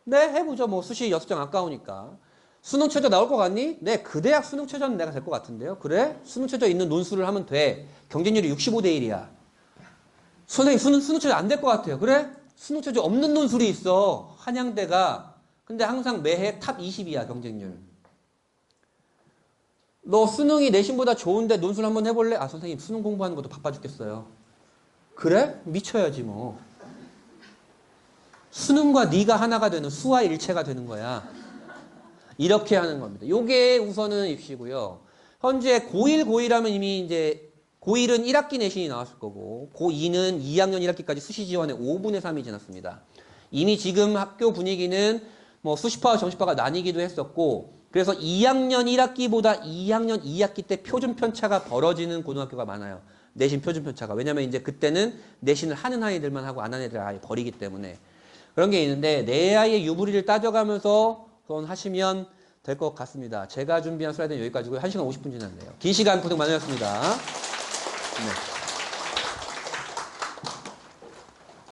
네, 해보죠. 뭐 수시 6장 아까우니까. 수능 최저 나올 것 같니? 네, 그 대학 수능 최저는 내가 될 것 같은데요. 그래? 수능 최저 있는 논술을 하면 돼. 경쟁률이 65대 1이야. 선생님, 수능 최저 안 될 것 같아요. 그래? 수능 최저 없는 논술이 있어. 한양대가. 근데 항상 매해 탑 20이야, 경쟁률. 너 수능이 내신보다 좋은데 논술 한번 해볼래? 아, 선생님, 수능 공부하는 것도 바빠 죽겠어요. 그래? 미쳐야지, 뭐. 수능과 네가 하나가 되는 수와 일체가 되는 거야. 이렇게 하는 겁니다. 요게 우선은 입시고요. 현재 고1 하면 이미 이제 고1은 1학기 내신이 나왔을 거고 고2는 2학년 1학기까지 수시 지원에 5분의 3이 지났습니다. 이미 지금 학교 분위기는 뭐 수시파와 정시파가 나뉘기도 했었고 그래서 2학년 1학기보다 2학년 2학기 때 표준 편차가 벌어지는 고등학교가 많아요. 내신 표준 편차가. 왜냐면 이제 그때는 내신을 하는 아이들만 하고 안 하는 애들 아예 버리기 때문에. 그런 게 있는데 내 아이의 유불리를 따져가면서 하시면 될 것 같습니다. 제가 준비한 슬라이드는 여기까지고요. 1시간 50분 지났네요. 긴 시간 고생 많으셨습니다. 네.